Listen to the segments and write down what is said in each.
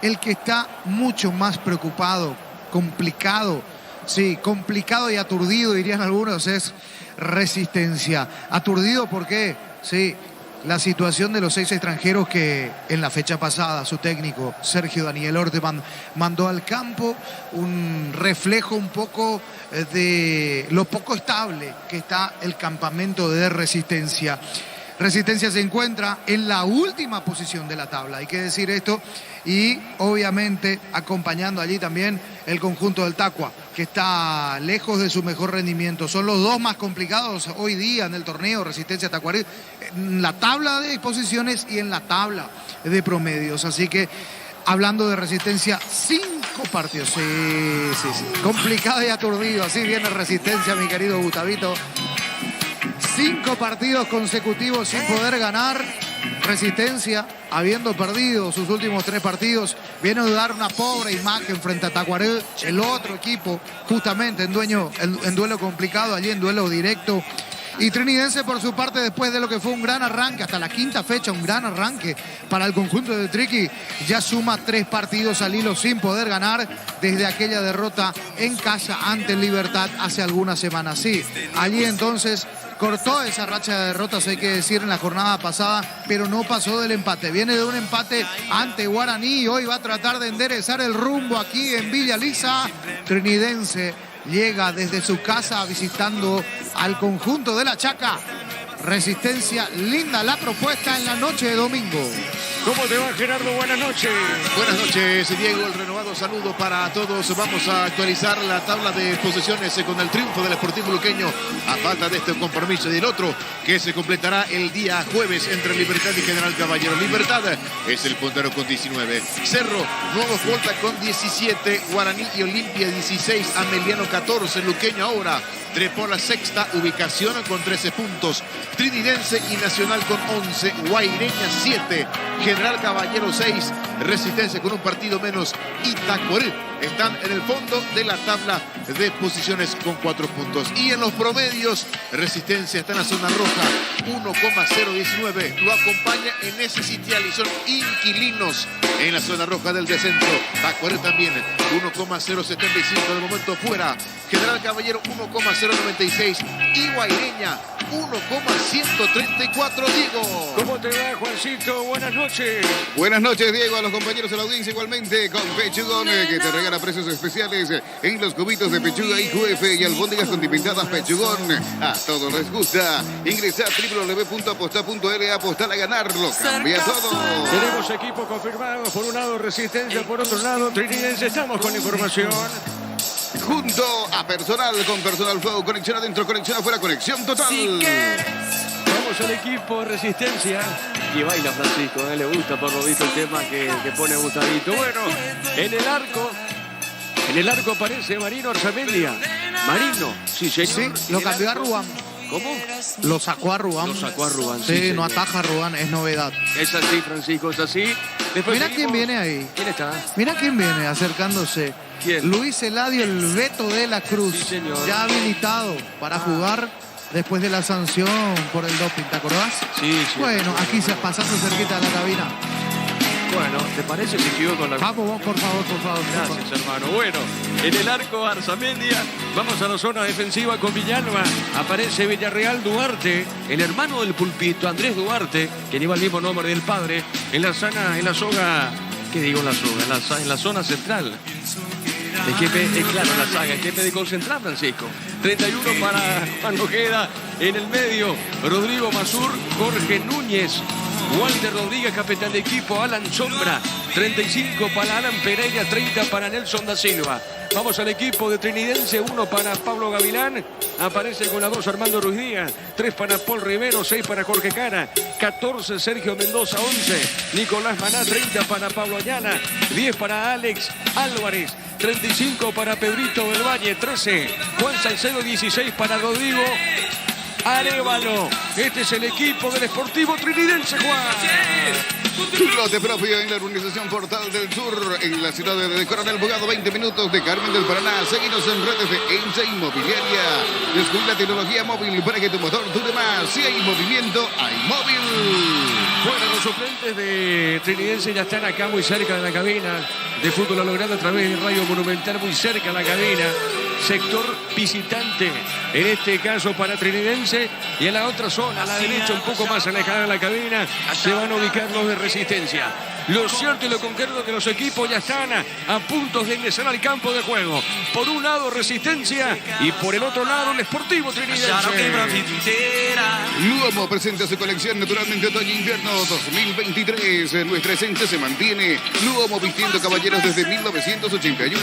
El que está mucho más preocupado, complicado, sí, complicado y aturdido, dirían algunos, es Resistencia. Aturdido, ¿por qué? Sí, la situación de los 6 extranjeros que en la fecha pasada su técnico Sergio Daniel Orteman mandó al campo, un reflejo un poco de lo poco estable que está el campamento de Resistencia. Resistencia se encuentra en la última posición de la tabla, hay que decir esto, y obviamente acompañando allí también el conjunto del Tacua, que está lejos de su mejor rendimiento. Son los dos más complicados hoy día en el torneo, Resistencia Tacuarí, en la tabla de posiciones y en la tabla de promedios. Así que, hablando de Resistencia, 5 partidos. Sí. Complicado y aturdido. Así viene Resistencia, mi querido Gustavito. 5 partidos consecutivos sin poder ganar. Resistencia, habiendo perdido sus últimos 3 partidos, viene a dar una pobre imagen frente a Tacuaré, el otro equipo, justamente en duelo complicado, allí en duelo directo. Y Trinidense, por su parte, después de lo que fue un gran arranque, hasta la 5ª fecha, un gran arranque para el conjunto de Triqui, ya suma 3 partidos al hilo sin poder ganar desde aquella derrota en casa ante el Libertad hace algunas semanas. Sí, allí entonces cortó esa racha de derrotas, hay que decir, en la jornada pasada, pero no pasó del empate. Viene de un empate ante Guaraní y hoy va a tratar de enderezar el rumbo aquí en Villa Lisa. Trinidense llega desde su casa visitando al conjunto de la Chaca. Resistencia, linda la propuesta en la noche de domingo. ¿Cómo te va, Gerardo? Buenas noches. Buenas noches, Diego. El renovado saludo para todos. Vamos a actualizar la tabla de posiciones con el triunfo del Sportivo Luqueño a falta de este compromiso y del otro que se completará el día jueves entre Libertad y General Caballero. Libertad es el puntero con 19. Cerro, Nuevo Escolta con 17. Guaraní y Olimpia 16. Ameliano 14. Luqueño ahora trepó la 6ª ubicación con 13 puntos. Trinidense y Nacional con 11. Guaireña 7. General Caballero 6, Resistencia con un partido menos y Tacuarí están en el fondo de la tabla de posiciones con 4 puntos. Y en los promedios, Resistencia está en la zona roja, 1,019. Lo acompaña en ese sitial y son inquilinos en la zona roja del descenso. Tacuarí también, 1,075 de momento fuera. General Caballero 1,096 y Guaireña 1,134. Diego. ¿Cómo te va, Juancito? Buenas noches. Buenas noches, Diego, a los compañeros de la audiencia igualmente con Pechugón, que te regala precios especiales en los cubitos de pechuga IQF y albóndigas condimentadas Pechugón. A todos les gusta. Ingresa a www.aposta.l, apostar a ganarlo, cambia todo. Tenemos equipo confirmado, por un lado Resistencia, por otro lado Trinidense. Estamos con información. Junto a personal, con Personal Flow, conexión adentro, conexión afuera, conexión total. Vamos al equipo Resistencia. Y baila Francisco, le gusta por lo visto el tema que pone Gustavito. Bueno, en el arco aparece Marino Arzamendia. Marino, sí señor. Sí, lo cambió a Rubán. ¿Cómo? Lo sacó a Rubán. Lo sacó a Rubán, sí, no ataja a Rubán, es novedad. Es así, Francisco, es así. Después Mira seguimos. quién viene ahí. ¿Quién está? Mira quién viene acercándose. ¿Quién? Luis Eladio, el Beto de la Cruz. Sí, señor. Ya habilitado para jugar después de la sanción por el doping, ¿te acordás? Sí. Bueno, aquí se pasando cerquita de la cabina. Bueno, ¿te parece si sigo con la... Vamos, por favor. Gracias, hermano. Bueno, en el arco Arzamendia, vamos a la zona defensiva con Villalba. Aparece Villarreal Duarte, el hermano del Pulpito, Andrés Duarte, que lleva el mismo nombre del padre, en la soga, ¿qué digo en la soga? En la zona central. Claro, la saga, que me de concentrar, Francisco. 31 para Juan Ojeda, en el medio, Rodrigo Mazur, Jorge Núñez, Walter Rodríguez, capitán de equipo, Alan Sombra, 35 para Alan Pereira, 30 para Nelson da Silva. Vamos al equipo de Trinidense, 1 para Pablo Gavilán, aparece con la 2 Armando Ruiz Díaz, 3 para Paul Rivero, 6 para Jorge Cara, 14 Sergio Mendoza, 11 Nicolás Maná, 30 para Pablo Ayala, 10 para Alex Álvarez, 35 para Pedrito del Valle, 13 Juan Salcedo, 16 para Rodrigo Arévalo. Este es el equipo del Sportivo Trinidense, Juan. Lote propio en la organización Portal del Sur, en la ciudad de Coronel Bogado, 20 minutos de Carmen del Paraná. Seguinos en redes de ENSA Inmobiliaria. Descubrí la tecnología móvil para que tu motor dure más. Si hay movimiento, hay móvil. Fuera los Los suplentes de Trinidense ya están acá muy cerca de la cabina de fútbol a lo grande a través de Radio Monumental, muy cerca de la cabina. Sector visitante, en este caso para Trinidense, y en la otra zona, a la derecha, un poco más alejada de la cabina, se van a ubicar los de Resistencia. Lo cierto y lo concreto es que los equipos ya están a punto de ingresar al campo de juego. Por un lado Resistencia y por el otro lado el Sportivo Trinidense. Luomo presenta su colección Naturalmente Otoño-Invierno 2023. Nuestra esencia se mantiene. Luomo vistiendo caballeros desde 1981.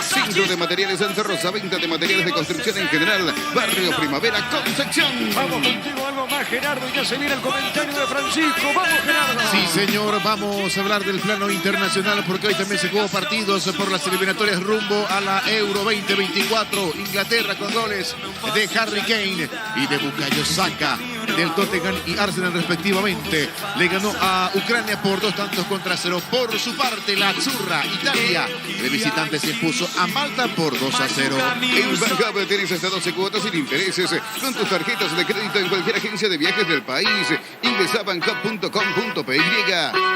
Centro de Materiales Santa Rosa. Venta de materiales de construcción en general. Barrio Primavera, Concepción. Vamos contigo, algo más, Gerardo. Y ya se viene el comentario de Francisco. Vamos, Gerardo. Sí, señor, vamos a hablar del plano internacional porque hoy también se jugó partidos por las eliminatorias rumbo a la Euro 2024. Inglaterra con goles de Harry Kane y de Bukayo Saka del Tottenham y Arsenal respectivamente. Le ganó a Ucrania por 2-0 Por su parte, la Azzurra Italia de visitante se impuso a Malta por 2-0. En Bancable tienes hasta 12 cuotas sin intereses con tus tarjetas de crédito en cualquier agencia de viajes del país. Ingresa a bancap.com.py.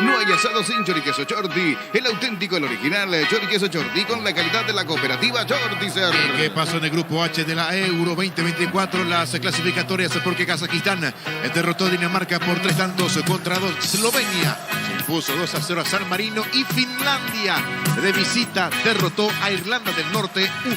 No hay asados sin choriqueso Chordi, el auténtico, el original choriqueso Chordi con la calidad de la cooperativa Chordizer. ¿Qué pasó en el grupo H de la Euro 2024? Las clasificatorias porque Kazajistán derrotó a Dinamarca por 3 contra 2. Eslovenia se impuso 2-0 a San Marino y Finlandia de visita derrotó a Irlanda del Norte 1-0.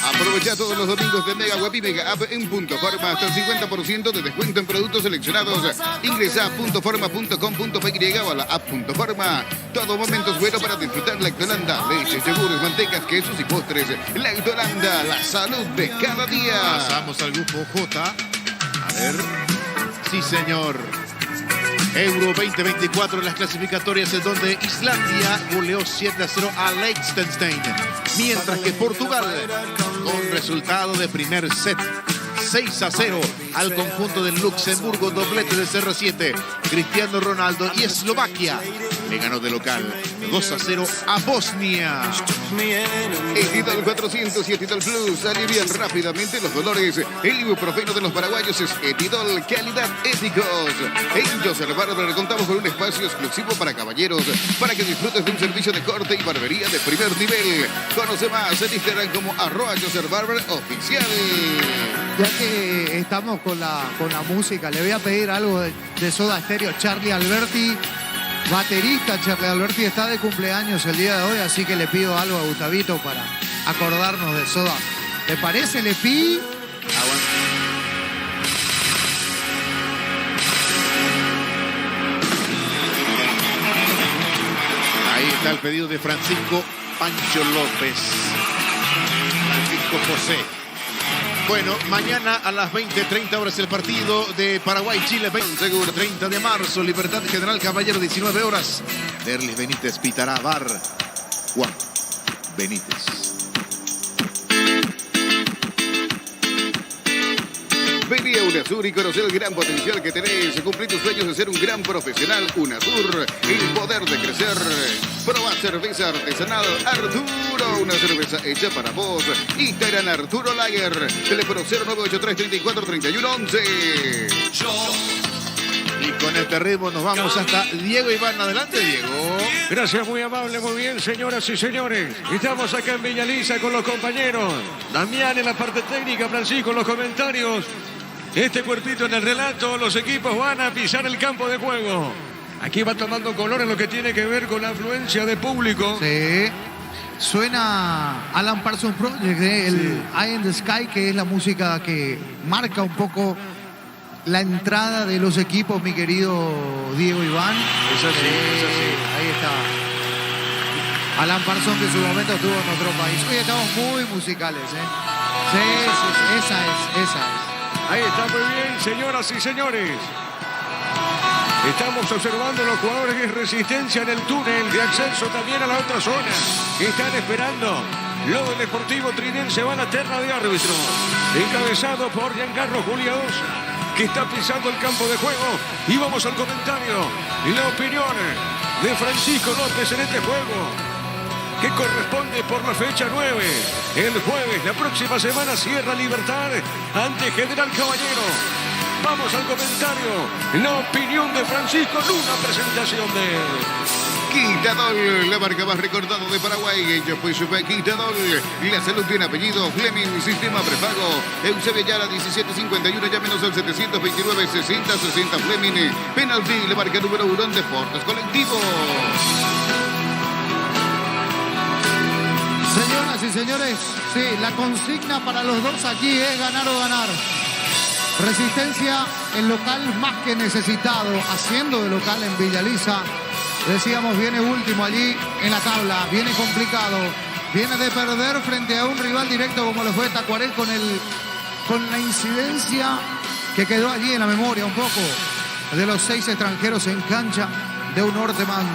Aprovecha todos los domingos de Mega Web y Mega App en Punto Forma. Hasta el 50% de descuento en productos seleccionados. Ingresa a puntoforma.com.py o a la app Punto Forma. Todo momento es bueno para disfrutar Lactolanda. Leches, yogures, mantecas, quesos y postres. Lactolanda, la salud de cada día. Pasamos al grupo J. A ver. Sí, señor. Euro 2024 en las clasificatorias en donde Islandia goleó 7-0 a Liechtenstein. Mientras que Portugal, con resultado de primer set, 6-0 al conjunto del Luxemburgo, doblete de CR7, Cristiano Ronaldo, y Eslovaquia le ganó de local 2-0 a Bosnia. Etidol 400 y Etidol Plus alivian rápidamente los dolores. El ibuprofeno de los paraguayos es Etidol, calidad éticos. En Joser Barber contamos con un espacio exclusivo para caballeros, para que disfrutes de un servicio de corte y barbería de primer nivel. Conoce más en Instagram como @JoserBarberOficial. Ya que estamos con la música, le voy a pedir algo de Soda Stereo. Charlie Alberti, baterista Charlie Alberti, está de cumpleaños el día de hoy, así que le pido algo a Gustavito para acordarnos de Soda. ¿Te parece, Lepi? Ahí está el pedido de Francisco Pancho López. Francisco José. Bueno, mañana a las 20:30 horas el partido de Paraguay-Chile, 30 de marzo, Libertad General Caballero, 19 horas. Derlis Benítez pitará VAR. Juan Benítez. Vení a UNASUR y conocer el gran potencial que tenés. Cumplir tus sueños de ser un gran profesional. UNASUR, el poder de crecer. Proba cerveza artesanal Arturo, una cerveza hecha para vos. Instagram Arturo Lager. Teléfono 0983-343111. Y con este ritmo nos vamos hasta Diego Iván. Adelante, Diego. Gracias, muy amable, muy bien, señoras y señores. Estamos acá en Villa Lisa con los compañeros. Damián en la parte técnica, Francisco en los comentarios. Este cuerpito en el relato, los equipos van a pisar el campo de juego. Aquí va tomando color en lo que tiene que ver con la afluencia de público. Sí. Suena Alan Parsons Project, el Eye in the Sky, que es la música que marca un poco la entrada de los equipos, mi querido Diego Iván. Es así, es así. Ahí está. Alan Parsons, que en su momento estuvo en otro país. Hoy estamos muy musicales, ¿eh? Sí, esa es. Ahí está, muy bien, señoras y señores. Estamos observando los jugadores de Resistencia en el túnel de acceso también a la otra zona. Están esperando. Los del Deportivo Trinense van a terna de árbitro. Encabezado por Giancarlo Juliados, que está pisando el campo de juego. Y vamos al comentario y la opinión de Francisco López en este juego, que corresponde por la fecha 9. El jueves, la próxima semana, cierra Libertad ante General Caballero. Vamos al comentario. La opinión de Francisco Luna, presentación de... Quitadol, la marca más recordada de Paraguay. Ella fue Super Quitadol. La salud tiene apellido. Fleming, sistema prepago. Eusebio Yara, 1751. Llámenos al 729-60-60. Fleming. Penalti, la marca número 1 en Deportes Colectivos. Señoras y señores, sí, la consigna para los dos aquí es ganar o ganar. Resistencia, el local más que necesitado, haciendo de local en Villa Elisa. Decíamos, viene último allí en la tabla, viene complicado, viene de perder frente a un rival directo como lo fue Tacuarel con la incidencia que quedó allí en la memoria un poco de los 6 extranjeros en cancha, de un Orteman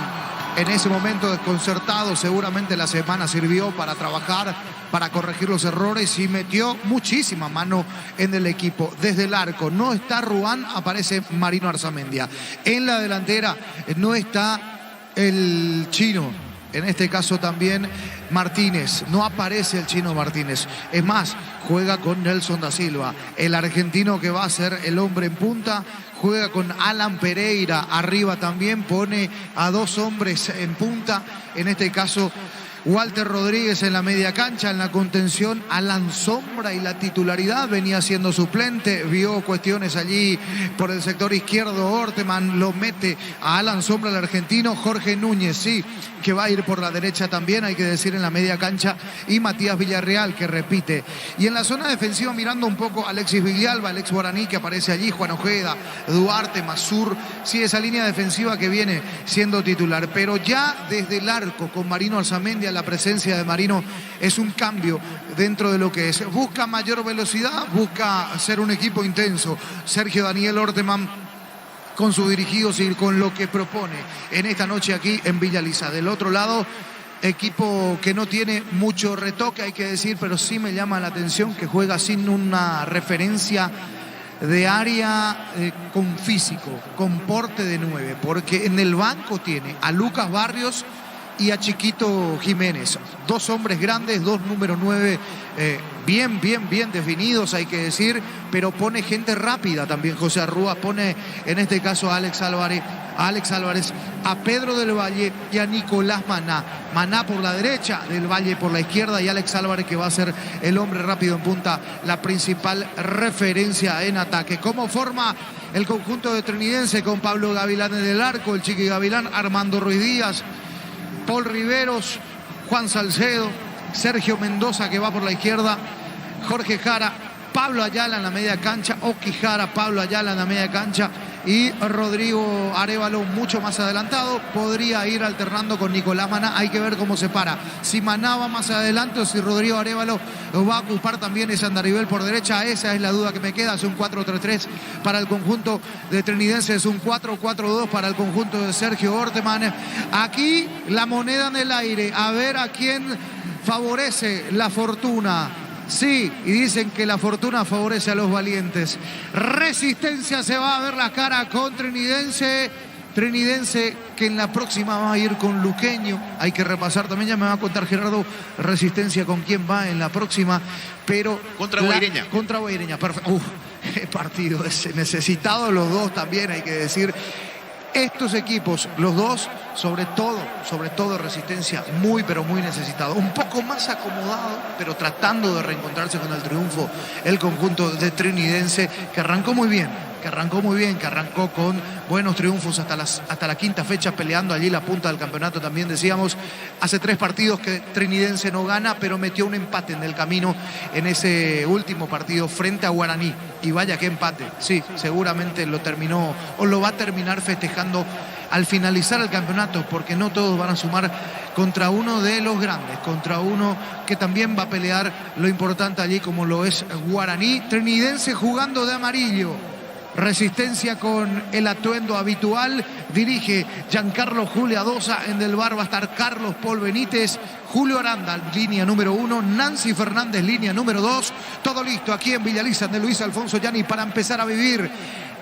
en ese momento desconcertado. Seguramente la semana sirvió para trabajar, para corregir los errores y metió muchísima mano en el equipo. Desde el arco no está Ruán, aparece Marino Arzamendia. En la delantera no está el chino, en este caso también Martínez, no aparece el chino Martínez. Es más, juega con Nelson da Silva, el argentino que va a ser el hombre en punta. Juega con Alan Pereira, arriba también pone a 2 hombres en punta, en este caso Walter Rodríguez en la media cancha, en la contención Alan Sombra, y la titularidad venía siendo suplente, vio cuestiones allí por el sector izquierdo, Orteman lo mete a Alan Sombra, el argentino. Jorge Núñez, sí, que va a ir por la derecha también, hay que decir, en la media cancha, y Matías Villarreal, que repite. Y en la zona defensiva, mirando un poco, Alexis Villalba, el ex guaraní, que aparece allí, Juan Ojeda, Duarte, Masur, sí, esa línea defensiva que viene siendo titular. Pero ya desde el arco, con Marino Arzamendia, la presencia de Marino es un cambio dentro de lo que es. Busca mayor velocidad, busca ser un equipo intenso. Sergio Daniel Orteman con sus dirigidos y con lo que propone en esta noche aquí en Villa Elisa. Del otro lado, equipo que no tiene mucho retoque, hay que decir, pero sí me llama la atención que juega sin una referencia de área con físico, con porte de 9, porque en el banco tiene a Lucas Barrios y a Chiquito Jiménez, 2 hombres grandes, 2 números 9 bien definidos, hay que decir, pero pone gente rápida también. José Arrúa pone en este caso a Alex Álvarez, a Pedro del Valle y a Nicolás Maná por la derecha, del Valle por la izquierda, y Alex Álvarez, que va a ser el hombre rápido en punta, la principal referencia en ataque. ¿Cómo forma el conjunto de Trinidense? Con Pablo Gavilán en el arco, el Chiqui Gavilán, Armando Ruiz Díaz, Paul Riveros, Juan Salcedo, Sergio Mendoza, que va por la izquierda, Jorge Jara, Pablo Ayala en la media cancha, Oki Jara, Pablo Ayala en la media cancha, y Rodrigo Arévalo mucho más adelantado. Podría ir alternando con Nicolás Maná, hay que ver cómo se para, si Maná va más adelante o si Rodrigo Arévalo va a ocupar también ese andarivel por derecha. Esa es la duda que me queda. Es un 4-3-3 para el conjunto de Trinidense, es un 4-4-2 para el conjunto de Sergio Orteman. Aquí la moneda en el aire, a ver a quién favorece la fortuna. Sí, y dicen que la fortuna favorece a los valientes. Resistencia se va a ver la cara con Trinidense. Trinidense que en la próxima va a ir con Luqueño. Hay que repasar también, ya me va a contar Gerardo, Resistencia con quién va en la próxima. Pero contra Guaireña. Contra Guaireña, perfecto. Partido necesitado los dos también, hay que decir. Estos equipos, los dos, sobre todo Resistencia, muy pero muy necesitado. Un poco más acomodado, pero tratando de reencontrarse con el triunfo, el conjunto de Trinidense, que arrancó muy bien, que arrancó con buenos triunfos hasta la 5ª fecha, peleando allí la punta del campeonato. También decíamos, hace 3 partidos que Trinidense no gana, pero metió un empate en el camino en ese último partido frente a Guaraní. Y vaya que empate, sí, seguramente lo terminó o lo va a terminar festejando al finalizar el campeonato, porque no todos van a sumar contra uno de los grandes, contra uno que también va a pelear lo importante allí, como lo es Guaraní. Trinidense jugando de amarillo, Resistencia con el atuendo habitual. Dirige Giancarlo Juliadosa. En del bar va a estar Carlos Paul Benítez, Julio Aranda, línea número 1, Nancy Fernández, línea número 2. Todo listo aquí en Villa Elisa de Luis Alfonso Gianni para empezar a vivir,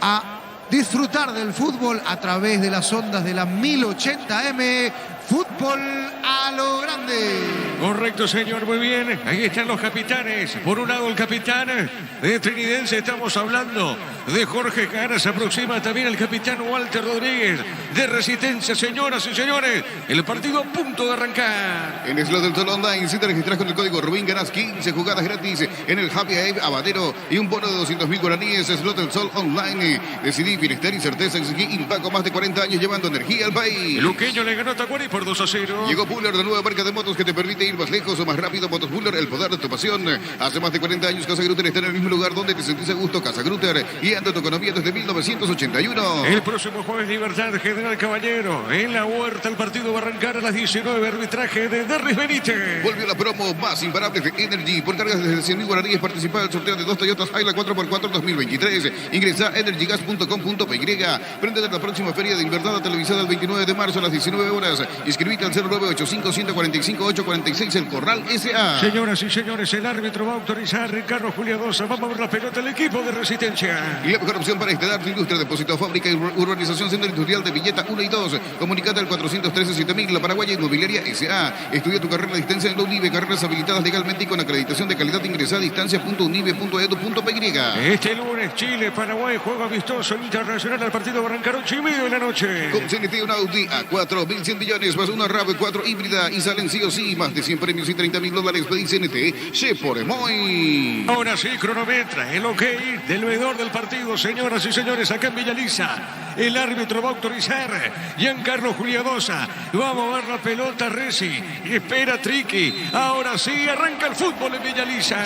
a disfrutar del fútbol a través de las ondas de la 1080M. Fútbol a lo grande. Correcto, señor, muy bien. Ahí están los capitanes. Por un lado el capitán de Trinidense, estamos hablando de Jorge Jara. Se aproxima también el capitán Walter Rodríguez de Resistencia. Señoras y señores, el partido a punto de arrancar. En Slot del Sol Online, si te registras con el código Rubín, ganas 15 jugadas gratis en el Happy Ape Abadero y un bono de 200.000 guaraníes. Slot del Sol Online. Decidí, bienestar y certeza. Exigí Impaco, más de 40 años llevando energía al país. El Luqueño le ganó a Tacuari por 2-0. Llegó Buller, la nueva marca de motos que te permite ir más lejos o más rápido. Motos Buller, el poder de tu pasión. Hace más de 40 años Casa Grutter está en el mismo lugar donde te sentís a gusto. Casa Grutter, y anda tu economía desde 1981. El próximo jueves, Libertad General Caballero. En la Huerta, el partido va a arrancar a las 19. Arbitraje de Derris Benítez. Volvió la promo más imparable de Energy. Por cargas desde 100.000 guaraníes, participa del sorteo de 2 Toyotas Hilux 4x4 2023. Ingresa a energygas.com.py. Prende la próxima feria de Libertad televisada el 29 de marzo a las 19 horas. Inscribite al 0985-145-846, el Corral S.A. Señoras y señores, el árbitro va a autorizar a Ricardo Juliadosa. Vamos a ver la pelota del equipo de Resistencia. Y la mejor opción para este Darte Industria, Depósito Fábrica y Urbanización Centro Industrial de Villeta 1 y 2. Comunicate al 413-7000, La Paraguaya Inmobiliaria S.A. Estudia tu carrera a distancia en la UNIBE, carreras habilitadas legalmente y con acreditación de calidad. Ingresa a distancia.unibe.edu.py. Este lunes, Chile, Paraguay, juego amistoso internacional. El partido va a arrancar 8:30 de la noche. Con CNT, un Audi a 4.100 millones más una RAV4 híbrida y salen sí o sí más de 100 premios y $30.000. Pedí CNT, se por muy. Ahora sí, cronometra el ok del veedor del partido. Señoras y señores, acá en Villaliza, el árbitro va a autorizar Giancarlo Juliadosa. Va a mover la pelota Resi. Espera Triqui. Ahora sí, arranca el fútbol en Villaliza.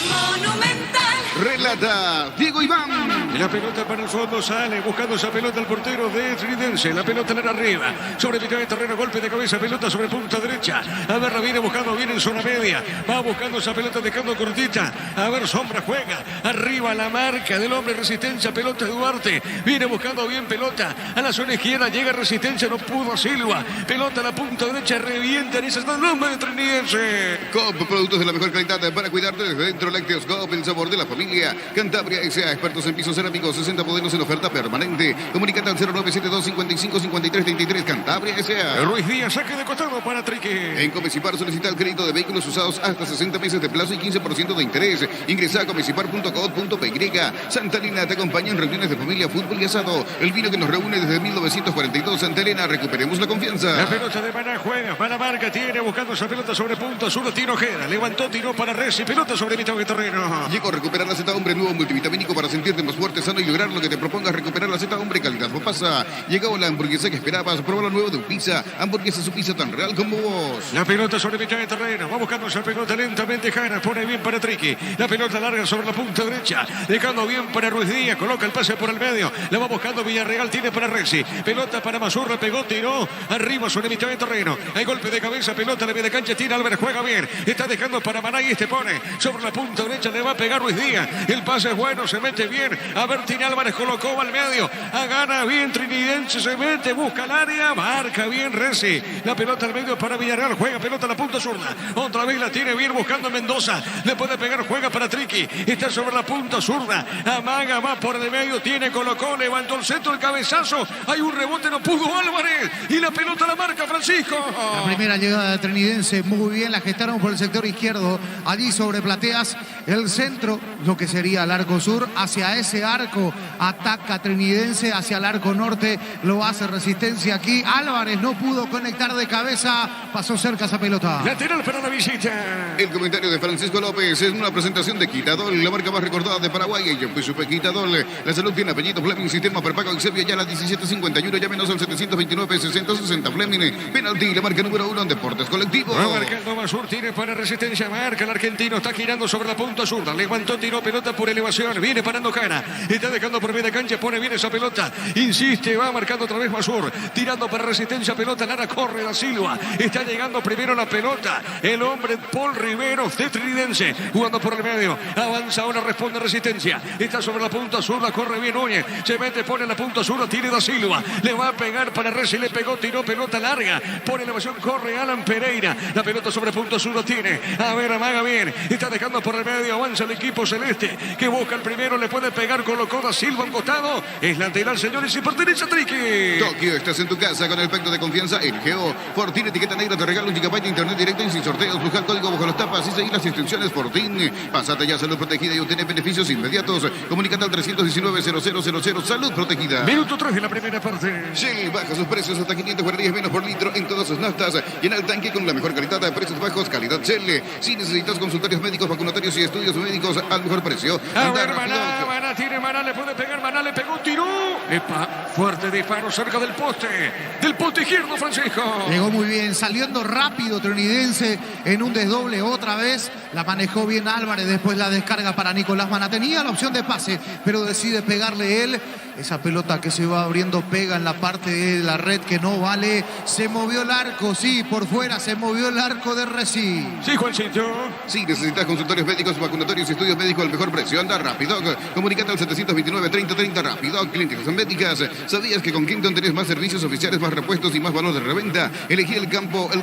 Monumental. Relata Diego Iván. La pelota para el fondo, sale buscando esa pelota el portero de Trinidense. La pelota la arriba, sobre mitad de terreno, golpe de cabeza, pelota sobre punta derecha. A ver, la viene buscando bien en zona media. Va buscando esa pelota, dejando cortita. A ver, Sombra juega. Arriba la marca del hombre Resistencia, pelota de Duarte. Viene buscando bien pelota. A la zona izquierda llega Resistencia, no pudo Silva. Pelota a la punta derecha, revienta en ese nombre de Trinidense. Coop, productos de la mejor calidad para cuidarte desde dentro. Lácteos Coop, el sabor de la familia. Cantabria S.A., expertos en pisos cerámicos, 60 modelos en oferta permanente. Comunicate al 0972-55-5333. Cantabria S.A. Ruiz Díaz, saque de costado para Trique. En Comecipar solicita el crédito de vehículos usados hasta 60 meses de plazo y 15% de interés. Ingresa a comecipar.com.py. Santa Elena te acompaña en reuniones de familia, fútbol y asado. El vino que nos reúne desde 1942. Santa Elena, recuperemos la confianza. La pelota de Maná juega para marca, tiene buscando esa pelota sobre punto sur, tiro Ojeda, levantó, tiró para Resi, pelota sobre mitad de terreno. Llegó a recuperar la Z Hombre, nuevo multivitamínico para sentirte más fuerte, sano y lograr lo que te propongas. Recuperar la Z Hombre, calidad pasa. Llegó la hamburguesa que esperabas, prueba lo nuevo de Upisa. Hamburguesa su pizza tan real como vos. La pelota sobre mitad de terreno, va buscando esa pelota lentamente Jara, pone bien para Triqui. La pelota larga sobre la punta derecha, dejando bien para Ruiz Díaz, coloca el pase por el medio, la va buscando Villarreal, tiene para Resi. Pelota para Mazurra, pegó, tiró, arriba sobre mitad de terreno. Hay golpe de cabeza, pelota, la media cancha, tira Álvarez, juega bien. Está dejando para Maná y este pone sobre la punta derecha, le va a pegar Ruiz Díaz. El pase es bueno, se mete bien. A ver, tiene Álvarez, colocó al medio. Gana bien Trinidense, se mete, busca el área, marca bien Resi. La pelota al medio para Villarreal, juega pelota a la punta zurda. Otra vez la tiene bien buscando Mendoza. Le puede pegar, juega para Triqui. Está sobre la punta zurda. Amaga, va por el medio, tiene, colocó, levantó el centro, el cabezazo. Hay un rebote, no pudo Álvarez. Y la pelota la marca Francisco. La primera llegada de Trinidense, muy bien, la gestaron por el sector izquierdo. Allí sobre Plateas, el centro, lo que sería el arco sur, hacia ese arco ataca Trinidense, hacia el arco norte, lo hace Resistencia aquí. Álvarez no pudo conectar de cabeza, pasó cerca esa pelota. Lateral para la visita. El comentario de Francisco López es una presentación de Quitadol, la marca más recordada de Paraguay. Y yo pues supe Quitadol, la salud tiene apellido Fleming, sistema prepago en Serbia, ya la 1751, llámenos al 729-6060 Fleming. Penalti, la marca número 1 en deportes colectivos. Va marcando Masur, tiene para Resistencia, marca el argentino, está girando sobre la punta zurda, levantó, tiró pelota por elevación, viene parando Jara, está dejando por media cancha, pone bien esa pelota, insiste, va marcando otra vez Masur, tirando para Resistencia, pelota, Lara corre, Da Silva, está llegando primero la pelota, el hombre Paul Rivero de Trinidense, jugando por el medio, avanza ahora, responde Resistencia, está sobre la punta zurda, corre bien Núñez, se mete, pone la punta puntos. Uno tiene Da Silva. Le va a pegar para Resi. Le pegó, tiró pelota larga. Por elevación corre Alan Pereira. La pelota sobre puntos. Uno tiene. A ver, amaga bien. Está dejando por el medio. Avanza el equipo celeste. Que busca el primero. Le puede pegar. Colocó Da Silva a un costado. Es lateral, señores. Y pertenece a Triqui. Tokio, estás en tu casa con el pacto de confianza LGO. Fortín, etiqueta negra, te regala un gigabyte de internet directo y sin sorteos. Busca el código bajo las tapas y seguir las instrucciones Fortín. Pásate ya a Salud Protegida y obtener beneficios inmediatos. Comunícate al 319-0000. Salud Protegida. Minuto 3 de la primera parte. Shell baja sus precios hasta 500 guarderías menos por litro en todas sus naftas. Llena el tanque con la mejor calidad de precios bajos, calidad Shell. Si necesitas consultorios médicos, vacunatorios y estudios médicos al mejor precio. A ver, Maná tiene Maná, le puede pegar, Maná le pegó, tiró. Epa, fuerte disparo cerca del poste izquierdo, Francisco. Llegó muy bien, saliendo rápido Trinidense en un desdoble otra vez. La manejó bien Álvarez, después la descarga para Nicolás Maná. Tenía la opción de pase, pero decide pegarle él. Esa pelota que se va abriendo pega en la parte de la red que no vale. Se movió el arco, sí, por fuera se movió el arco de Reci. Sí, Juancito. Si necesitas consultorios médicos, vacunatorios y estudios médicos al mejor precio, anda rápido. Comunícate al 729-3030 rápido. Clínicas médicas. ¿Sabías que con Quinton tenés más servicios oficiales, más repuestos y más valor de reventa? Elegí el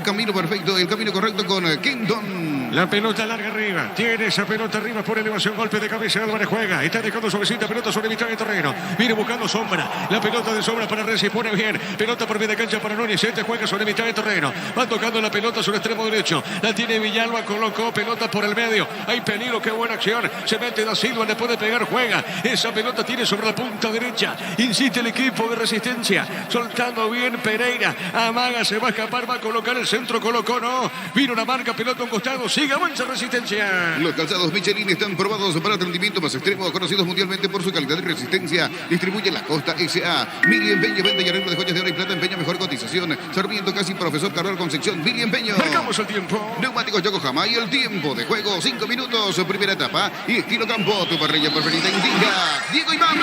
camino perfecto, el camino correcto con Quinton. La pelota larga arriba. Tiene esa pelota arriba por elevación. Golpe de cabeza. Álvarez juega. Está dejando suavecita. Pelota sobre mitad de terreno. Viene buscando sombra. La pelota de sombra para Reci. Pone bien. Pelota por media cancha para Núñez. Este juega sobre mitad de terreno. Va tocando la pelota sobre extremo derecho. La tiene Villalba. Colocó pelota por el medio. Hay peligro. Qué buena acción. Se mete Da Silva. Le puede pegar. Juega. Esa pelota tiene sobre la punta derecha. Insiste el equipo de Resistencia. Soltando bien Pereira. Amaga. Se va a escapar. Va a colocar el centro. Colocó. No. Vino una marca. Pelota a un costado. Sigue. Avanza Resistencia. Los calzados Michelin están probados para el rendimiento más extremo, conocidos mundialmente por su calidad y resistencia. Distribuye La Costa S.A. Miriam Peña, vende y arreglo de joyas de oro y plata, empeña mejor cotización. Sarmiento casi Profesor Carral Concepción. Miriam Peña. Marcamos el tiempo. Neumáticos Yokohama y el tiempo de juego 5 minutos. Primera etapa y estilo campo. Tu parrilla preferida indica Diego Iván.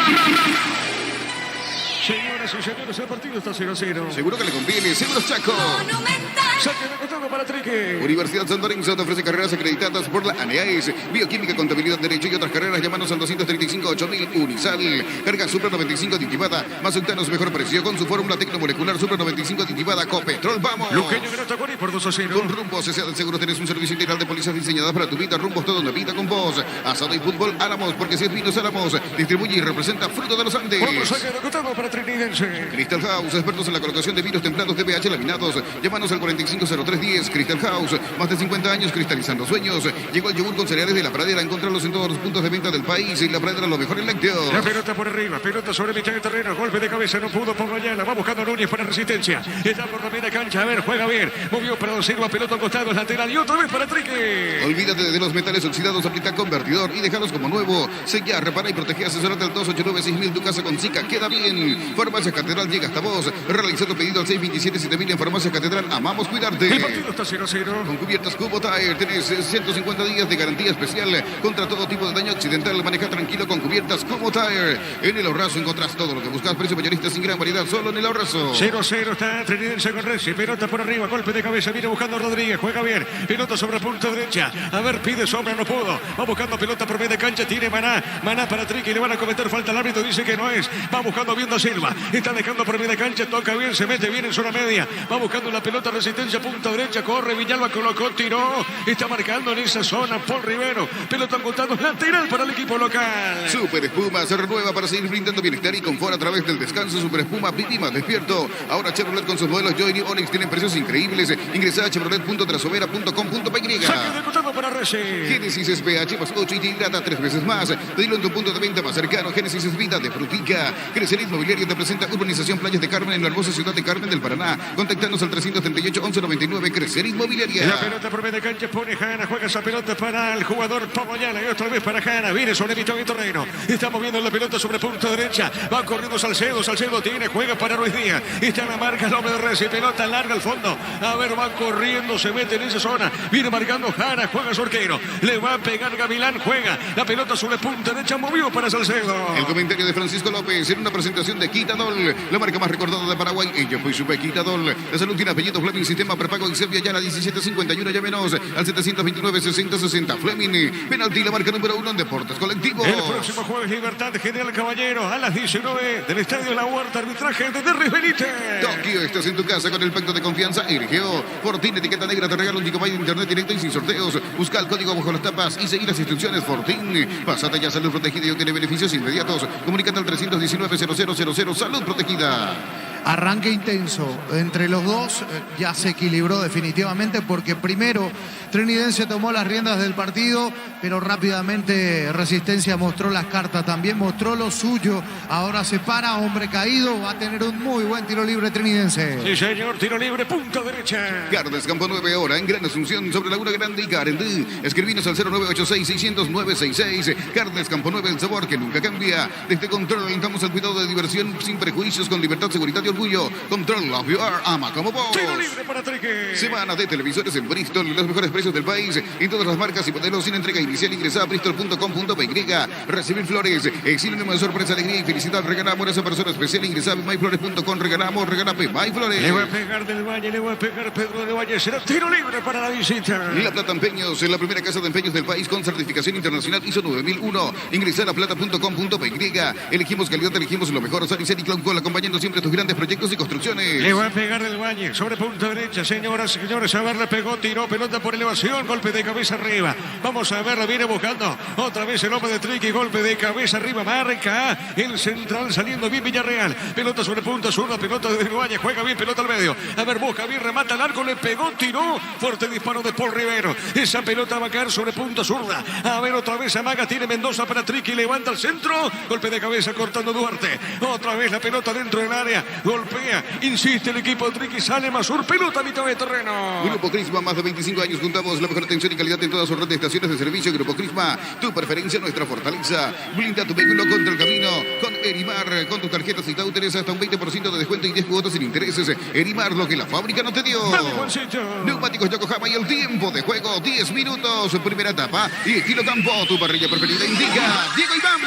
Señoras y señores, el partido está 0-0. Seguro que le conviene. Seguros Chaco. Monumental. Saque de costado para Trique. Universidad San Lorenzo te ofrece carreras acreditadas por la ANEAES, Bioquímica, Contabilidad, Derecho y otras carreras. Llámanos al 235-8000 Unisal. Carga Super 95 aditivada, más octanos, mejor precio con su fórmula tecnomolecular Super 95 aditivada Copetrol. ¡Vamos! Luqueño Gratacuari por 2-0. Con Rumbos S.A. del Seguro tenés un servicio integral de pólizas diseñadas para tu vida. Rumbos, toda una vida con vos. Asado y fútbol Álamos, porque si es vinos Álamos. Distribuye y representa Fruto de los Andes. Otro saque de costado para Trinidense. Crystal House, expertos en la colocación de vinos templados de pH laminados. Llámanos al 450310. Crystal House, más de 50 años cristalizando sueños. Llegó el yogur con cereales de La Pradera. Encontrarlos en todos los puntos de venta del país. Y La Pradera, lo mejor en lácteos. La pelota por arriba, pelota sobre mitad de terreno. Golpe de cabeza, no pudo por mañana. Va buscando Núñez para Resistencia. Está por la media cancha. A ver, juega bien. Movió para Da Silva, pelota al costado, lateral. Y otra vez para Trique. Olvídate de los metales oxidados, aplica convertidor y déjalos como nuevo. Sella, repara y protege. Asesorate al 289-6000. Tu casa con Zika queda bien. Farmacia Catedral llega hasta vos. Realiza tu pedido al 627-7000 en Farmacia Catedral. Amamos cuidarte. El partido está 0-0. Con cubiertas Cubo Tire tenés 150 días de garantía especial contra todo tipo de daño accidental. Maneja tranquilo con cubiertas Cubo Tire. En el Ahorrazo encontrás todo lo que buscas. Precio mayorista sin gran variedad, solo en el Ahorrazo. 0-0 está Trinidense con Reci. Pelota por arriba, golpe de cabeza. Viene buscando a Rodríguez. Juega bien. Pelota sobre la punta derecha. A ver, pide sombra, no pudo. Va buscando pelota por media cancha. Tiene Maná. Maná para Trique. Le van a cometer falta. El árbitro dice que no es. Va buscando bien Da Silva. Está dejando por media cancha. Toca bien. Se mete bien en zona media. Va buscando la pelota. Resistencia, punta derecha. Corre. Villalba colocó. Tiró. Está marcando en esa zona. Paul Rivero. Pelota ancotado. Lateral para el equipo local. Super Espuma se renueva para seguir brindando bienestar y confort a través del descanso. Super Espuma, viví más despierto. Ahora Chevrolet con sus modelos Joy y Onix tienen precios increíbles. Ingresa a chevrolet.trasovera.com.py. Saque de costado para Reci. Génesis es PH más 8 y te hidrata 3 veces más. Pedilo en tu punto de venta más cercano. Génesis es vida de Frutica. Crecer Inmobiliario te presenta Urbanización Playas de Carmen en la hermosa ciudad de Carmen del Paraná. Contactanos al 338-1199. Crecer Inmobiliaria. La pelota por media cancha pone Jana. Juega esa pelota para el jugador Pavoyala. Y otra vez para Jana. Viene sobre mitad de terreno. Está moviendo la pelota sobre punta derecha. Va corriendo Salcedo. Salcedo tiene. Juega para Ruiz Díaz. Está en la marca el hombre de Reci. Pelota larga al fondo. A ver, va corriendo. Se mete en esa zona. Viene marcando Jana. Juega su arquero. Le va a pegar Gavilán. Juega. La pelota sobre punta derecha. Movió para Salcedo. El comentario de Francisco López en una presentación de Quitadol. La marca más recordada de Paraguay. Ella fue su Quitadol. La salud tiene apellido Fleming. Sistema prepago Excel Vía Yala 1751, llámenos al 729-6060. Fleming, penalti, la marca número 1 en Deportes Colectivos. El próximo jueves, Libertad General Caballero, a las 19 del Estadio La Huerta, arbitraje de Derris Benítez. Tokio, estás en tu casa con el pacto de confianza RGO. Fortín, etiqueta negra, te regala un gigabyte de internet directo y sin sorteos. Busca el código bajo las tapas y seguir las instrucciones. Fortín, pasate ya salud protegida y obtiene beneficios inmediatos. Comunícate al 319-0000, salud protegida. Arranque intenso entre los dos, ya se equilibró definitivamente porque primero Trinidense tomó las riendas del partido, pero rápidamente Resistencia mostró las cartas, también mostró lo suyo. Ahora se para, hombre caído, va a tener un muy buen tiro libre Trinidense. Sí, señor, tiro libre, punta derecha. Carnes Campo 9 ahora en Gran Asunción sobre Laguna Grande y Carendí. Escribinos al 0986-600-966. Carnes Campo 9, el sabor que nunca cambia. Desde Control alentamos al cuidado de diversión sin prejuicios, con libertad, seguridad y orgullo. Control Love You Are, ama como vos. Tiro libre para Trique. Semana de televisores en Bristol, los mejores precios del país, en todas las marcas y modelos sin entrega inicial. Ingresa a bristol.com.py. Recibir flores, sinónimo de sorpresa, alegría y felicidad. Regalamos a esa persona especial. Ingresa a myflores.com. Regalamos, regalape MyFlores. Le voy a pegar del Valle, le voy a pegar Pedro del Valle. Será tiro libre para la visita. La Plata Empeños, la primera casa de empeños del país con certificación internacional ISO 9001. Ingresa a laplata.com.py. Elegimos calidad, elegimos lo mejor. San y Cloud Call, acompañando siempre tus grandes proyectos y construcciones. Le va a pegar del Valle, sobre punta derecha, señoras y señores. A ver, le pegó, tiró, pelota por elevación, golpe de cabeza arriba. Vamos a verlo, viene buscando otra vez el hombre de Triqui, golpe de cabeza arriba, marca el central saliendo bien Villarreal. Pelota sobre punta zurda, pelota de del Valle, juega bien, pelota al medio. A ver, busca bien, remata al arco, le pegó, tiró, fuerte disparo de Paul Rivero. Esa pelota va a caer sobre punta zurda. A ver, otra vez amaga, tiene Mendoza para Triqui, levanta al centro, golpe de cabeza cortando Duarte. Otra vez la pelota dentro del área, golpea, insiste el equipo de Triqui, sale Masur, pelota a mitad de terreno. Grupo Crisma, más de 25 años, juntamos la mejor atención y calidad en todas sus red de estaciones de servicio. Grupo Crisma, tu preferencia, nuestra fortaleza. Blinda tu vehículo contra el camino con Erimar, con tus tarjetas y tauteres hasta un 20% de descuento y 10 cuotas sin intereses. Erimar, lo que la fábrica no te dio. Vamos, Juancito. Neumáticos Yokohama y el tiempo de juego, 10 minutos, primera etapa. Y Estilo Campo, tu parrilla preferida, indica Diego Iván.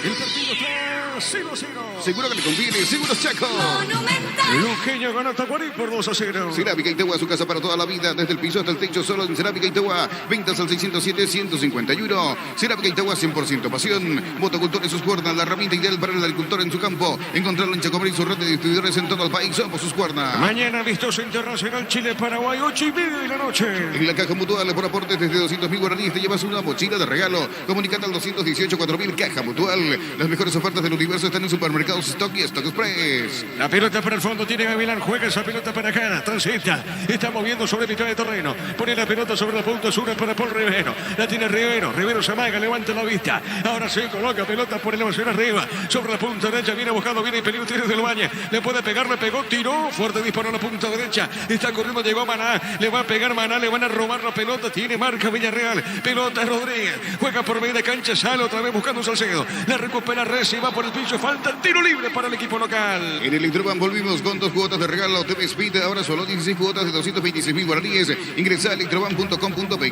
El partido está 0-0. Seguro que le conviene, seguro Chaco. Monumental. Luqueño ganó Tacuarí por 2-0. Cerámica Itegua, su casa para toda la vida, desde el piso hasta el techo, solo en Cerámica Itegua. Ventas al 607-151. Cerámica Itegua, 100% pasión. Motocultor en sus cuerdas, la herramienta ideal para el agricultor en su campo. Encontrarlo en Chacomar y su red de distribuidores en todo el país. Somos sus cuerdas. Mañana vistoso internacional Chile-Paraguay, 8:30 de la noche. En la Caja Mutual, por aportes desde 200.000 guaraníes, te llevas una mochila de regalo. Comunicate al 218-4000, Caja Mutual. Las mejores ofertas del universo están en Supermercados Stock y Stock Express. La pelota para el fondo, tiene Gavilán, juega esa pelota para acá, transita, está moviendo sobre mitad de terreno, pone la pelota sobre la punta sur para Paul Rivero, la tiene Rivero se amaga, levanta la vista, ahora se coloca pelota por elevación arriba, sobre la punta derecha, viene buscando, viene y peligro, tiene del Valle, le puede pegar, le pegó, tiró, fuerte disparo a la punta derecha, está corriendo, llegó Maná, le va a pegar Maná, le van a robar la pelota, tiene marca Villarreal, pelota Rodríguez, juega por media cancha, sale otra vez buscando Salcedo, la recupera Reci, va por el piso, falta tiro libre para el equipo local. En el Electroban volvimos con 2 cuotas de regalo TV Speed, ahora solo 16 cuotas de 226.000 guaraníes. Ingresa a electroban.com.py.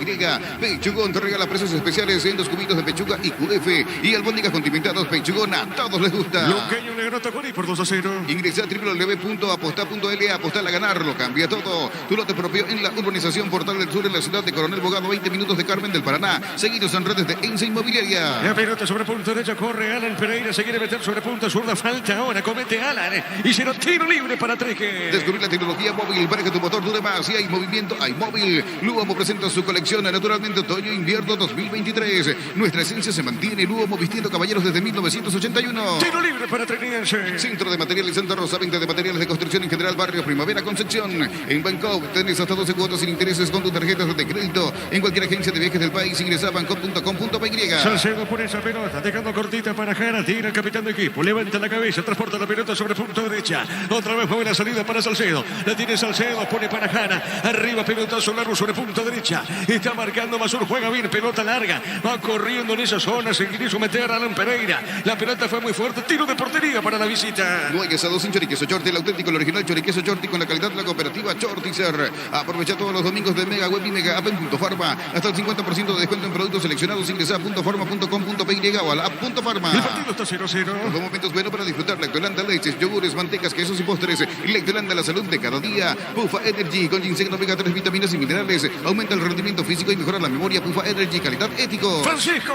Pechugón te regala precios especiales en 2 cubitos de pechuga y QF y albóndigas condimentados. Pechugón, a todos les gusta. Luqueño le ganó Tacuarí por 2-0. Ingresa a www.apostar.l, apostar a ganar, lo cambia todo. Tu lote propio en la urbanización Portal del Sur, en la ciudad de Coronel Bogado, 20 minutos de Carmen del Paraná. Seguidos en redes de Ensa Inmobiliaria. La pelota sobre punta derecha, corre Alan Pereira, se quiere meter sobre punta zurda, falta ahora, comete Alan y será tiro libre para Trique. Descubrir la tecnología móvil para que tu motor dure más. Si hay movimiento, hay móvil. Luomo presenta su colección naturalmente otoño-invierno 2023. Nuestra esencia se mantiene. Luomo vistiendo caballeros desde 1981. Tiro libre para Trinidense. Centro de Materiales Santa Rosa, venta de materiales de construcción en general, barrio Primavera, Concepción. En Bangkok tenés hasta 12 cuotas sin intereses con tus tarjetas de crédito. En cualquier agencia de viajes del país, ingresa a bangkok.com.py. Salcedo por esa pelota, dejando cortita para Jara, tira el capitán de equipo, levanta la cabeza, transporta la pelota sobre punta derecha. Otra vez mueve la salida para Salcedo. La tiene Salcedo, pone para Jara. Arriba, pelotazo largo sobre punta derecha. Está marcando Masur, juega bien, pelota larga. Va corriendo en esa zona, se quiso meter a Alan Pereira. La pelota fue muy fuerte, tiro de portería para la visita. No hay asado sin choriqueso Chorti, el auténtico, el original choriqueso Chorti con la calidad de la cooperativa Chortizer. Aprovecha todos los domingos de Mega Web y Mega App en Punto Farma. Hasta el 50% de descuento en productos seleccionados. Ingresa a puntofarma.com.py o a la app Punto Farma. El partido está 0-0. Todo momento es bueno para disfrutar Lactolanda, leches, yogures, mantecas, quesos y postres. Lactolanda, la salud de cada día. Pufa Energy con ginseng, omega 3, vitaminas y minerales. Aumenta el rendimiento físico y mejora la memoria. Pufa Energy, calidad ético. Francisco.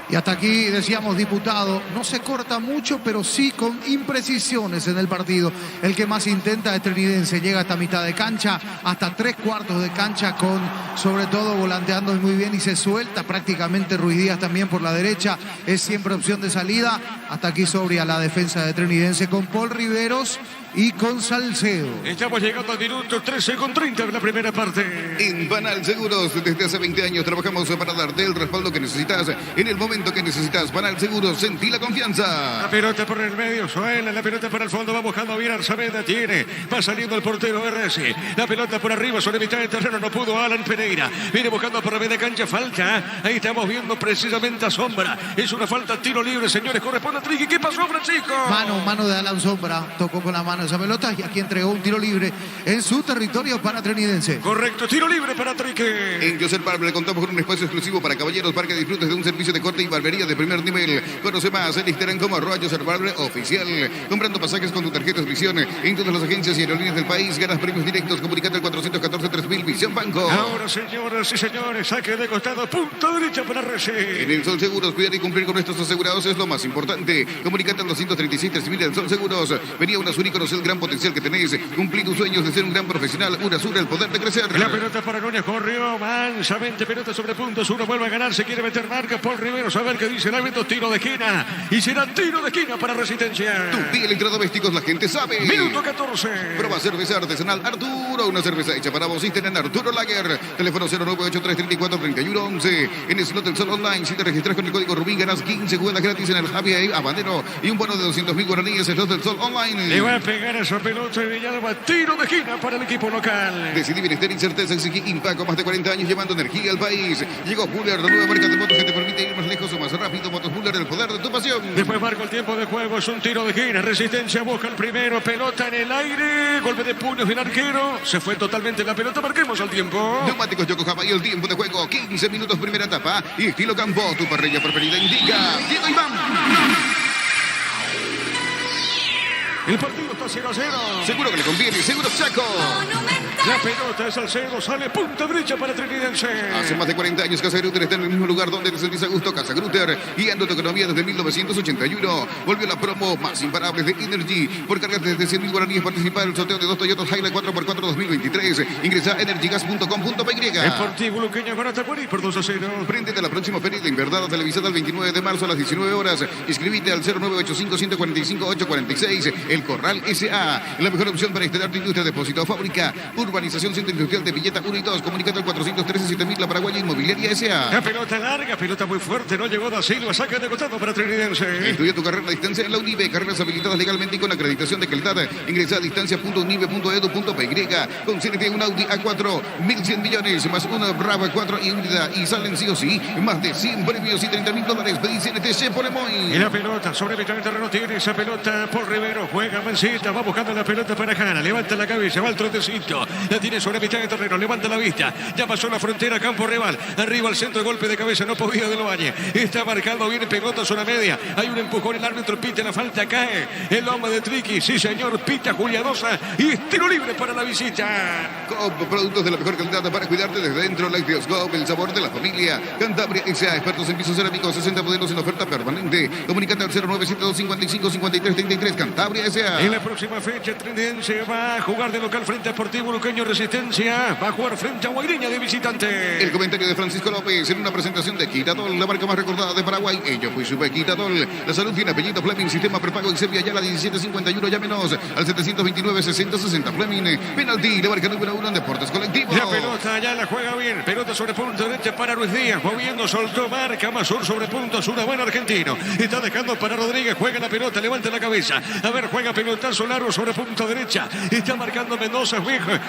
Y hasta aquí decíamos, diputado, no se corta mucho, pero sí con imprecisiones en el partido. El que más intenta es Trinidense, llega hasta mitad de cancha, hasta 3/4 de cancha, con sobre todo volanteando muy bien y se suelta prácticamente Ruiz Díaz también por la derecha. Es siempre opción de salida. Hasta aquí sobria la defensa de Trinidense con Paul Riveros y con Salcedo. Estamos llegando al minuto 13:30 de la primera parte. En Banal Seguros, desde hace 20 años trabajamos para darte el respaldo que necesitas en el momento que necesitas. Banal Seguros, sentí la confianza. La pelota por el medio, suena la pelota para el fondo, va buscando bien Arzameda, tiene, va saliendo el portero RS. La pelota por arriba, sobre mitad de terreno, no pudo Alan Pereira. Viene buscando por la media cancha, falta. Ahí estamos viendo precisamente a Sombra. Es una falta, tiro libre, señores, corresponde a Triqui. ¿Qué pasó, Francisco? Mano de Alan Sombra, tocó con la mano esa pelota y aquí entregó un tiro libre en su territorio para Trinidense. Correcto, tiro libre para Triqui. En Joseph Barber contamos con un espacio exclusivo para caballeros para que disfrutes de un servicio de corte y barbería de primer nivel. Conoce más en Instagram como @Joseph Barber Oficial. Comprando pasajes con tu tarjeta Visión en todas las agencias y aerolíneas del país, ganas premios directos. Comunicate al 414-3000 Visión Banco. Ahora, señoras y señores, saque de costado, punto derecha para RC. En el Sol Seguros, cuidar y cumplir con nuestros asegurados es lo más importante. Comunicate al 236-3000 del Sol Seguros. Venía a UNASUR y conocer el gran potencial que tenés. Cumplir tus sueños de ser un gran profesional. UNASUR, el poder de crecer. La pelota para Núñez, corrió mansamente, pelota sobre puntos. Uno vuelve a ganar, se quiere meter marca. Paul Riveros, a ver qué dice el árbitro. Tiro de esquina. Y será tiro de esquina para Resistencia. Tu día electrodomésticos, la gente sabe. Minuto 14. Prueba cerveza artesanal Arturo, una cerveza hecha para vos. En Arturo Lager. Teléfono 0983343111. En Slot del Sol Online, si te registras con el código Rubín, ganas 15 jugadas gratis en el Javier Habanero y un bono de 200.000 guaraníes en Slot del Sol Online. Le va a pegar esa pelota y Villalba. Tiro de esquina para el equipo local. Decidí bienestar y certeza, exigí Impaco, más de 40 años llevando energía al país. Llegó Buller, la nueva marca de motos que te permite ir más lejos o más rápido. Motos Buller, el poder de tu pasión. Después marca el tiempo de juego, es un tiro de esquina. Resistencia busca el primero, pelota en el aire. Golpe de puños del arquero. Se fue totalmente la pelota, marquemos al tiempo. Neumáticos Yokohama y el tiempo de juego, 15 minutos primera etapa. Y estilo campo, tu parrilla preferida indica Diego Iván. El partido está 0-0. Seguro que le conviene, seguro Chaco. La pelota es Salcedo, sale punta derecha para Trinidense. Hace más de 40 años Casa Grutter está en el mismo lugar donde te sentís a gusto. Casa Grutter, guiando tu economía desde 1981. Volvió la promo más imparable de Energy. Por cargarte desde 100.000 guaraníes, participar en el sorteo de 2 Toyota Hilux 4x4 2023. Ingresa a energygas.com.py. Deportivo Luqueño con Atacuari por 2-0. Préndete a la próxima feria de Inverdada televisada el 29 de marzo a las 19 horas. Inscribite al 0985-145-846. El Corral S.A. La mejor opción para instalar tu industria, depósito, fábrica, urbanización, centro industrial de Villeta 1 y 2. Comunicate al 413-7000 La Paraguaya Inmobiliaria S.A. La pelota larga, pelota muy fuerte, no llegó Da Silva, saca de costado para Trinidense. Estudia tu carrera a distancia en la UNIBE, carreras habilitadas legalmente y con acreditación de calidad. Ingresa a distancia.unibe.edu.py. Con CNT un Audi A4, 1.100 millones, más una Brava 4 híbrida y salen sí o sí más de 100 premios y $30.000. Pedí CNT, se pone muy. Y la pelota sobre mitad del terreno tiene esa pelota por Rivero, juega Mancita, va buscando la pelota para Jara, levanta la cabeza, va al trotecito, la tiene sobre mitad de terreno, levanta la vista, ya pasó la frontera, campo rival, arriba al centro, golpe de cabeza, no podía Del Valle, está marcando, viene pelota zona media, hay un empujón, el árbitro pita la falta, cae el hombre de Triqui, sí señor, pita Juliadosa y tiro libre para la visita. Coop, productos de la mejor calidad para cuidarte desde dentro. Lácteos Coop, el sabor de la familia. Cantabria S.A. expertos en pisos cerámicos, 60 modelos en oferta permanente. Comunicate al 0972555333. Cantabria S.A. En la próxima fecha, Trinidense va a jugar de local frente a Sportivo Luqueño Resistencia, va a jugar frente a Guairiña de visitante. El comentario de Francisco López en una presentación de Quitadol, la marca más recordada de Paraguay. Ello fui Super Quitadol. La salud tiene apellido Fleming, sistema prepago Excepia ya la 1751, llámenos al 729-6060 Fleming. Penalti, la marca número 1 en deportes colectivos. La pelota ya la juega bien, pelota sobre punto derecha para Ruiz Díaz, moviendo, soltó, marca, Masur sobre puntos, una buena argentino. Está dejando para Rodríguez, juega la pelota, levanta la cabeza. A ver, juega juega pelotazo largo sobre punta derecha. Está marcando Mendoza,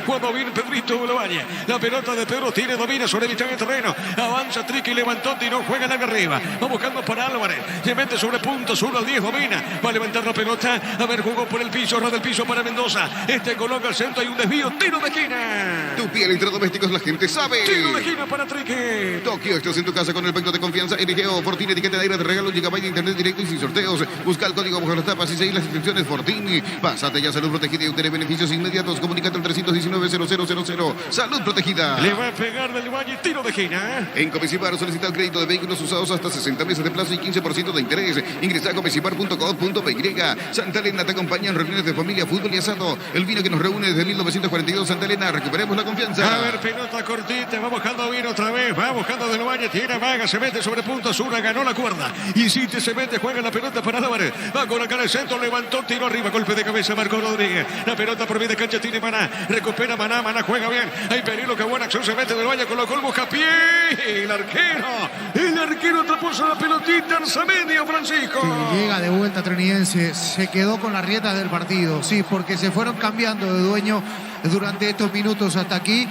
cuando viene Pedrito Bolovalle. La pelota de Pedro tiene, domina sobre mitad de terreno. Avanza Triqui, levantó, tiró, juega larga arriba. Va buscando para Álvarez. Se mete sobre punto sur al 10, domina. Va a levantar la pelota. A ver, jugó por el piso, rada el piso para Mendoza. Coloca el centro, hay un desvío, tiro de esquina. Tu piel electrodomésticos, la gente sabe. Tiro de esquina para Triqui. Tokio, estás en tu casa con el pacto de confianza. NGO, Fortín, etiqueta de aire de regalo, gigabyte de internet directo y sin sorteos. Busca el código bajo las tapas y seguir las instrucciones Fortín. Pásate ya, salud protegida y obtener beneficios inmediatos. Comunicate al 319-0000. Salud protegida. Le va a pegar del Valle, tiro de esquina. En Comecipar solicita el crédito de vehículos usados hasta 60 meses de plazo y 15% de interés. Ingresa a comecipar.com.py. Santa Elena te acompaña en reuniones de familia, fútbol y asado. El vino que nos reúne desde 1942. Santa Elena, recuperemos la confianza. A ver, pelota cortita, va buscando bien otra vez, va buscando del Valle, tiene Vaga, se mete sobre punto sur, ganó la cuerda. Insiste, se mete, juega la pelota para Álvarez. Va con acá en el centro, levantó, tiró arriba, golpe de cabeza, Marco Rodríguez. La pelota por media cancha tiene Maná, recupera Maná, juega bien. Hay peligro, que buena acción, se mete del Valle, colocó el buscapié. El arquero tapuso la pelotita, Arzamendi, Francisco. Llega de vuelta Trinidense, se quedó con las rietas del partido, sí, porque se fueron cambiando de dueño durante estos minutos hasta aquí,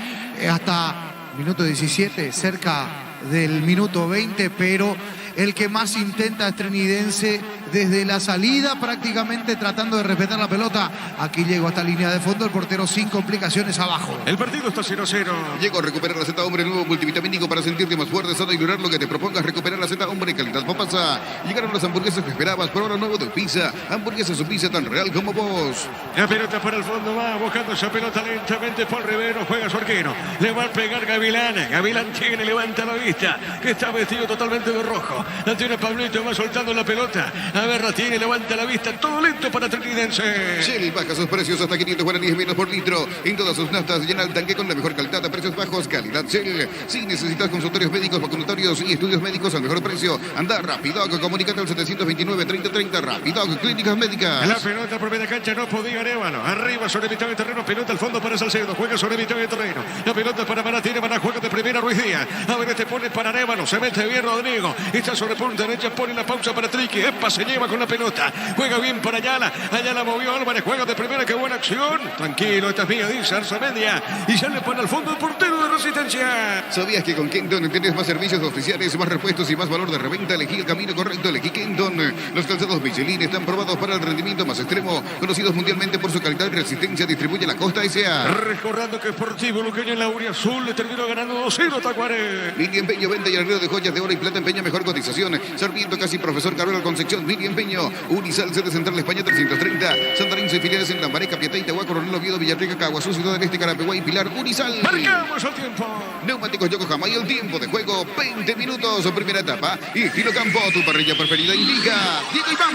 hasta minuto 17, cerca del minuto 20, pero el que más intenta es Trinidense desde la salida, prácticamente tratando de respetar la pelota. Aquí llegó hasta línea de fondo, el portero sin complicaciones abajo. El partido está 0-0. Llegó a recuperar la Z Hombre, nuevo multivitamínico para sentirte más fuerte, sano y lograr lo que te propongas. Recuperar la Z Hombre, calidad papasa. Llegaron las hamburguesas que esperabas, por ahora nuevo de pizza. Hamburguesas o pizza tan real como vos. La pelota para el fondo, va buscando esa pelota lentamente. Paul Rivero juega su arquero. Le va a pegar Gavilán. Gavilán tiene, levanta la vista, que está vestido totalmente de rojo. La tiene Pablito, va soltando la pelota. A ver, la tiene, levanta la vista. Todo lento para Trinidense. Shell baja sus precios hasta 500 guaraníes menos por litro. En todas sus naftas, llena el tanque con la mejor calidad a precios bajos. Calidad Shell. Si necesitas consultorios médicos, vacunatorios y estudios médicos al mejor precio, anda rápido. Comunícate al 729-3030. Rápido, clínicas médicas. La pelota por media cancha, no podía Arevalo. Arriba sobre mitad de terreno, pelota al fondo para Salcedo. Juega sobre mitad de terreno. La pelota para Maná, tiene Maná, juega de primera Ruiz Díaz. A ver, este pone para Arevalo. Se mete bien Rodrigo. Está sobre punta derecha, pone la pausa para Triqui. Epa, se lleva con la pelota. Juega bien para Ayala. Ayala movió Álvarez. Juega de primera. Qué buena acción. Tranquilo, esta es mía, dice Arzamendi. Y ya le pone al fondo el portero de Resistencia. ¿Sabías que con Kenton tienes más servicios oficiales, más repuestos y más valor de reventa? Elegí el camino correcto. Elegí Kenton. Los calzados Michelin están probados para el rendimiento más extremo. Conocidos mundialmente por su calidad y resistencia. Distribuye la Costa S.A. Recordando que Sportivo Luqueño en la Uri Azul le terminó ganando 2-0 a Tacuaré. Mini Empeño, venta y arreglo de joyas de oro y plata. Empeña mejor cotización. Sarmiento casi Profesor Carola Concepción. Mini Empeño. Unisal, sede central España 330. Santarín y filiales en Lambaré, Capiatá, Itagua, Coronel Oviedo, Villarrica, Caguazú, Ciudad del Este, Carapeguá y Pilar. Unisal. Marcamos el tiempo. Neumáticos Yokohama y el tiempo de juego 20 minutos. Primera etapa. Y Giro Campo, tu parrilla preferida indica. Diego y ¡pam!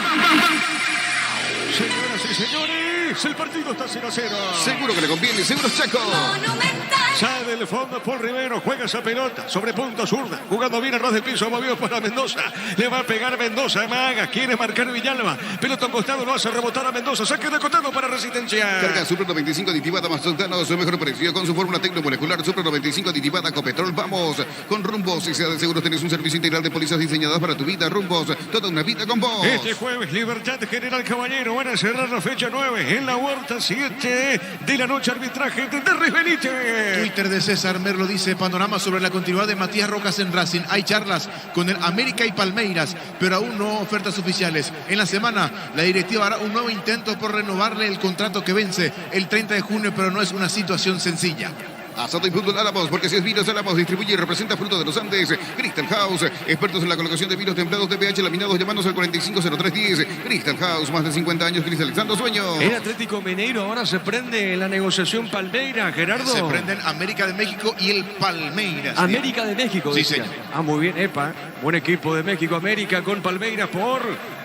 Señoras y señores, el partido está 0-0. Seguro que le conviene, seguro Chaco. Monumental. Sale del fondo Paul Rivero, juega esa pelota sobre punto zurda, jugando bien a ras del piso, movido para Mendoza. Le va a pegar Mendoza, Maga, quiere marcar Villalba. Pelota a un costado, lo hace rebotar a Mendoza. Saque de costado para Resistencia. Carga Super 95 aditivada más sultano, su mejor precio con su fórmula tecnomolecular Super 95 aditivada Copetrol. Vamos con Rumbos. Y sea de seguros, tenés un servicio integral de pólizas diseñadas para tu vida. Rumbos, toda una vida con vos. Este jueves, Libertad General Caballero. Van a cerrar la fecha 9 en la Huerta, 7 de la noche. Arbitraje de Derris Benítez. Twitter de César Merlo dice: panorama sobre la continuidad de Matías Rojas en Racing. Hay charlas con el América y Palmeiras, pero aún no ofertas oficiales. En la semana, la directiva hará un nuevo intento por renovarle el contrato que vence el 30 de junio, pero no es una situación sencilla. Asado y Fútbol Álamos, porque si es vinos Álamos, distribuye y representa fruto de los Andes. Crystal House, expertos en la colocación de vinos templados de pH laminados, llamanos al 450310. Crystal House, más de 50 años cristalizando sueños. El Atlético Mineiro ahora se prende en la negociación Palmeiras, Gerardo. Se prenden América de México y el Palmeiras. América de México, sí, decía. señor. Ah, muy bien, epa. Buen equipo de México, América con Palmeiras por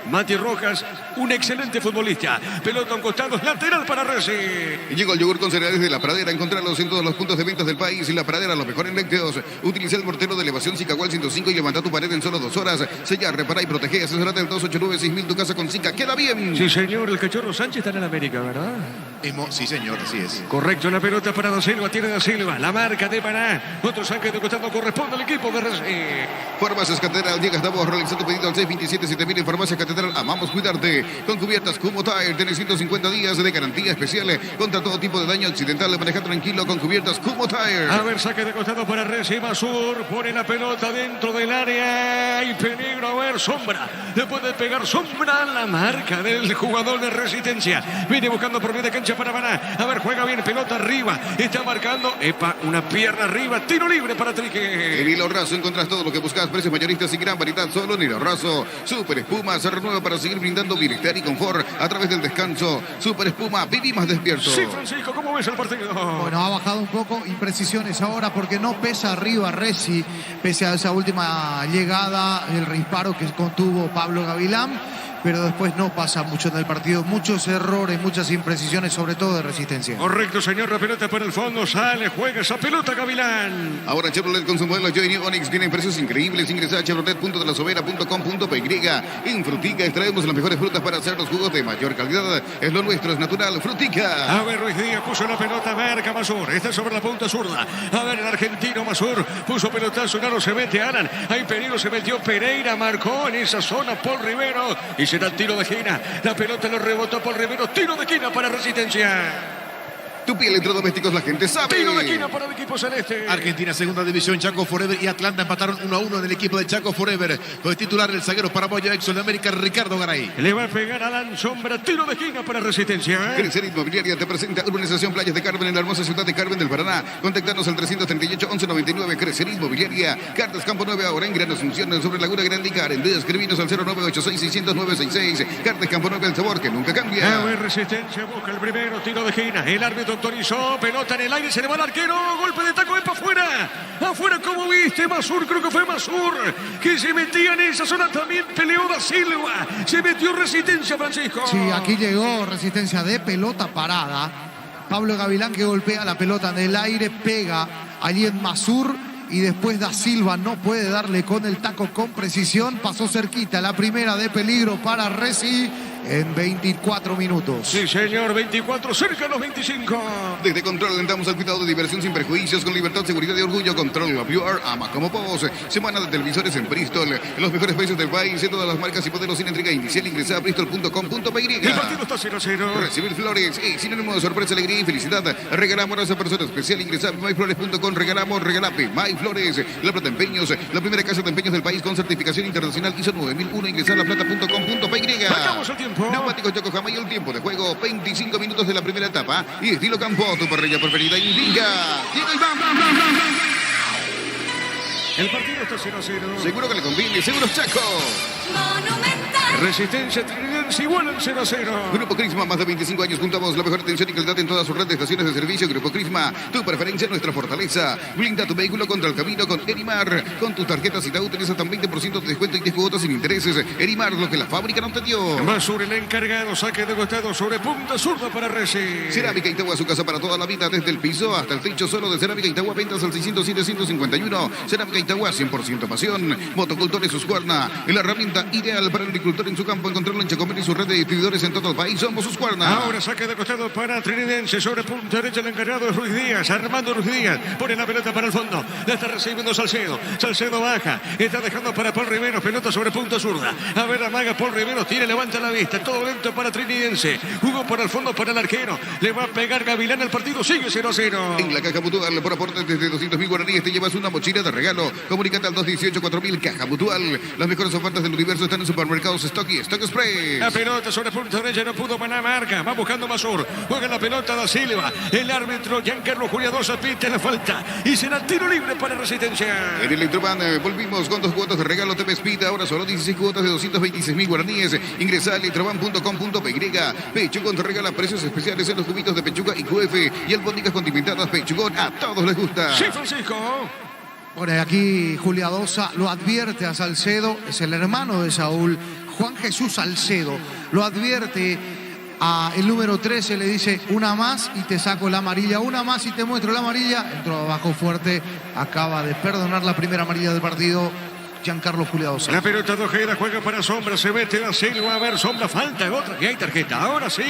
Mati Rojas, un excelente futbolista. Pelota a un costado, lateral para Resi. Llegó el yogur con cereales de La Pradera. Encontrarlos en todos los puntos de ventas del país. Y La Pradera, los mejores lácteos. Utiliza el mortero de elevación Cicagual 105 y levanta tu pared en solo 2 horas. Sella, repara y protege. Asesorate del 289-6000. Tu casa con Cica. ¡Queda bien! Sí, señor. El Cachorro Sánchez está en el América, ¿verdad? Sí, señor, así es. Correcto, la pelota para Da Silva, tiene Da Silva, la marca de Maná, otro saque de costado corresponde al equipo de Racing. Farmacias Catedral, llega, estamos realizando pedido al 627-7000 en Farmacias Catedral. Amamos cuidarte. Con cubiertas Kumo Tire, tenés 150 días de garantía especial contra todo tipo de daño accidental. Maneja tranquilo con cubiertas Kumo Tire. A ver, saque de costado para Racing. Masur pone la pelota dentro del área. Hay peligro, a ver, sombra. Le puede pegar sombra, la marca del jugador de Resistencia. Viene buscando por medio de cancha para Maná. A ver, juega bien, pelota arriba. Está marcando. Epa, una pierna arriba. Tiro libre para Trique. En Hilo Raso encontrás todo lo que buscas. Precios mayoristas y gran variedad solo en Hilo Raso. Super Espuma se renueva para seguir brindando bienestar y confort a través del descanso. Super Espuma, viví más despierto. Sí, Francisco, ¿cómo ves el partido? Bueno, ha bajado un poco, imprecisiones ahora porque no pesa arriba Resi, pese a esa última llegada, el disparo que contuvo Pablo Gavilán, pero después no pasa mucho en el partido, muchos errores, muchas imprecisiones, sobre todo de Resistencia. Correcto, señor, la pelota para el fondo, sale, juega esa pelota Gavilán. Ahora Chevrolet con su modelo Joy New Onix tienen precios increíbles. Ingresa a chevrolet.delasovera.com.py. En Frutica extraemos las mejores frutas para hacer los jugos de mayor calidad. Es lo nuestro, es natural. Frutica. A ver, Ruiz Díaz puso la pelota, marca Masur, está sobre la punta zurda. A ver, el argentino Masur puso pelotazo, no se mete Alan. Hay peligro, se metió Pereira, marcó en esa zona Paul Rivero. Y será el tiro de esquina. La pelota lo rebotó Paul Rivero. Tiro de esquina para Resistencia. Tupi Electrodomésticos, la gente sabe. Tiro de esquina para el equipo celeste. Argentina, segunda división, Chaco Forever y Atlanta empataron 1-1 en el equipo de Chaco Forever. Fue titular el zaguero paraguayo Exxon América, Ricardo Garay. Le va a pegar a Alan Sombra. Tiro de esquina para Resistencia. Crecer Inmobiliaria te presenta Urbanización Playas de Carmen en la hermosa ciudad de Carmen del Paraná. Contactanos al 338-1199. Crecer Inmobiliaria. Cartas Campo 9 ahora en Gran Asunción sobre Laguna Grande y Carendé. Escribinos al 0986-600-966. Cartas Campo 9, el sabor que nunca cambia. A ver, Resistencia busca el primero. Tiro de esquina. El árbitro autorizó. Pelota en el aire. Se le va al arquero. Golpe de taco. Para afuera. Afuera, como viste, Masur. Creo que fue Masur que se metía en esa zona. También peleó Da Silva. Se metió Resistencia, Francisco. Sí, aquí llegó Resistencia de pelota parada. Pablo Gavilán que golpea la pelota en el aire, pega allí en Masur y después Da Silva no puede darle con el taco con precisión. Pasó cerquita la primera de peligro para Resi en 24 minutos. Sí, señor, 24, cerca de los 25. Desde Control alentamos al cuidado de diversión sin perjuicios, con libertad, seguridad y orgullo. Control Pure, ama como vos. Semana de televisores en Bristol. Los mejores precios del país, en todas las marcas y modelos sin entrega inicial. Ingresa a bristol.com.py. El partido está 0-0. Recibir flores es sinónimo de sorpresa, alegría y felicidad. Regalamos a esa persona especial. Ingresa a myflores.com. Regalamos, regalape. MyFlores, la plata empeños, la primera casa de empeños del país con certificación internacional ISO 9001. Ingresa a laplata.com.py. Marcamos el tiempo. Neumáticos Yokohama y el tiempo de juego, 25 minutos de la primera etapa. Y estilo campo, tu parrilla preferida indica. ¡Tiro y vamos! El partido está 0-0. Seguro que le conviene, seguro Chaco. Monumental. Resistencia Trinense igual al 0-0. Grupo Crisma, más de 25 años juntamos la mejor atención y calidad en todas sus redes de estaciones de servicio. Grupo Crisma, tu preferencia, nuestra fortaleza. Blinda tu vehículo contra el camino con Erimar. Con tus tarjetas Itaú tenés hasta un 20% de descuento y 10 cuotas sin intereses. Erimar, lo que la fábrica no te dio. Masur, el encargado, saque de costado sobre punta zurda para Resi. Cerámica Itagua, su casa para toda la vida, desde el piso hasta el techo. Solo de Cerámica Itagua, ventas al 607-151. Cerámica Itagua, 100% pasión. Motocultores Husqvarna, la herramienta ideal para el agricultor en su campo. Encontrarlo en Chacomel y su red de distribuidores en todo el país. Somos Husqvarna. Ahora saque de costado para Trinense sobre punta derecha. El encargado es Ruiz Díaz. Armando Ruiz Díaz pone la pelota para el fondo. La está recibiendo Salcedo. Salcedo baja. Está dejando para Paul Rivero. Pelota sobre punta zurda. A ver, amaga Paul Rivero. Tiene, levanta la vista. Todo lento para Trinense. Jugó por el fondo para el arquero. Le va a pegar Gavilán. El partido sigue 0-0. En la Caja Mutual, por aportes desde 200.000 guaraníes, te llevas una mochila de regalo. Comunícate al 218-4000. Caja Mutual. Las mejores ofertas del universo están en supermercados Stock y Stock Express. La pelota sobre punta derecha. No pudo Maná, marca. Va buscando Masur. Juega la pelota Da Silva. El árbitro Giancarlo Juliadosa pite la falta. Y será tiro libre para Resistencia. En Electroban volvimos con 2 cuotas de regalo TV Speed. Ahora solo 16 cuotas de 226.000 guaraníes. Ingresa a electroban.com.py. Pechugón te regala precios especiales en los cubitos de pechuga y QF. Y albóndigas condimentadas Pechugón. A todos les gusta. Sí, Francisco. Bueno, aquí Juliadosa lo advierte a Salcedo, es el hermano de Saúl, Juan Jesús Salcedo, lo advierte a el número 13, le dice una más y te saco la amarilla, una más y te muestro la amarilla. Entró abajo fuerte, acaba de perdonar la primera amarilla del partido Giancarlo Juliadosa. La pelota de Ojeda juega para Sombra, se mete la selva, a ver, Sombra, falta otra, y hay tarjeta. Ahora sí,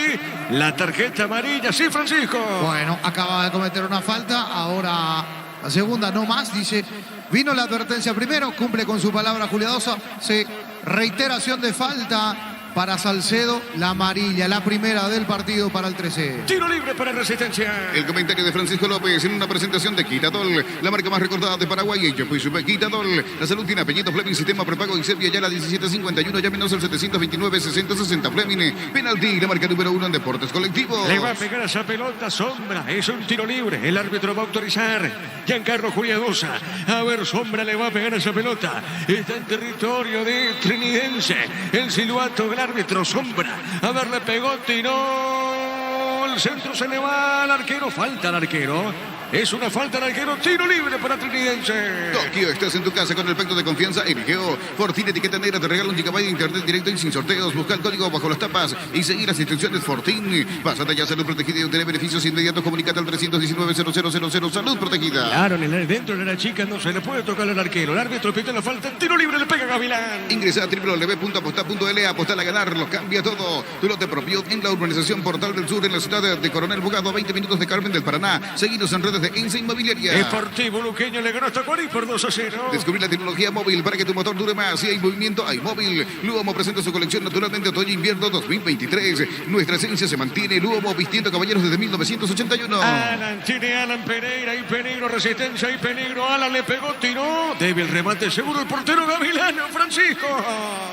la tarjeta amarilla, sí, Francisco. Bueno, acaba de cometer una falta, ahora la segunda no más, dice. Vino la advertencia primero, cumple con su palabra Juliadosa. Sí, reiteración de falta para Salcedo, la amarilla, la primera del partido para el 13. Tiro libre para Resistencia. El comentario de Francisco López en una presentación de Quitadol, la marca más recordada de Paraguay. Ella fue su Quitadol. La salud tiene apellido Fleming, sistema prepago y Serbia ya la 1751, llámenos al 729-6060 Fleming. Penalti, la marca número 1 en deportes colectivos. Le va a pegar a esa pelota, Sombra, es un tiro libre. El árbitro va a autorizar. Giancarlo Juliadosa. A ver, Sombra le va a pegar a esa pelota. Está en territorio de Trinidense. El silbato del árbitro, Sombra. A ver, le pegó, tiró. El centro se le va al arquero. Falta al arquero. Es una falta al arquero. Tiro libre para Trinidense. Tokio, estás en tu casa con el pacto de confianza Eligeo. Fortín, etiqueta negra, te regala un gigabyte de internet directo y sin sorteos. Busca el código bajo las tapas y seguir las instrucciones Fortín. Pásate ya a Salud Protegida y obtener beneficios inmediatos. Comunicate al 319-0000. Salud Protegida. Claro, dentro de la chica no se le puede tocar al arquero. El árbitro pide la falta. Tiro libre, le pega a Gavilán. Ingresa a www.apostar.l. Apostar a ganar, lo cambia todo. Tu lote propio en la urbanización Portal del Sur, en la ciudad de Coronel Bogado, 20 minutos de Carmen del Paraná. Seguidos en redes de Ensa Inmobiliaria. Deportivo Luqueño le ganó hasta Tacuarí por 2-0. Descubrir la tecnología móvil para que tu motor dure más. Si hay movimiento, hay móvil. Luomo presenta su colección naturalmente otoño-invierno 2023. Nuestra esencia se mantiene. Luomo vistiendo caballeros desde 1981. Alan, tiene Alan Pereira y peligro, Resistencia y peligro. Alan le pegó, tiró. Débil remate, seguro el portero Gavilano, Francisco.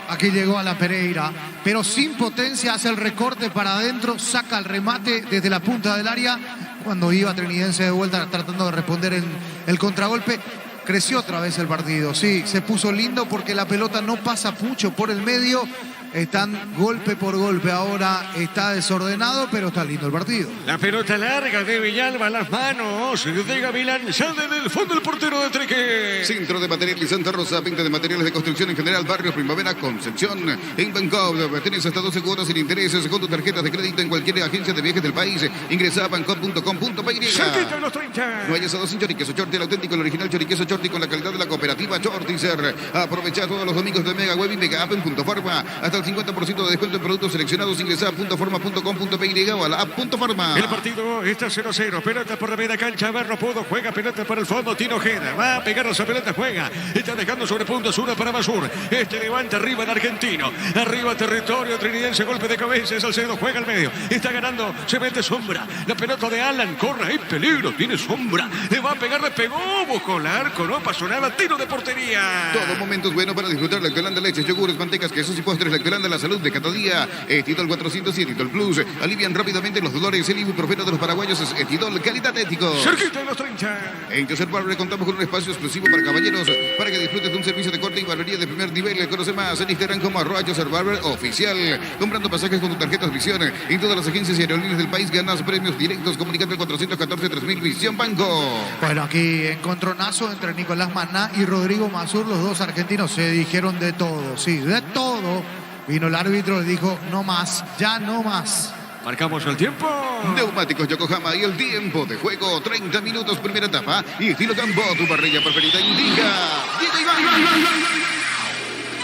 Aquí llegó a la Pereira, pero sin potencia, hace el recorte para adentro, saca el remate desde la punta del área. Cuando iba Trinidense de vuelta tratando de responder en el contragolpe, creció otra vez el partido. Sí, se puso lindo porque la pelota no pasa mucho por el medio. Están golpe por golpe. Ahora está desordenado, pero está lindo el partido. La pelota larga de Villalba, las manos de Gavilán. Sale del fondo el portero de Treque. Centro de Materiales Santa Rosa, venta de materiales de construcción en general, Barrio Primavera, Concepción. En Bancop, tenés hasta 12 cuotas sin intereses con tus tarjetas de crédito en cualquier agencia de viajes del país. Ingresa a bancop.com.py. Cerquita de los 30. No hay asados sin choriqueso Chorti, el auténtico, el original choriqueso Chorti con la calidad de la cooperativa Chortizer. Aprovecha todos los domingos de Mega Web y Mega App en Punto Farma. Hasta el 50% de descuento en productos seleccionados. Ingresa a puntofarma.com.py o a la app Punto Farma. El partido está 0-0. Pelota por la media cancha. Berro pudo. Juega pelota para el fondo. Tino Ojeda. Va a pegar a esa pelota. Juega. Está dejando sobre puntos. Una para Masur. Levanta arriba el argentino. Arriba territorio trinidense. Golpe de cabeza. Salcedo juega al medio. Está ganando. Se mete Sombra. La pelota de Alan. Corre. Hay peligro. Tiene Sombra. Le va a pegar. Le pegó. Buscó el arco. No pasó nada. Tiro de portería. Todo momento es bueno para disfrutar Lactolanda, leches, yogures, mantecas, quesos y postres. Lactolanda, la salud de cada día. Etidol 400 y Etidol Plus. Alivian rápidamente los dolores. El ibuprofeno de los paraguayos es Etidol, calidad ético. Cerquita de los 30. En Joseph Barber contamos con un espacio exclusivo para caballeros para que disfrutes de un servicio de corte y barbería de primer nivel. Conoce más en Instagram como @Joseph Barber Oficial. Comprando pasajes con tu tarjetas Visión en todas las agencias y aerolíneas del país ganas premios directos. Comunicate al 414-3000 Visión Banco. Bueno, aquí encontronazo entre Nicolás Maná y Rodrigo Masur. Los dos argentinos se dijeron de todo, sí, de todo. Vino el árbitro y dijo, no más, ya no más. Marcamos el tiempo. Neumáticos Yokohama y el tiempo de juego. 30 minutos, primera etapa. Y estilo campo, tu parrilla preferida indica.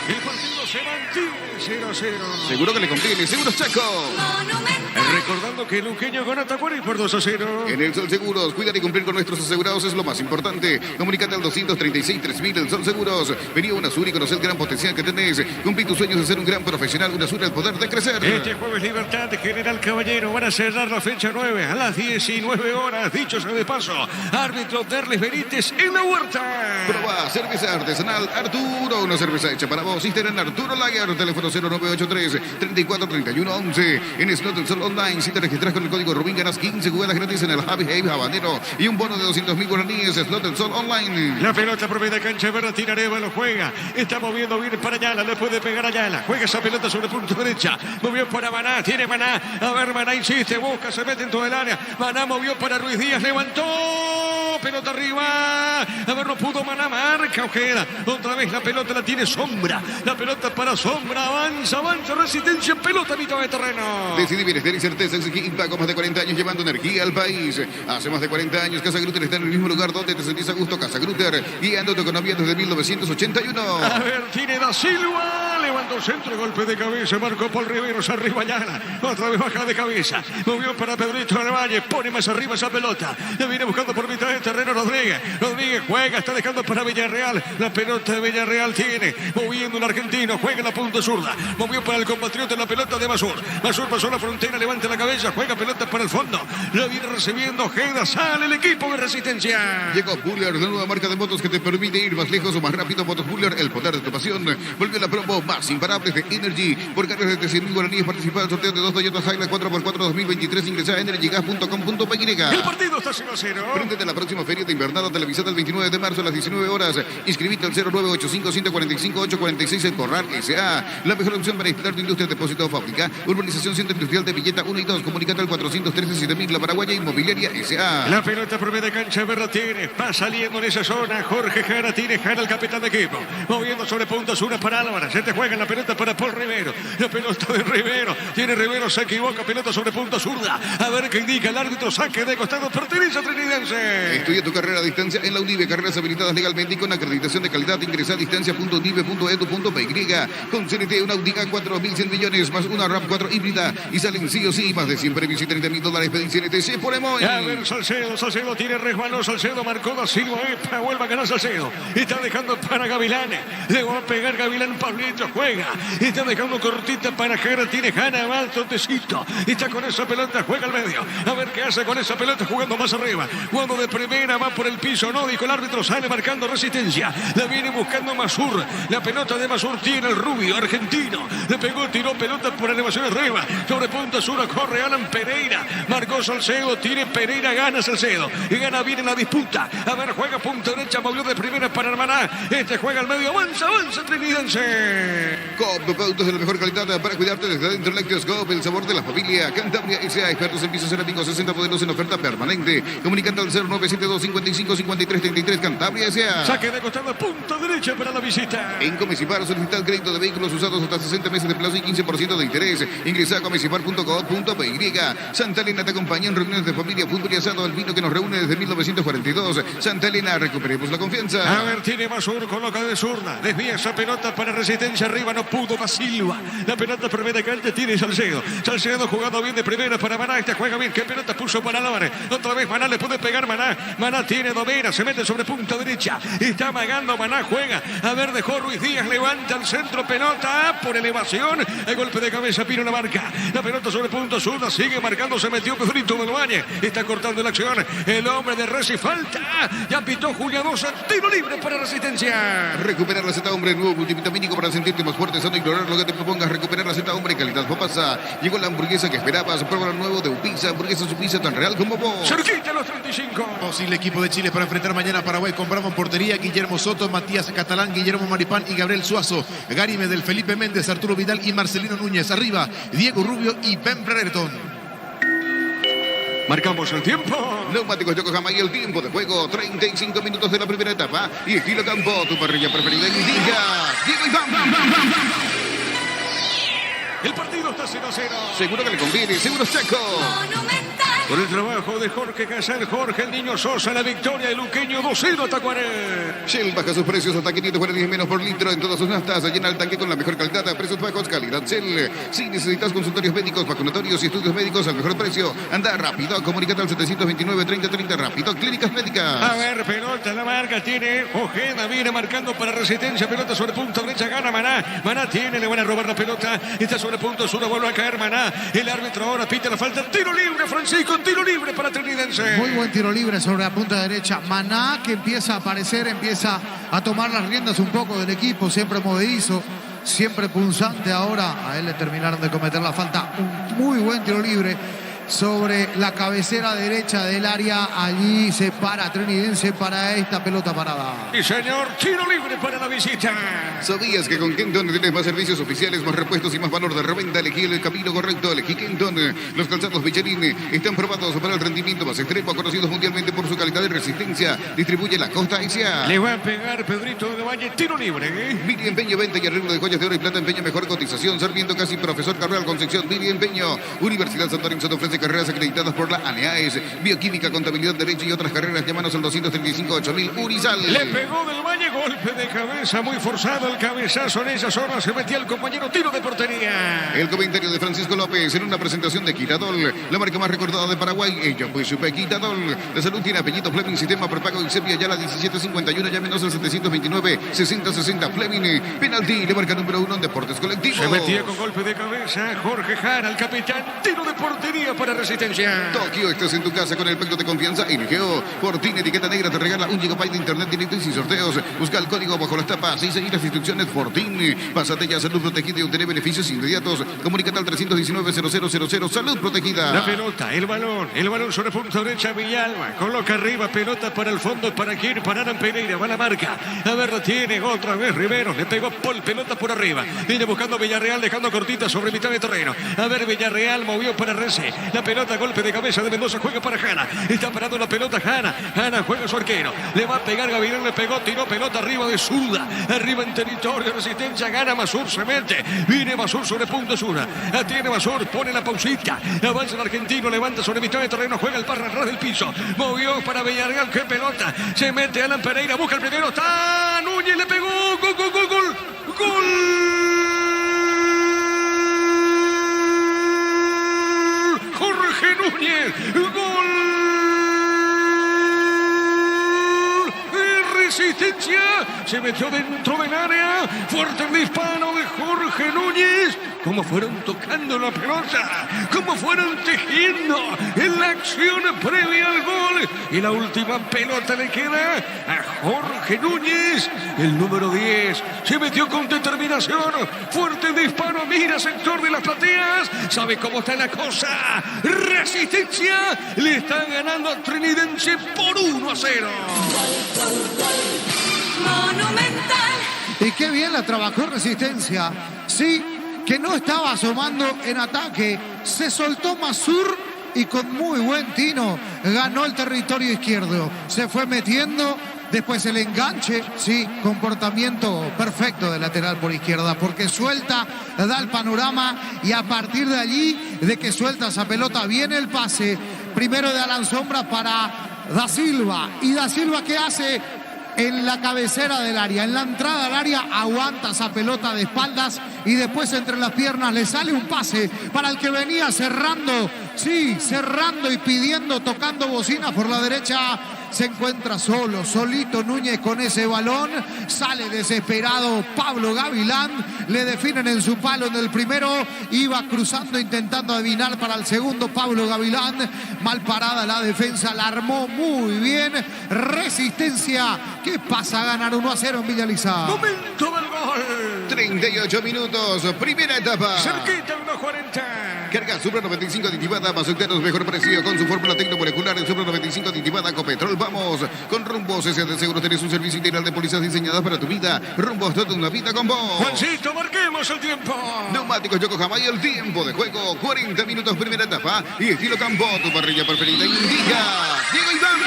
El partido se mantiene 0-0. Seguro que le conviene, Seguros Chaco. Monumental. Recordando que Luqueño ganó a Tacuarí por 2-0. En el Sol Seguros, cuidar y cumplir con nuestros asegurados es lo más importante. Comunicate al 236-3000 del Sol Seguros. Vení a UNASUR y conocer el gran potencial que tenés. Cumplir tus sueños de ser un gran profesional. UNASUR, el poder de crecer. Este jueves Libertad de General Caballero. Van a cerrar la fecha 9 a las 19 horas. Dicho sea de paso, árbitro Derlis Benítez en la huerta. Proba cerveza artesanal Arturo, una cerveza hecha para vos. Instagram Arturo Lager, teléfono 0983-343111. En Slot del Sol Online, si te registras con el código Rubín, ganas 15 jugadas gratis en el Happy Haven Habanero y un bono de 200.000 guaraníes. Slot del Sol Online. La pelota por media cancha, Berratín Arevalo juega. Está moviendo bien para Ayala, le puede pegar a Ayala. Juega esa pelota sobre punto derecha. Movió para Maná, tiene Maná. A ver, Maná insiste, busca, se mete en todo el área. Maná movió para Ruiz Díaz, levantó. Pelota arriba. Ojeda. A ver, no pudo Maná, marca Ojeda. Otra vez la pelota la tiene Sombra. La pelota para Sombra. Avanza, Resistencia, pelota a mitad de terreno. Decidí bienestar y certeza en Paco, más de 40 años llevando energía al país. Hace más de 40 años Casa Grutter está en el mismo lugar donde te sentís a gusto. Casa Grutter, guiando tu economía desde 1981. A ver, tiene Da Silva. Levantó el centro, golpe de cabeza. Marcó Paul Riveros, arriba Ayala. Otra vez baja de cabeza. Movió para Pedrito del Valle. Pone más arriba esa pelota. La viene buscando por mitad de terreno Rodríguez. Rodríguez juega, está dejando para Villarreal. La pelota de Villarreal tiene. Moviendo el argentino. Juega en la punta zurda. Movió para el compatriota la pelota de Masur. Masur pasó la frontera, levanta la cabeza. Juega pelota para el fondo. La viene recibiendo Ojeda. Sale el equipo de Resistencia. Llegó Buller, la nueva marca de motos que te permite ir más lejos o más rápido. Motos Buller, el poder de tu pasión. Volvió la promo más imparable de Energy. Por cargas de 100.000 guaraníes participa en el sorteo de 2 Toyota Hilux 4x4 2023. Ingresa a energygas.com.py. El partido está 0-0. Préndete a la próxima feria de invernada televisada el 29 de marzo a las 19 horas. Inscribite al 0985-145-846 en Corral S.A. La mejor opción para instalar tu industria de depósito o fábrica. Urbanización Centro Industrial de Villeta 1 y 2. Comunicate al 413-7000. La Paraguaya Inmobiliaria S.A. La pelota por media cancha, Berra tiene. Va saliendo en esa zona. Jorge Jara tiene. Jara, el capitán de equipo. Moviendo sobre punta sur para Álvarez. Se te juega la pelota para Paul Rivero. La pelota de Rivero. Tiene Rivero, se equivoca. Pelota sobre punta zurda. A ver qué indica el árbitro. Saque de costado. Pertenece a Trinidense. Estudia tu carrera a distancia en la UNIVE. Carreras habilitadas legalmente y con acreditación de calidad. Ingresa a distancia.unive.edu.py. Con CNT, una Audi A4, 1.100 millones más una RAV4 híbrida. Y salen sí o sí más de 100 premios y $30.000. Pedí CNT. Se pone muy. A ver, Salcedo tiene resbalón. Salcedo marcó Da Silva. Vuelve a ganar Salcedo. Está dejando para Gavilán. Le va a pegar Gavilán. Pablito juega. Está dejando cortita para Jara. Tiene Jara. Va al tontecito. Está con esa pelota. Juega al medio. A ver qué hace con esa pelota. Jugando más arriba. Jugando de primera. Va por el piso. No, dijo el árbitro. Sale marcando Resistencia. La viene buscando Masur. La pelota de Masur tiene el rubio argentino. Le pegó, tiró pelota por elevación arriba. Sobre punta sur. Corre Alan Pereira. Marcó Salcedo. Tiene Pereira. Gana Salcedo. Y gana bien en la disputa. A ver, juega punta derecha. Movió de primera para Hermaná. Este juega al medio. Avanza Trinidense. Coop, productos de la mejor calidad para cuidarte desde adentro. Lácteos Coop, el sabor de la familia. Cantabria S.A. Expertos en pisos cerámicos. 60 modelos en oferta permanente. Comunicando al 0972-55-5333. Cantabria S.A. Saque de costado. Punta derecha para la visita. En Comecipar solicitad crédito de vehículos usados hasta 60 meses de plazo y 15% de interés. Ingresa a comecipar.coop.py. Santa Elena te acompaña en reuniones de familia, fútbol y asado. El vino que nos reúne desde 1942. Santa Elena, recuperemos la confianza. A ver, tiene Masur, coloca de zurda. Desvía esa pelota para Resistencia arriba. No pudo Da Silva. La pelota por media cancha tiene Salcedo. Salcedo jugando bien de primera para Maná. Este juega bien. ¿Qué pelota puso para Álvarez? Otra vez Maná le puede pegar Maná. Maná tiene Domera. Se mete sobre punta derecha. Está amagando Maná. Juega. A ver, dejó Ruiz Díaz. Levanta el centro. Pelota por elevación. El golpe de cabeza. Pino la marca. La pelota sobre punta zurda. Sigue marcando. Se metió Pedrito del Valle. Está cortando la acción. El hombre de Resi. Falta. Ya pitó Julián Dosa. Tiro libre para Resistencia. Recuperar la Z Hombre, nuevo multivitamínico para sentirte más fuerte, sano, ignorar lo que te propongas. Recuperar la Z Hombre, calidad papasa. Llegó la hamburguesa que esperabas. Prueba lo nuevo de Upizza. Hamburguesa su pizza tan real como vos. Cerquita a los 35. Posible equipo de Chile para enfrentar mañana a Paraguay. Compramos en portería Guillermo Soto, Matías Catalán, Guillermo Maripán y Gabriel Suazo. Gary Medel, Felipe Méndez, Arturo Vidal y Marcelino Núñez. Arriba, Diego Rubio y Ben Brereton. Marcamos el tiempo. Neumáticos Yokohama y el tiempo de juego. 35 minutos de la primera etapa. Y estilo campo, tu parrilla preferida indica. Diego y bam, bam, bam, bam, bam. El partido está 0-0. Seguro que le conviene, seguro Chaco. Monumental. Con el trabajo de Jorge Casal, Jorge el Niño Sosa, la victoria de Luqueño 2-0 Tacuaré. Shell baja sus precios hasta 540 menos por litro en todas sus naftas. Llena el tanque con la mejor calidad a precios bajos, calidad Shell. Si necesitas consultorios médicos, vacunatorios y estudios médicos al mejor precio, anda rápido. Comunícate al 729-3030 rápido. Clínicas Médicas. A ver, pelota, la marca tiene Ojeda, viene marcando para Resistencia, pelota sobre punta derecha, gana Maná. Maná tiene, le van a robar la pelota. Está sobre punto sur, vuelve a caer Maná. El árbitro ahora pita la falta. Tiro libre, Francisco, tiro libre para Trinidense. Muy buen tiro libre sobre la punta derecha. Maná que empieza a aparecer, empieza a tomar las riendas un poco del equipo, siempre movedizo, siempre punzante. Ahora a él le terminaron de cometer la falta. Un muy buen tiro libre. sobre la cabecera derecha del área. Allí se para Trinidense para esta pelota parada. Y señor, tiro libre para la visita. ¿Sabías que con Kenton tienes más servicios oficiales, más repuestos y más valor de reventa? Elegí el camino correcto, elegí Kenton. Los calzados Michelin están probados para el rendimiento más extremo, conocidos mundialmente por su calidad y resistencia. Distribuye la Costa Asia. Le va a pegar Pedrito de Valle, tiro libre. Miri Empeño, venta y arreglo de joyas de oro y plata, empeño, mejor cotización. Sarmiento Casi, Profesor Carreal Concepción, Miri Empeño. Universidad San Lorenzo te ofrece carreras acreditadas por la ANEAES, Bioquímica, Contabilidad, Derecho y otras carreras. Llámanos al 235-8000 Urizal. Le pegó del Valle, golpe de cabeza, muy forzado el cabezazo en esa zona. Se metía el compañero, tiro de portería. El comentario de Francisco López en una presentación de Quitadol, la marca más recordada de Paraguay. Ella fue Super Quitadol. La salud tiene apellido Fleming, sistema prepago y sepia ya la 1751. Llámenos al 729-6060 Fleming. Penalti, le marca número 1 en Deportes Colectivos. Se metía con golpe de cabeza Jorge Jara, el capitán, tiro de portería para Resistencia. Tokio, estás en tu casa con el pacto de confianza NGO. Fortín, etiqueta negra, te regala 1 GB de internet directo y sin sorteos. Busca el código bajo las tapas y seguir las instrucciones Fortín. Pásate ya, salud protegida y obtener beneficios inmediatos. Comunícate al 319-0000, salud protegida. La pelota, el balón sobre punta derecha Villalba. Coloca arriba, pelota para el fondo, para quien, para Aran Pereira, va la marca. A ver, lo tiene otra vez Rivero, le pegó Paul, pelota por arriba. Viene buscando Villarreal, dejando cortita sobre mitad de terreno. A ver, Villarreal movió para Rece. La pelota, golpe de cabeza de Mendoza, juega para Jana. Está parando la pelota Jana. Jana juega su arquero. Le va a pegar Gavirán, le pegó, tiró pelota arriba de Zurda. Arriba en territorio de Resistencia, gana Masur, se mete. Viene Masur sobre punto Zurda. La tiene Masur, pone la pausita. Avanza el argentino, levanta sobre mitad de terreno, juega el parra ras del piso. Movió para Villarreal, qué pelota. Se mete Alan Pereira, busca el primero. Está Núñez, le pegó. Gol, gol, gol, gol. Gol. Jorge Núñez, gol de Resistencia, se metió dentro del área, fuerte el disparo de Jorge Núñez. Cómo fueron tocando la pelota, cómo fueron tejiendo en la acción previa al gol. Y la última pelota le queda a Jorge Núñez, el número 10. Se metió con determinación, fuerte disparo, mira sector de las plateas. ¿Sabe cómo está la cosa? Resistencia le está ganando a Trinidense por 1-0. Monumental. Y qué bien la trabajó Resistencia. Sí, que no estaba asomando en ataque. Se soltó Masur y con muy buen tino ganó el territorio izquierdo. Se fue metiendo. Después el enganche, sí, comportamiento perfecto de lateral por izquierda, porque suelta, da el panorama y a partir de allí, de que suelta esa pelota, viene el pase, primero de Alan Sombra para Da Silva. ¿Y Da Silva qué hace? En la cabecera del área, en la entrada al área, aguanta esa pelota de espaldas y después entre las piernas le sale un pase para el que venía cerrando, sí, cerrando y pidiendo, tocando bocina por la derecha. Se encuentra solo, solito Núñez con ese balón. Sale desesperado Pablo Gavilán. Le definen en su palo en el primero. Iba cruzando, intentando adivinar para el segundo Pablo Gavilán. Mal parada la defensa, la armó muy bien. Resistencia, ¿qué pasa a ganar 1-0 en Villa Lizá? Momento del gol. 38 minutos, primera etapa. Cerquita, 1:40. Carga Supra 95 aditivada, Mazuctanos mejor precio con su fórmula tecnomolecular. El Supra 95 aditivada Copetrol. Vamos con Rumbos S.A.D. Seguro. Tenés un servicio integral de pólizas diseñadas para tu vida. Rumbos, toda una vida con vos. Juancito, marquemos el tiempo. Neumáticos Yokohama y el tiempo de juego. 40 minutos, primera etapa. Y estilo Campo, tu parrilla preferida indica. Diego Iván.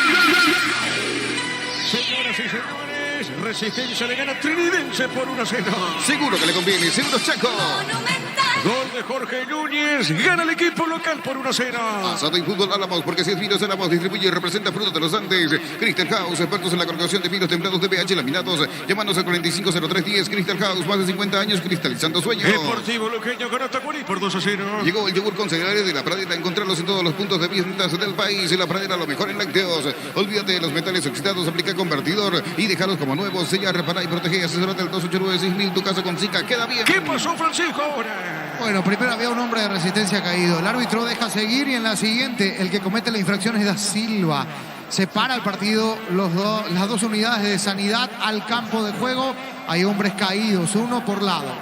Señoras y señores, Resistencia le gana a Trinidense por 1-0. Seguro que le conviene. Seguro Chaco. Monumental. Gol de Jorge Núñez. Gana el equipo local por 1-0. Asado y fútbol Álamos, porque si es vinos Álamos, distribuye y representa frutas de los Andes. Crystal House, expertos en la colocación de vinos templados de pH laminados. Llámanos al 450310. Crystal House, más de 50 años cristalizando sueños. Deportivo Luqueño con Atacurí por 2-0. Llegó el yogur con cereales de La Pradera. Encontrarlos en todos los puntos de ventas del país. En La Pradera, lo mejor en lácteos. Olvídate de los metales oxidados. Aplica convertidor y déjalos como nuevos. Sella, repara y protege. Asesorate al 289-6000. Tu casa con Zika. Queda bien. ¿Qué pasó, Francisco, ahora? Bueno, primero había un hombre de Resistencia caído. El árbitro deja seguir y en la siguiente el que comete la infracción es Da Silva. Se para el partido, las dos unidades de sanidad al campo de juego. Hay hombres caídos, uno por lado.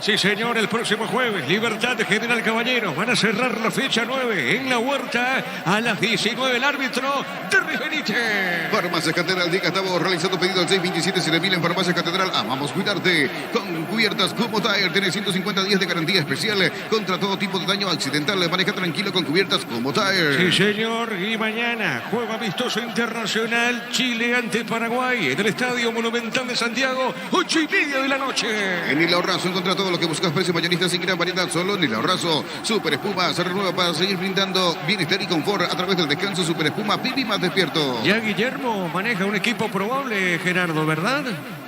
Sí, señor, el próximo jueves, Libertad de General Caballero. Van a cerrar la fecha 9 en la Huerta a las 19. El árbitro, Terry Benítez. Farmacia Catedral, diga, estamos realizando pedido al 627-7000 en Farmacia Catedral. Amamos cuidarte. Con cubiertas Como Tire, tiene 150 días de garantía especial contra todo tipo de daño accidental. Maneja tranquilo con cubiertas Como Tire. Sí, señor, y mañana, juego amistoso internacional, Chile ante Paraguay, en el Estadio Monumental de Santiago, 8:30 de la noche. En Hilo Raso encontra todo lo que buscas, precios mayoristas y gran variedad solo en Hilo Raso. Super Espuma se renueva para seguir brindando bienestar y confort a través del descanso. Super Espuma, viví más despierto. Ya Guillermo maneja un equipo probable, Gerardo, ¿verdad?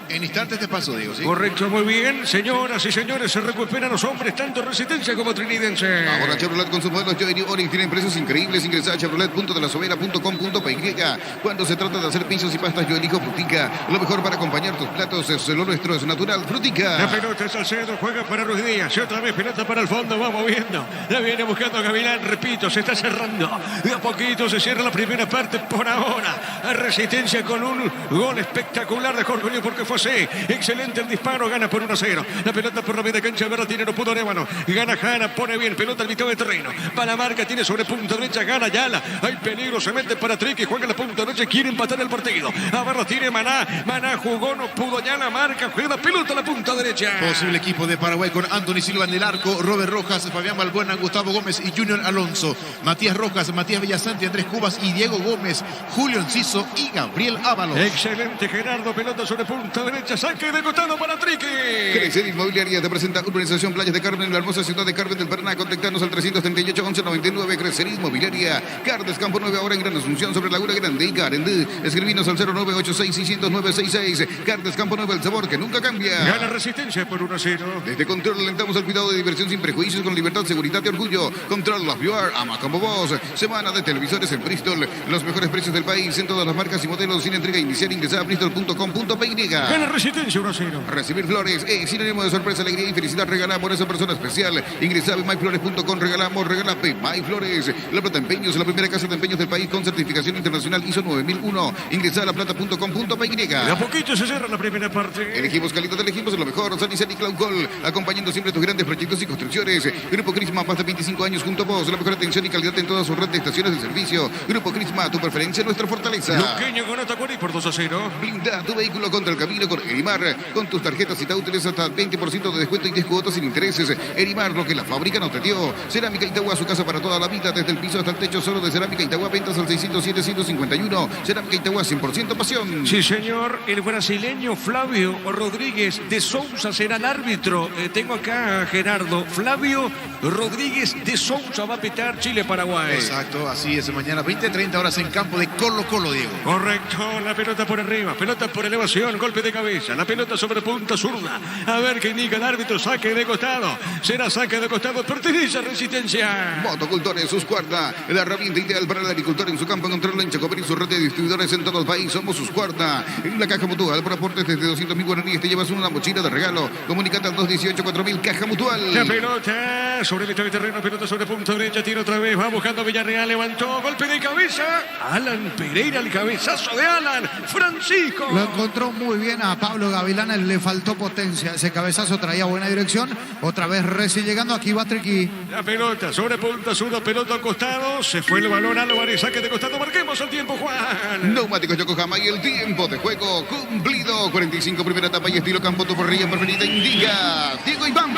En instantes te paso, Diego, ¿sí? Correcto, muy bien. Señoras y señores, se recuperan los hombres, tanto Resistencia como Trinidense. Ahora Chevrolet con sus modelos Joy New Onix tienen precios increíbles. Ingresa a chevrolet.delasovera.com.py. Cuando se trata de hacer pisos y pastas, yo elijo Frutica. Lo mejor para acompañar tus platos es lo nuestro, es natural. Frutica. La pelota es Salcedo, juega para Ruiz Díaz. Y otra vez pelota para el fondo, va moviendo. La viene buscando Gavilán, repito, se está cerrando. De a poquito se cierra la primera parte por ahora. Resistencia con un gol espectacular de Jorge Luis porque fue así. Excelente el disparo, gana por 1-0. La pelota por la media cancha, Berratini no pudo Arevalo. Gana Jana, pone bien, pelota al mitad de terreno. Para la marca, tiene sobre punta derecha, gana Yala. Hay peligro, se mete para Triqui, juega la punta derecha, quiere empatar el partido. A Berratini, Maná jugó, no pudo, Yala marca, juega la pelota a la punta derecha. Posible equipo de Paraguay con Anthony Silva en el arco, Robert Rojas, Fabián Balbuena, Gustavo Gómez y Junior Alonso. Matías Rojas, Matías Villasanti, Andrés Cubas y Diego Gómez, Julio Enciso y Gabriel Ábalos. Excelente, Gerardo, pelota sobre punta derecha, saque de costado para Triqui. Crecer Inmobiliaria te presenta Urbanización Playas de Carmen en la hermosa ciudad de Carmen del Paraná. Contactanos al 338-1199. Crecer Inmobiliaria. Cardes Campo 9 ahora en Gran Asunción sobre Laguna Grande y Garendí. Escribinos al 0986-600-966. Cardes Campo 9, el sabor que nunca cambia. Gana Resistencia por 1-0. Desde Control alentamos al cuidado de diversión sin prejuicios con libertad, seguridad y orgullo. Control Love Your, ama como vos. Semana de televisores en Bristol. Los mejores precios del país en todas las marcas y modelos sin entrega inicial. Ingresar a bristol.com.py. Gana Resistencia 1-0. Recibir flores es sinónimo de sorpresa, alegría y felicidad. Regalamos a esa persona especial. Ingresa a myflores.com. Regalamos, regala MyFlores. La Plata Empeños, la primera casa de empeños del país con certificación internacional ISO 9001. Ingresa a laplata.com.py. De a poquito se cierra la primera parte. Elegimos calidad, elegimos lo mejor. San y Claucol, acompañando siempre tus grandes proyectos y construcciones. Grupo Crisma, más de 25 años junto a vos. La mejor atención y calidad en toda su red de estaciones de servicio. Grupo Crisma, tu preferencia, nuestra fortaleza. Luqueño con Atacuari por 2-0. Blinda tu vehículo contra el camino con Erimar. Con tus tarjetas y útiles hasta 20% de descuento y 10 cuotas sin intereses. Erimar, lo que la fábrica no te dio. Cerámica Itagua, su casa para toda la vida. Desde el piso hasta el techo, solo de Cerámica Itagua. Ventas al 607-151. Cerámica Itagua, 100% pasión. Sí, señor. El brasileño Flavio Rodríguez de Sousa será el árbitro. Tengo acá a Gerardo. Flavio Rodríguez de Sousa va a pitar Chile-Paraguay. Exacto, así es. Mañana 20-30 horas en campo de Colo-Colo, Diego. Correcto. La pelota por arriba. Pelota por elevación. Golpe de cabeza. La pelota sobre punta zurda. A ver qué indica el árbitro. Saque de costado. Será saque de costado. Pertenece a Resistencia. Motocultores, sus cuarta. La herramienta ideal para el agricultor en su campo. Encontrarlo en Chacopín y su red de distribuidores en todo el país. Somos sus cuarta. En la Caja Mutual. Por aportes desde 200.000 guaraníes te llevas una mochila de regalo. Comunicate al 218-4000 Caja Mutual. La pelota sobre mitad de terreno. Pelota sobre punta derecha. Tiro otra vez. Va buscando Villarreal. Levantó. Golpe de cabeza. Alan Pereira. El cabezazo de Alan. Francisco. Lo encontró muy bien a Pablo Gavilán. Le faltó potencia. Ese cabezazo traía buena dirección. Otra vez Reci llegando. Aquí va Triqui. La pelota sobre punta zurda. Pelota al costado. Se fue el balón. Álvarez. Saque de costado. Marquemos el tiempo, Juan. Neumáticos Yokohama y el tiempo de juego cumplido. 45 primera etapa y estilo campo. Tu parrilla preferida indica Diego Iván.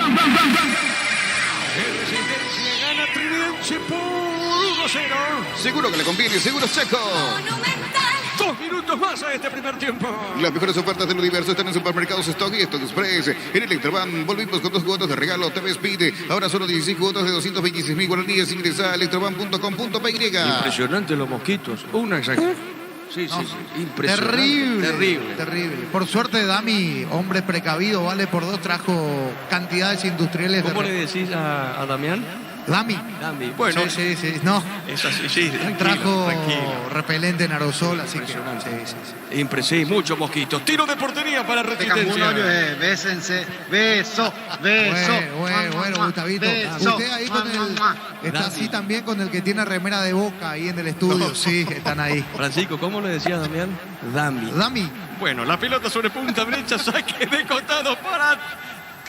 Resistencia gana Trinidense por 1-0. Seguro que le conviene, seguro seco. Monumental. 2 minutos más a este primer tiempo. Las mejores ofertas del universo están en supermercados Stock y Stock Express. En Electroban volvimos con 2 cuotas de regalo. TV Speed. Ahora solo 16 cuotas de 226.000 guaraníes. Ingresa a electroban.com.py. Impresionante los mosquitos. Una exageración. Sí, impresionante. Terrible. Por suerte, Dami, hombre precavido, vale por 2, trajo cantidades industriales. ¿Cómo le decís a Damián? Dami. Bueno, Sí. No. es así, sí. Trajo tranquilo. repelente en aerosol, así que. Sí, muchos mosquitos. Tiro de portería para Resistencia. Bésense, beso. Bueno, Gustavito. Beso. Usted ahí con el. Está así también con el que tiene remera de Boca ahí en el estudio. Sí, están ahí. Francisco, ¿cómo le decía a Damián? Dami. Dami. Bueno, la pelota sobre punta derecha, saque de costado para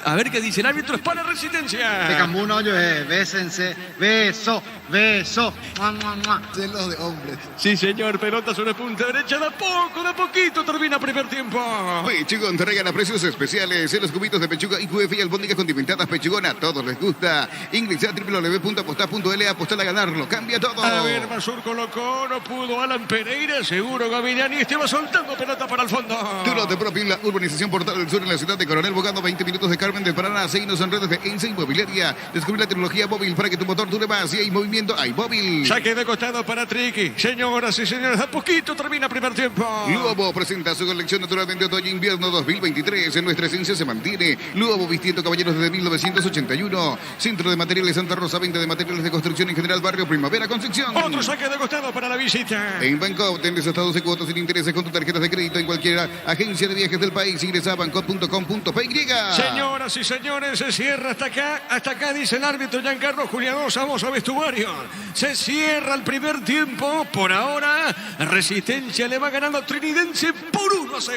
A ver qué dice el árbitro. Es para Resistencia. Tecamuno, bésense, beso, beso. Mua, mua, mua. Celos de hombres. Sí, señor. Pelota sobre punta derecha. De a poco, de a poquito. Termina primer tiempo. Pechugón te regala precios especiales en los cubitos de pechuga IQF y albóndigas condimentadas Pechugón. A todos les gusta. Ingresa a www.apostar.l, apostar a ganarlo. Cambia todo. A ver, Masur colocó, no pudo Alan Pereira, seguro Gavigliani, este va soltando pelota para el fondo. Turno de Propin, la urbanización Portal del Sur en la ciudad de Coronel Bogado, 20 minutos de Carmen del Paraná, seguinos en redes de ENSE Inmobiliaria. Descubrir la tecnología móvil para que tu motor dure más. Y hay movimiento, hay móvil. Saque de costado para Triqui. Señoras y señores, a poquito termina primer tiempo. Luobo presenta su colección naturalmente otoño-invierno 2023. En nuestra esencia se mantiene. Luobo vistiendo caballeros desde 1981. Centro de Materiales Santa Rosa, venta de materiales de construcción en general, barrio Primavera, Concepción. Otro saque de costado para la visita. En Bangkok, tenés hasta 12 cuotas sin intereses con tus tarjetas de crédito en cualquier agencia de viajes del país. Ingresa a bangkok.com.py. Señoras y señores, se cierra hasta acá dice el árbitro Giancarlo Julianos, vamos a vestuario. Se cierra el primer tiempo, por ahora Resistencia le va ganando a Trinidense por 1-0.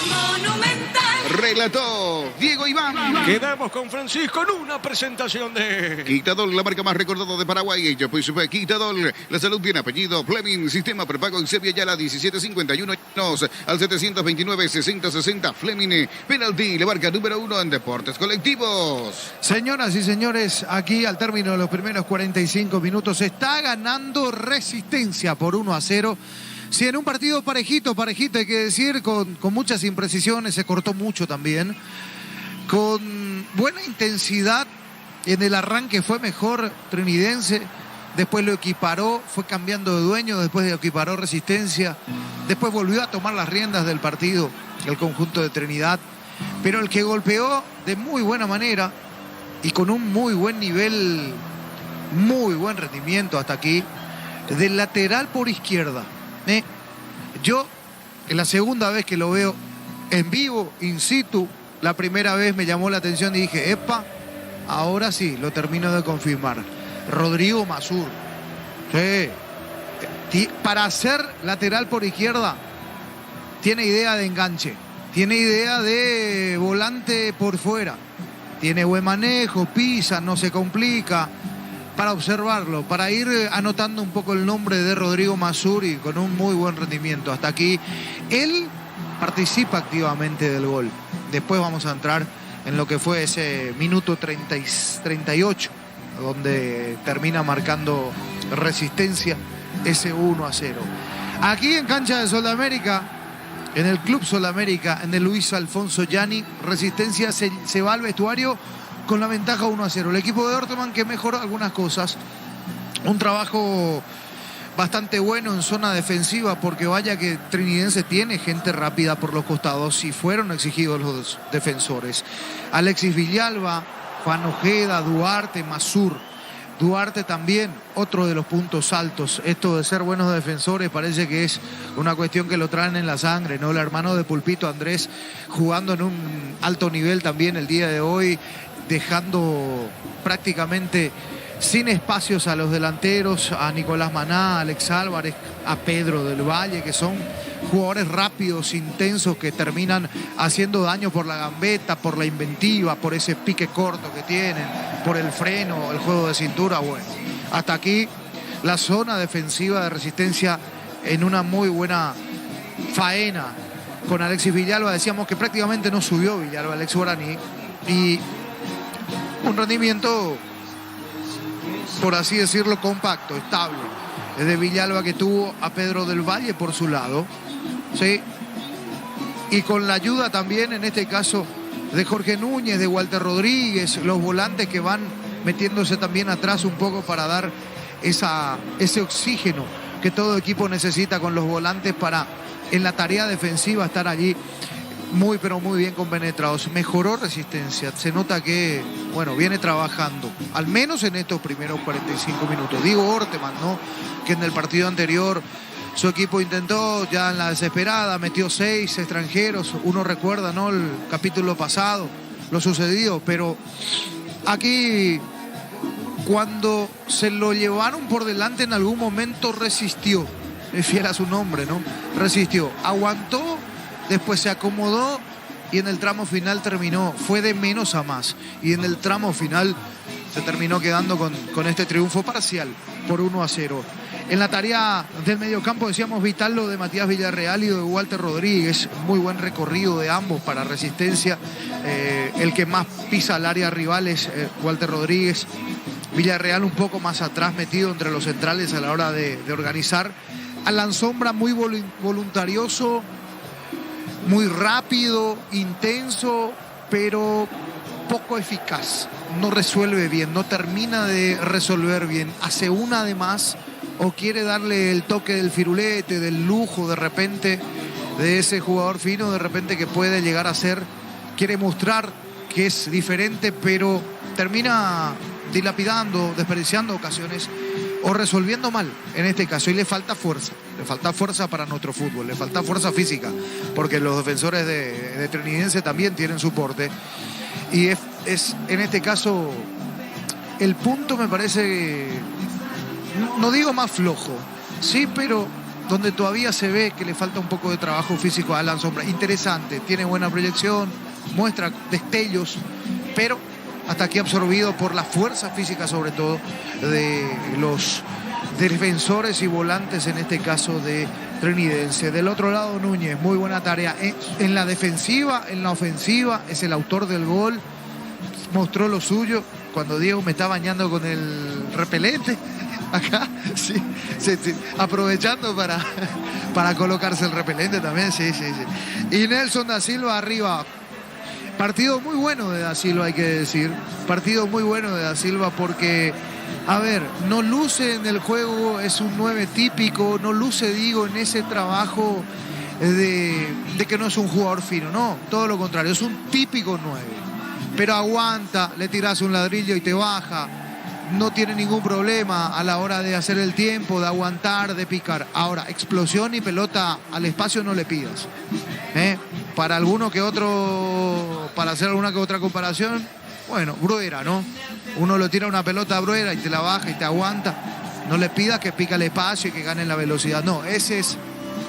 Monumental. Relató Diego Iván. Quedamos con Francisco en una presentación de... Quitadol, la marca más recordada de Paraguay. Ella pues fue Quitadol. La salud tiene apellido. Fleming, sistema prepago en Sevilla ya la 1751 al 729-6060. Fleming, penalti, la marca número 1 en deportes colectivos. Señoras y señores, aquí al término de los primeros 45 minutos está ganando Resistencia por 1-0. Sí, en un partido parejito, hay que decir, con muchas imprecisiones, se cortó mucho también. Con buena intensidad, en el arranque fue mejor Trinidense, después lo equiparó, fue cambiando de dueño, después lo equiparó Resistencia, después volvió a tomar las riendas del partido, el conjunto de Trinidad, pero el que golpeó de muy buena manera y con un muy buen nivel, muy buen rendimiento hasta aquí, del lateral por izquierda. Yo, en la segunda vez que lo veo en vivo, in situ, la primera vez me llamó la atención y dije, epa, ahora sí, lo termino de confirmar. Rodrigo Masur. Sí. Para ser lateral por izquierda, tiene idea de enganche, tiene idea de volante por fuera, tiene buen manejo, pisa, no se complica. Para observarlo, para ir anotando un poco el nombre de Rodrigo Masur y con un muy buen rendimiento. Hasta aquí, él participa activamente del gol. Después vamos a entrar en lo que fue ese minuto 38, donde termina marcando Resistencia ese 1-0. Aquí en cancha de Sudamérica, en el Club Sudamérica, en el Luis Alfonso Gianni, Resistencia se va al vestuario con la ventaja 1-0. El equipo de Orteman que mejoró algunas cosas. Un trabajo bastante bueno en zona defensiva, porque vaya que Trinidense tiene gente rápida por los costados y fueron exigidos los defensores. Alexis Villalba, Juan Ojeda, Duarte, Masur. Duarte también, otro de los puntos altos. Esto de ser buenos defensores parece que es una cuestión que lo traen en la sangre, ¿no? El hermano de Pulpito, Andrés, jugando en un alto nivel también el día de hoy, dejando prácticamente sin espacios a los delanteros, a Nicolás Maná, a Alex Álvarez, a Pedro del Valle, que son jugadores rápidos, intensos, que terminan haciendo daño por la gambeta, por la inventiva, por ese pique corto que tienen, por el freno, el juego de cintura. Bueno, hasta aquí la zona defensiva de Resistencia en una muy buena faena con Alexis Villalba. Decíamos que prácticamente no subió Villalba, Alex Guaraní, y un rendimiento, por así decirlo, compacto, estable, de Villalba, que tuvo a Pedro del Valle por su lado, ¿sí? Y con la ayuda también, en este caso, de Jorge Núñez, de Walter Rodríguez, los volantes que van metiéndose también atrás un poco para dar ese oxígeno que todo equipo necesita con los volantes para, en la tarea defensiva, estar allí muy, pero muy bien compenetrados. Mejoró Resistencia, se nota que, bueno, viene trabajando, al menos en estos primeros 45 minutos. Digo Orteman, ¿no? Que en el partido anterior su equipo intentó, ya en la desesperada, metió 6 extranjeros. Uno recuerda, ¿no? El capítulo pasado, lo sucedido, pero aquí, cuando se lo llevaron por delante en algún momento, resistió. Es fiel a su nombre, ¿no? Resistió, aguantó. Después se acomodó y en el tramo final fue de menos a más. Y en el tramo final se terminó quedando con este triunfo parcial por 1-0. En la tarea del mediocampo decíamos vital lo de Matías Villarreal y de Walter Rodríguez. Muy buen recorrido de ambos para Resistencia. El que más pisa al área rival es Walter Rodríguez. Villarreal un poco más atrás, metido entre los centrales a la hora de organizar. Alan Sombra muy voluntarioso, muy rápido, intenso, pero poco eficaz. No resuelve bien, no termina de resolver bien. Hace una de más o quiere darle el toque del firulete, del lujo de repente, de ese jugador fino de repente que puede llegar a ser. Quiere mostrar que es diferente, pero termina dilapidando, desperdiciando ocasiones o resolviendo mal en este caso. Y le falta fuerza para nuestro fútbol, le falta fuerza física, porque los defensores de Trinidense también tienen su porte. Y es en este caso el punto, me parece, no digo más flojo, sí, pero donde todavía se ve que le falta un poco de trabajo físico a Alan Sombra. Interesante, tiene buena proyección, muestra destellos, pero hasta aquí absorbido por la fuerza física, sobre todo de los defensores y volantes, en este caso de Trinidense. Del otro lado, Núñez, muy buena tarea en la defensiva, en la ofensiva, es el autor del gol, mostró lo suyo. Cuando Diego me está bañando con el repelente acá, sí, aprovechando para colocarse el repelente también, sí. Y Nelson da Silva arriba. Partido muy bueno de da Silva, hay que decir. Partido muy bueno de da Silva porque, a ver, no luce en el juego, es un 9 típico, no luce, digo, en ese trabajo de que no es un jugador fino, no, todo lo contrario, es un típico 9. Pero aguanta, le tirás un ladrillo y te baja, no tiene ningún problema a la hora de hacer el tiempo, de aguantar, de picar. Ahora, explosión y pelota al espacio no le pidas. Para alguno que otro, para hacer alguna que otra comparación, bueno, Bruera, ¿no? Uno lo tira una pelota a Bruera y te la baja y te aguanta. No le pidas que pica el espacio y que gane la velocidad. No, ese es,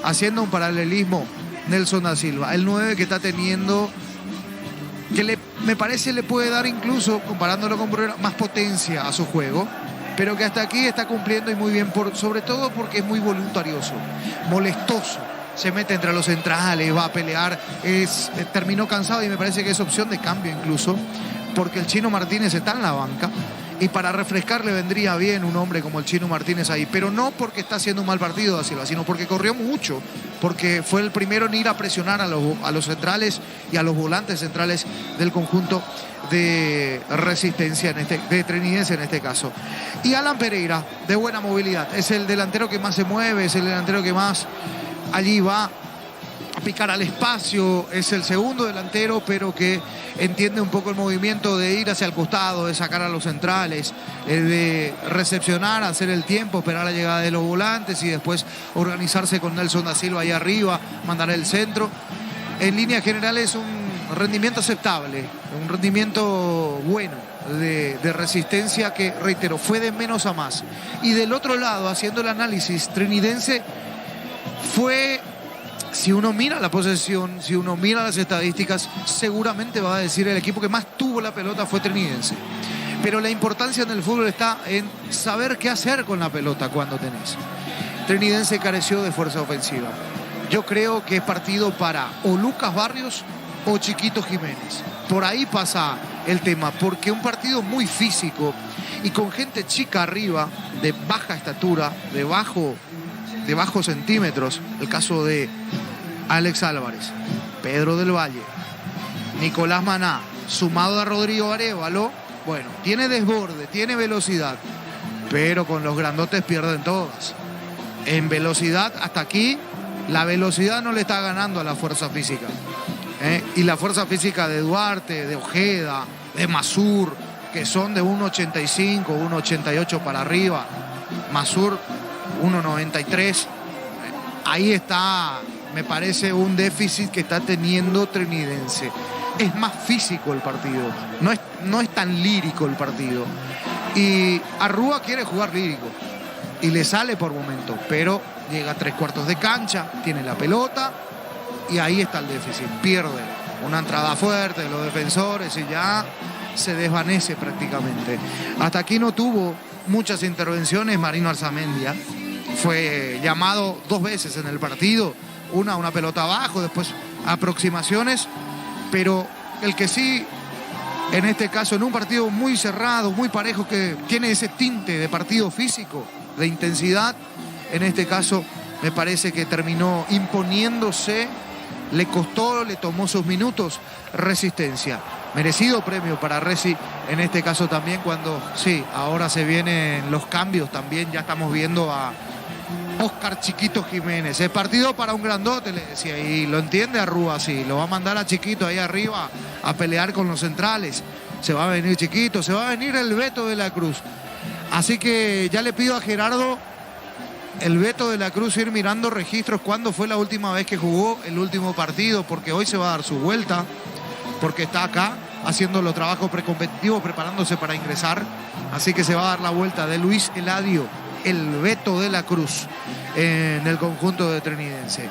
haciendo un paralelismo, Nelson da Silva. El 9 que está teniendo, que me parece le puede dar incluso, comparándolo con Bruera, más potencia a su juego, pero que hasta aquí está cumpliendo y muy bien, sobre todo porque es muy voluntarioso, molestoso. Se mete entre los centrales, va a pelear, terminó cansado y me parece que es opción de cambio incluso, porque el Chino Martínez está en la banca y para refrescar le vendría bien un hombre como el Chino Martínez ahí, pero no porque está haciendo un mal partido da Silva, sino porque corrió mucho, porque fue el primero en ir a presionar a los centrales y a los volantes centrales del conjunto de Resistencia, de Trinidense en este caso. Y Alan Pereira, de buena movilidad, es el delantero que más se mueve, es el delantero que más allí va a picar al espacio, es el segundo delantero, pero que entiende un poco el movimiento de ir hacia el costado, de sacar a los centrales, de recepcionar, hacer el tiempo, esperar la llegada de los volantes y después organizarse con Nelson da Silva ahí arriba, mandar el centro. En línea general es un rendimiento aceptable, un rendimiento bueno de Resistencia que, reitero, fue de menos a más. Y del otro lado, haciendo el análisis, Trinidense fue, si uno mira la posesión, si uno mira las estadísticas, seguramente va a decir el equipo que más tuvo la pelota fue Trinidense. Pero la importancia en el fútbol está en saber qué hacer con la pelota cuando tenés. Trinidense careció de fuerza ofensiva. Yo creo que es partido para o Lucas Barrios o Chiquito Jiménez. Por ahí pasa el tema, porque un partido muy físico y con gente chica arriba, de baja estatura, de bajos centímetros, el caso de Alex Álvarez, Pedro del Valle, Nicolás Maná, sumado a Rodrigo Arévalo, bueno, tiene desborde, tiene velocidad, pero con los grandotes pierden todas. En velocidad, hasta aquí, la velocidad no le está ganando a la fuerza física. Y la fuerza física de Duarte, de Ojeda, de Masur, que son de 1.85, 1.88 para arriba. Masur 1.93. Ahí está, me parece, un déficit que está teniendo Trinidense. Es más físico el partido, no es tan lírico el partido. Y Arrúa quiere jugar lírico y le sale por momentos, pero llega a 3/4 de cancha, tiene la pelota y ahí está el déficit. Pierde una entrada fuerte de los defensores y ya se desvanece prácticamente. Hasta aquí no tuvo muchas intervenciones Marino Arzamendia. Fue llamado 2 veces en el partido, una pelota abajo, después aproximaciones, pero el que sí, en este caso, en un partido muy cerrado, muy parejo, que tiene ese tinte de partido físico, de intensidad, en este caso me parece que terminó imponiéndose, le costó, le tomó sus minutos, Resistencia. Merecido premio para Resi, en este caso también, cuando sí, ahora se vienen los cambios, también ya estamos viendo a Oscar Chiquito Jiménez. El partido para un grandote, le decía, y lo entiende Arrúa, sí, lo va a mandar a Chiquito ahí arriba a pelear con los centrales. Se va a venir Chiquito, se va a venir el Beto de la Cruz. Así que ya le pido a Gerardo, el Beto de la Cruz, ir mirando registros, cuándo fue la última vez que jugó el último partido, porque hoy se va a dar su vuelta, porque está acá haciendo los trabajos precompetitivos, preparándose para ingresar. Así que se va a dar la vuelta de Luis Eladio, el Beto de la Cruz, en el conjunto de Trinidense.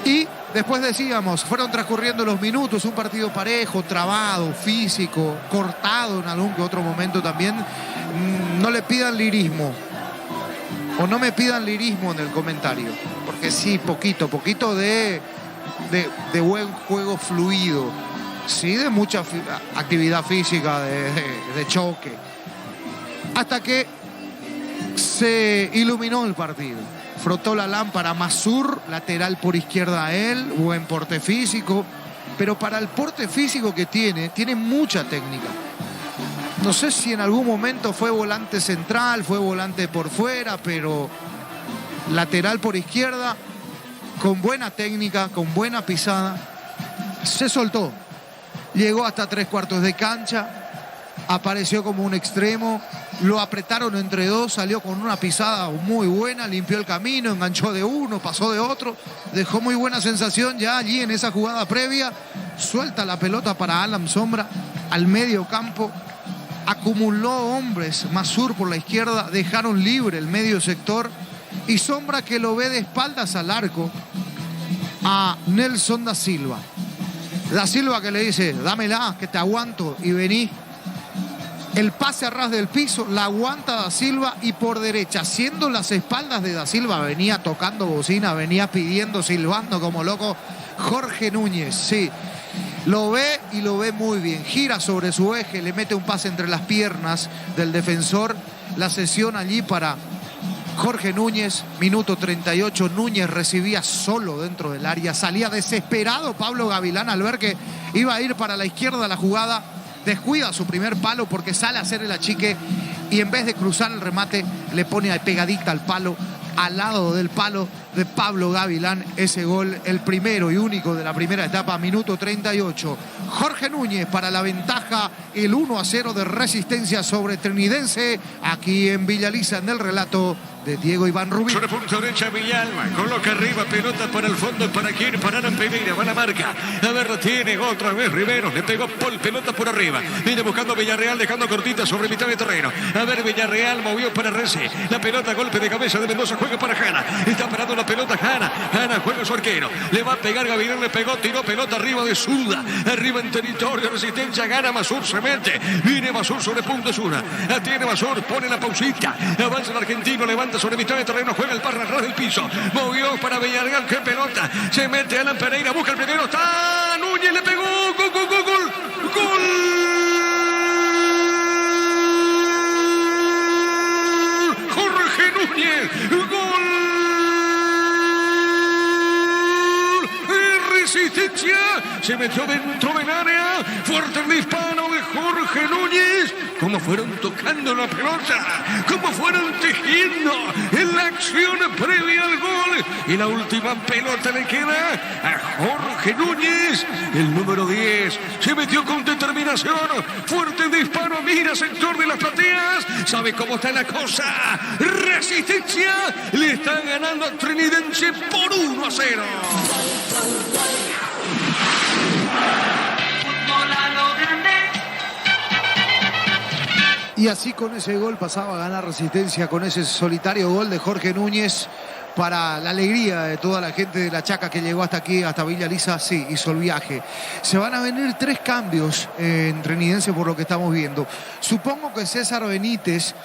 Y después decíamos, fueron transcurriendo los minutos, un partido parejo, trabado, físico, cortado en algún que otro momento también. No le pidan lirismo, o no me pidan lirismo en el comentario, porque sí, poquito de buen juego fluido, sí, de mucha actividad física, de choque, hasta que se iluminó el partido. Frotó la lámpara Mazur, lateral por izquierda a él, buen porte físico, pero para el porte físico que tiene mucha técnica. No sé si en algún momento fue volante central, fue volante por fuera, pero lateral por izquierda, con buena técnica, con buena pisada, se soltó. Llegó hasta 3/4 de cancha, apareció como un extremo, lo apretaron entre dos, salió con una pisada muy buena, limpió el camino, enganchó de uno, pasó de otro, dejó muy buena sensación ya allí en esa jugada previa, suelta la pelota para Alan Sombra al medio campo, acumuló hombres, Mazur por la izquierda, dejaron libre el medio sector y Sombra, que lo ve de espaldas al arco a Nelson da Silva. Da Silva, que le dice, dámela, que te aguanto y vení. El pase a ras del piso, la aguanta Da Silva y por derecha, haciendo las espaldas de Da Silva, venía tocando bocina, venía pidiendo, silbando como loco, Jorge Núñez, sí. Lo ve y lo ve muy bien, gira sobre su eje, le mete un pase entre las piernas del defensor, la cesión allí para Jorge Núñez, minuto 38, Núñez recibía solo dentro del área, salía desesperado Pablo Gavilán al ver que iba a ir para la izquierda la jugada, descuida su primer palo porque sale a hacer el achique y en vez de cruzar el remate le pone pegadita al palo, al lado del palo de Pablo Gavilán, ese gol, el primero y único de la primera etapa, minuto 38. Jorge Núñez para la ventaja, el 1-0 de Resistencia sobre Trinidense, aquí en Villaliza, en el relato de Diego Iván Rubí. Sobre punta derecha Villalba, coloca arriba, pelota para el fondo, para quien, para Alan Pereira, va la marca, a ver, lo tiene otra vez Rivero, le pegó Paul, pelota por arriba, viene buscando Villarreal, dejando cortita sobre mitad de terreno, a ver, Villarreal movió para Resi, la pelota, golpe de cabeza de Mendoza, juega para Jana, está parando la pelota Jana juega su arquero, le va a pegar Gavilán, le pegó, tiró pelota arriba de Zurda, arriba en territorio, Resistencia, gana Mazur, se mete, viene Mazur sobre punta Zurda, la tiene Mazur, pone la pausita, avanza el argentino, levanta sobre mitad de terreno, juega el parra atrás del piso, movió para Villarreal, qué pelota, se mete Alan Pereira, busca el primero, está Núñez, le pegó, gol, Jorge Núñez, gol, Resistencia, se metió dentro del área, fuerte el disparo de Jorge Núñez, cómo fueron tocando la pelota, cómo fueron tejiendo en la acción previa al gol, y la última pelota le queda a Jorge Núñez, el número 10, se metió con determinación, fuerte el disparo, mira sector de las plateas, sabe cómo está la cosa, Resistencia le están ganando a Trinidense por 1-0. Y así con ese gol pasaba a ganar Resistencia, con ese solitario gol de Jorge Núñez, para la alegría de toda la gente de la Chaca que llegó hasta aquí, hasta Villa Lisa, sí, hizo el viaje. Se van a venir 3 cambios en Trinidense por lo que estamos viendo. Supongo que César Benítez,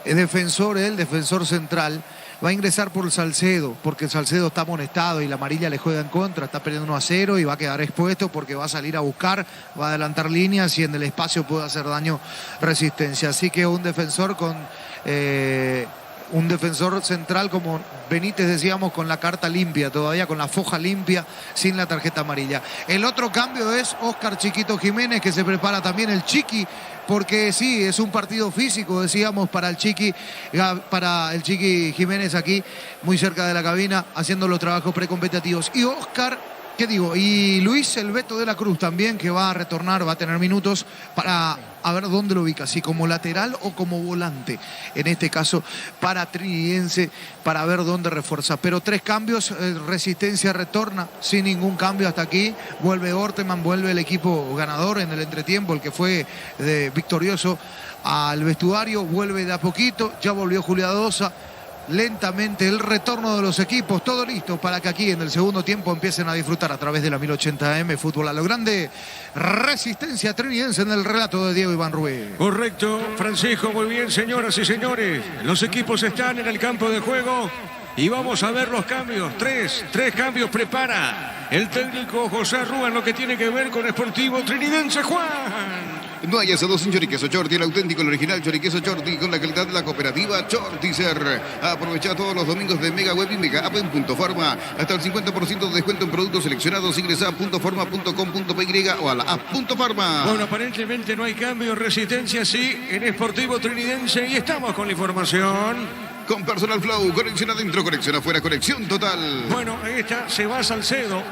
el defensor central, va a ingresar por Salcedo, porque Salcedo está amonestado y la amarilla le juega en contra, está perdiendo 1-0 y va a quedar expuesto porque va a salir a buscar, va a adelantar líneas y en el espacio puede hacer daño Resistencia. Así que un defensor central como Benítez, decíamos, con la carta limpia, todavía con la foja limpia, sin la tarjeta amarilla. El otro cambio es Oscar Chiquito Jiménez, que se prepara también el Chiqui, porque sí, es un partido físico, decíamos, para el Chiqui Jiménez aquí, muy cerca de la cabina, haciendo los trabajos precompetitivos. Y Oscar, y Luis El Beto de la Cruz también, que va a retornar, va a tener minutos para a ver dónde lo ubica, si como lateral o como volante, en este caso para Trinidense, para ver dónde refuerza. Pero 3 cambios, Resistencia retorna sin ningún cambio hasta aquí, vuelve Orteman, vuelve el equipo ganador en el entretiempo, el que fue victorioso al vestuario, vuelve de a poquito, ya volvió Juliadosa. Lentamente el retorno de los equipos, todo listo para que aquí en el segundo tiempo empiecen a disfrutar a través de la 1080M Fútbol a lo Grande. Resistencia Trinidense en el relato de Diego Iván Rubén. Correcto, Francisco, muy bien, señoras y señores. Los equipos están en el campo de juego y vamos a ver los cambios. Tres cambios prepara el técnico José Rúa en lo que tiene que ver con Sportivo Trinidense. Juan. No hay asados sin choriqueso Chorti, el auténtico, el original choriqueso Chorti, con la calidad de la cooperativa Chortizer. Aprovecha todos los domingos de Mega Web y Mega App en Punto Farma. Hasta el 50% de descuento en productos seleccionados. Ingresa a puntofarma.com.py o a la app Punto Farma. Bueno, aparentemente no hay cambio. Resistencia sí en Sportivo Trinidense y estamos con la información. Con Personal Flow, conexión adentro, conexión afuera, conexión total. Bueno, ahí está, se va Salcedo.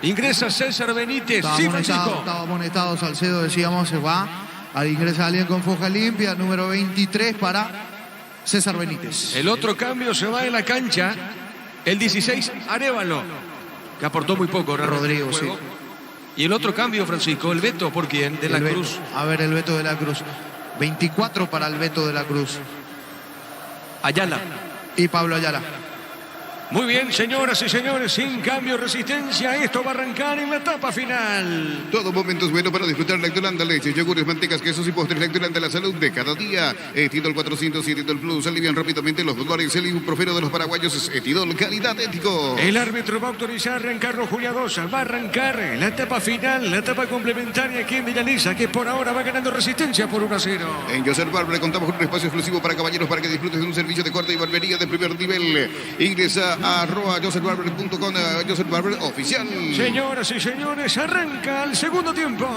Ingresa César Benítez. Sí, Francisco. Estaba amonestado Salcedo, decíamos, se va. Ahí ingresa alguien con foja limpia, número 23 para César Benítez. El otro cambio se va en la cancha. El 16, Arévalo, que aportó muy poco. Rodrigo, sí. Y el otro cambio, Francisco, el Beto, ¿por quién? De la Cruz. A ver, el Beto de la Cruz. 24 para el Beto de la Cruz. Ayala. Y Pablo Ayala. Muy bien, señoras y señores, sin cambio, Resistencia. Esto va a arrancar en la etapa final. Todo momento es bueno para disfrutar Lactolanda, leches, yogures, mantecas, quesos y postres. Lactolanda, la salud de cada día. Etidol 400 y Etidol Plus alivian rápidamente los dolores. El ibuprofeno de los paraguayos es Etidol, calidad ético. El árbitro va a autorizar a arrancar Juliadosa. Va a arrancar la etapa final, la etapa complementaria aquí en Villalisa, que por ahora va ganando Resistencia por 1-0. En Joseph Barber contamos con un espacio exclusivo para caballeros para que disfrutes de un servicio de corte y barbería de primer nivel. Ingresa a @josephbarber.com, Joseph Barber oficial. Señoras y señores, arranca el segundo tiempo.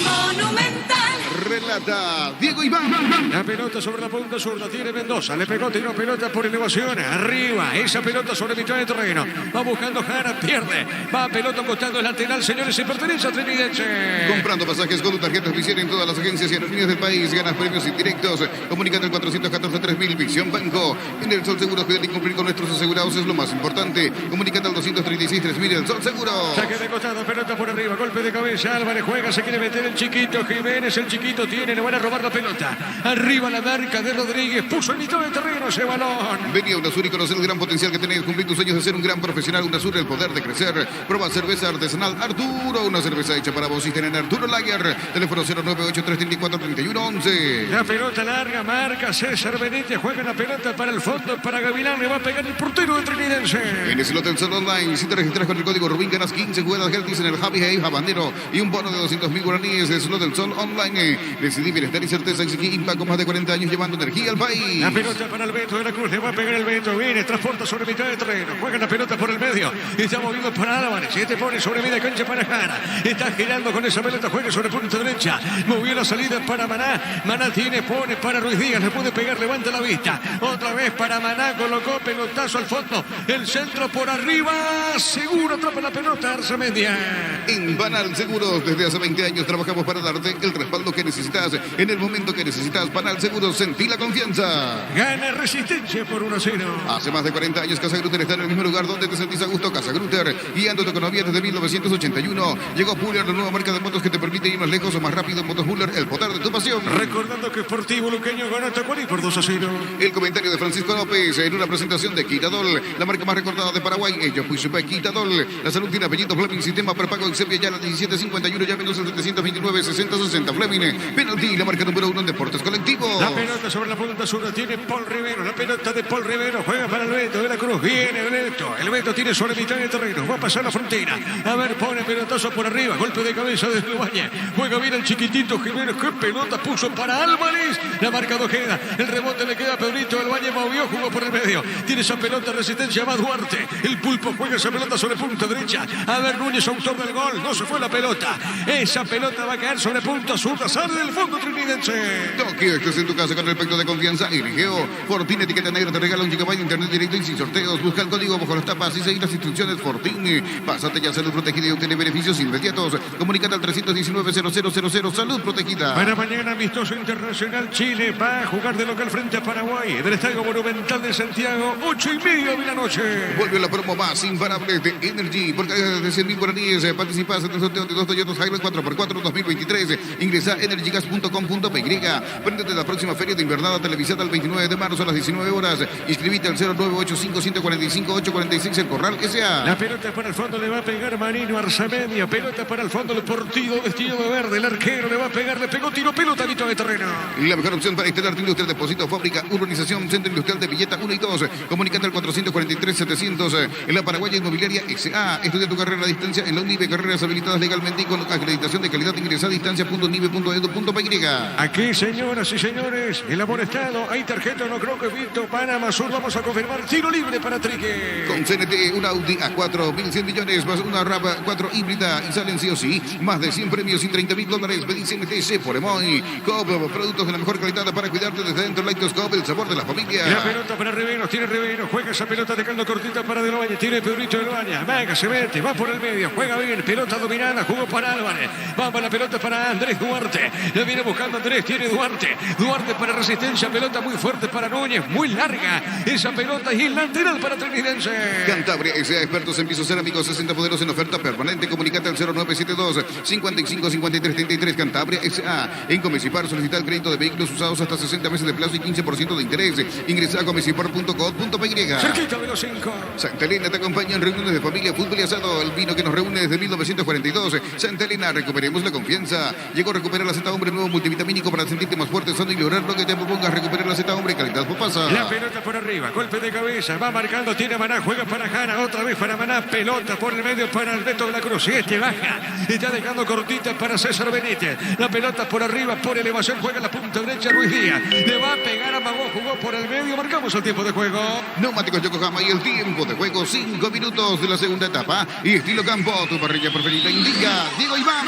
Monumental. Relata Diego Iván. La pelota sobre la punta zurda, tiene Mendoza, le pegó, tiró pelota por elevación, arriba, esa pelota sobre mitad de terreno, va buscando Jara, pierde, va pelota costando el lateral, señores, y pertenece a Trinidense. Comprando pasajes con tu tarjeta oficial en todas las agencias y aerolíneas del país, ganas premios indirectos, comunicando el 414-3000, Visión Banco. En el Sol Seguros, cuidar y cumplir con nuestros asegurados es lo más importante, comunicando al 236-3000, el Sol Seguro. Saque de costado, pelota por arriba, golpe de cabeza, Álvarez juega, se quiere meter el Chiquito Jiménez, el Chiquito tiene, le van a robar la pelota, arriba la marca de Rodríguez, puso en mitad de terreno ese balón. Venía UNASUR y conocer el gran potencial que tenés, cumplir tus sueños de ser un gran profesional. UNASUR, el poder de crecer. Prueba cerveza artesanal Arturo, una cerveza hecha para vos y tener Arturo Lager. Teléfono 098-334-3111. La pelota larga, marca César Benítez, juega la pelota para el fondo, para Gavilán, le va a pegar el portero de Trinidense. En el Hotel Sol Online, si te registras con el código Rubín, ganas 15 jugadas gratis en el Javi Hey Habanero y un bono de 200.000 guaraníes. Es Hotel Sol Online. Decidí bienestar y certeza en Impact con más de 40 años llevando energía al país. La pelota para el Beto de la Cruz, le va a pegar el Beto, viene, transporta sobre mitad de terreno, juega la pelota por el medio, está moviendo para Álvarez, este pone sobre media cancha para Jara, está girando con esa pelota, juega sobre punta derecha, movió la salida para Maná, Maná tiene, pone para Ruiz Díaz, le puede pegar, levanta la vista, otra vez para Maná, colocó pelotazo al fondo, el centro por arriba, seguro atrapa la pelota, Arzamendia. En Banal Seguros, desde hace 20 años trabajamos para darte el respaldo que necesitas, en el momento que necesitas. Banal Seguros, sentí la confianza. Gana Resistencia por 1-0. Hace más de 40 años Casa Grutter está en el mismo lugar donde te sentís a gusto. Casa Grutter, guiando tu economía desde 1981. Llegó Buller, la nueva marca de motos que te permite ir más lejos o más rápido. Motos Buller, el poder de tu pasión. Recordando que Sportivo Luqueño ganó Tacuarí por 2-0. El comentario de Francisco López en una presentación de Quiradol. la marca más recordada de Paraguay. Ellos fue Super Quitadol. La salud tiene apellido Fleming, sistema prepago en Sepia ya la 1751, ya menos el 729, 60, Fleming. Penalti, la marca número 1 en deportes colectivos. La pelota sobre la punta sur tiene Paul Rivero. La pelota de Paul Rivero juega para el Beto de la Cruz. Viene el Beto. El Beto tiene sobre mitad de terreno. Va a pasar la frontera. A ver, pone pelotazo por arriba. Golpe de cabeza de Lubaña. Juega bien el chiquitito Jiménez. ¿Qué pelota puso para Álvarez? La marca no queda. El rebote le queda a Pedrito. El Valle movió, jugó por el medio. Tiene esa pelota resistencia más Duarte. El Pulpo juega esa pelota sobre punta derecha. A ver, Núñez, autor del gol. No se fue la pelota. Esa pelota va a caer sobre punta zurda. Sale del fondo trinidense. Tokio, estás en tu casa con el pacto de confianza. Eligeo. Fortín, etiqueta negra, te regala un gigabyte de internet directo y sin sorteos. Busca el código bajo las tapas y seguir las instrucciones Fortín. Pásate ya a Salud Protegida y obtiene beneficios inmediatos. Comunícate al 319-0000 Salud Protegida. Para mañana, amistoso internacional, Chile va a jugar de local frente a Paraguay. Del Estadio Monumental de Santiago, 8:30 de la noche. Vuelve la promo más imparable de Energy. Por cada de 100.000 guaraníes, participas en el sorteo de 2 Toyota Hilux 4x4 2023. Ingresa a energygas.com.py. Préndete la próxima feria de invernada televisada el 29 de marzo a las 19 horas. Inscribite al 0985-145-846 El Corral S.A. La pelota para el fondo le va a pegar Marino Arzamendia. Pelota para el fondo del partido vestido de verde. El arquero le va a pegar, le pegó tiro, pelota, mitad de terreno. La mejor opción para instalar tu industria, depósito, fábrica, urbanización, centro industrial de Villeta 1 y 2. Comunícate al 443-700. En la Paraguaya Inmobiliaria S.A. Estudia tu carrera a distancia en la UNIBE. Carreras habilitadas legalmente y con acreditación de calidad. Ingresa a distancia.unibe.edu.py. Aquí, señoras y señores, el amonestado. Hay tarjeta, no creo que Vito. Panamá Sur, vamos a confirmar. Tiro libre para Trique. Con CNT, un Audi A4, 1.100 millones, más una RAV 4 híbrida y salen sí o sí. Más de 100 premios y $30.000. Pedí CNT por Emoy. Coop, productos de la mejor calidad para cuidarte desde dentro. Lightoscope, el sabor de la familia. La pelota para Rivero, tiene Rivero. Juega esa pelota dejando cortita para De Lobaña. Tiene Pedrito De Lobaña. Vaga, se mete, va por el medio. Juega bien, pelota dominada. Jugó para Álvarez. Vamos, la pelota para Andrés Duarte. La viene buscando Andrés, tiene Duarte. Duarte para resistencia, pelota muy fuerte para Núñez. Muy larga esa pelota y el lateral para Trinidense. Cantabria S.A. expertos en pisos cerámicos, 60 modelos en oferta permanente. Comunicate al 0972-555333. Cantabria S.A. En Comecipar solicita el crédito de vehículos usados hasta 60 meses de plazo y 15% de interés. Ingresa a comecipar.com.py. Cerquita de los 5. Santa Elena te acompaña en reuniones de familia, fútbol y asado. El vino que nos reúne desde 1942. Santa Elena, recuperemos la confianza. Llegó a recuperar la Z Hombre, nuevo multivitamínico para sentirte más fuerte, sano y lograr lo que te propongas. Recuperar la Z Hombre, calidad popasa. La pelota por arriba, golpe de cabeza, va marcando, tiene Maná, juega para Jara, otra vez para Maná, pelota por el medio para el Beto de la Cruz. Este baja, está dejando cortita para César Benítez. La pelota por arriba, por elevación, juega la punta derecha Ruiz Díaz. Le va a pegar a Magó, jugó por el medio, marcamos el tiempo de juego. Neumáticos Yokohama y el tiempo de juego, 5 minutos de la segunda etapa. Y estilo campo, tu parrilla preferida indica Diego Iván.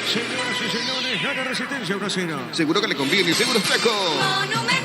Señoras y señores, gana Resistencia 1-0. Seguro que le conviene, seguro Taco.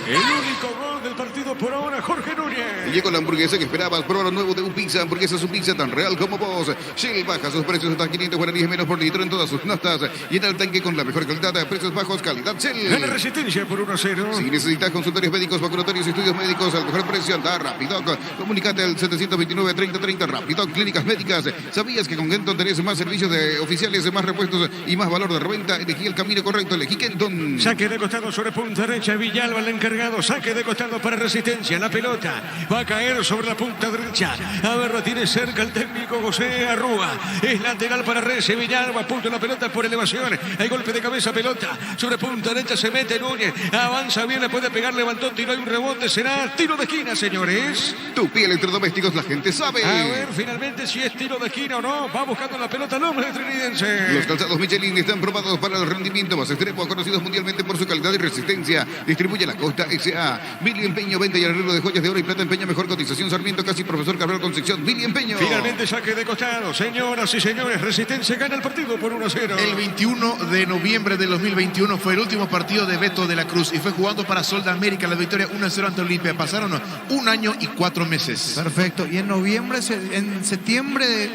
El único gol del partido por ahora, Jorge Núñez. Llegó la hamburguesa que esperabas, probar lo nuevo de un pizza, hamburguesa su pizza tan real como vos. Shell baja sus precios hasta 500 guaraníes menos por litro en todas sus notas. Llena el tanque con la mejor calidad, precios bajos, calidad Shell. Gana Resistencia por 1-0. Si necesitas consultorios médicos, vacunatorios y estudios médicos al mejor precio, anda Rapidoc. Comunícate al 729-3030 Rapidoc Clínicas Médicas. ¿Sabías que con Kenton tenés más servicios de oficiales, más repuestos y más valor de reventa? Elegí el camino correcto, elegí Kenton. Saque de costado sobre punta derecha, Villalba el encargado. Saque de costado para Resistencia. La pelota va a caer sobre la punta derecha. A ver, la tiene cerca el técnico José Arrúa. Es lateral para Rece. Villalba punto la pelota por elevación. Hay golpe de cabeza, pelota sobre punta derecha. Se mete Núñez. Avanza bien, le puede pegar, levantó, tiro, hay un rebote. Será tiro de esquina, señores. Tu pie electrodomésticos, la gente sabe. A ver, finalmente si es tiro de esquina o no. Va buscando la pelota el hombre de Trinidense. Los calzados Michelin están probados para el rendimiento más extremo, conocidos mundialmente por su calidad y resistencia. Distribuye la Costa S.A. Billy Empeño, venta y arreglo de joyas de oro y plata. Empeño, mejor cotización. Sarmiento, casi profesor Cabral Concepción. Billy Empeño. Finalmente saque de costado. Señoras y señores, Resistencia gana el partido por 1-0. El 21 de noviembre del 2021 fue el último partido de Beto de la Cruz y fue jugando para Sol de América. La victoria 1-0 ante Olimpia. Pasaron 1 año y 4 meses. Perfecto. Y en noviembre, en septiembre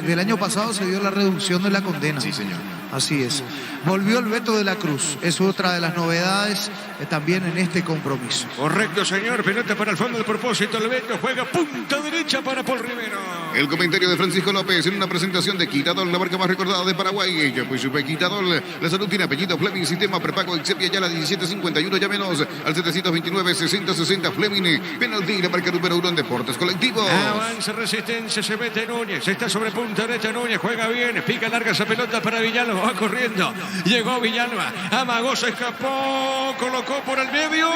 del año pasado se dio la reducción de la condena. Sí, señor. Así es. Volvió el Beto de la Cruz. Es otra de las novedades también en este compromiso. Correcto, señor. Pelota para el fondo del propósito. El Beto juega punta derecha para Paul Rivero. El comentario de Francisco López en una presentación de Quitadol, la marca más recordada de Paraguay. Ya pues supe Quitadol, la salud tiene apellido Fleming, sistema prepago Excepia ya la 1751, llámenos al 729-6060 Fleming, penalti, la marca número 1 en deportes colectivos. Avanza Resistencia, se mete Núñez, está sobre punta derecha Núñez, juega bien, pica larga esa pelota para Villalba, va corriendo, llegó Villalba, amagó, se escapó, colocó por el medio.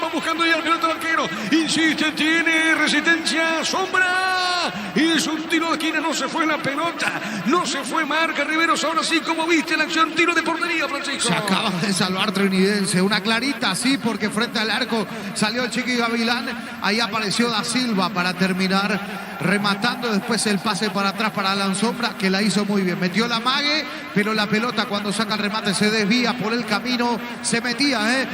Va buscando ya el pelota del arquero. Insiste, tiene Resistencia, sombra. Y es un tiro de esquina, no se fue la pelota. No se fue Marca Riveros. Ahora sí, como viste la acción, tiro de portería, Francisco. Se acaba de salvar Trinidense. Una clarita, sí, porque frente al arco salió el Chiqui Gavilán. Ahí apareció Da Silva para terminar rematando. Después el pase para atrás para Alan Sombra, que la hizo muy bien. Metió la mague, pero la pelota cuando saca el remate se desvía por el camino. Se metía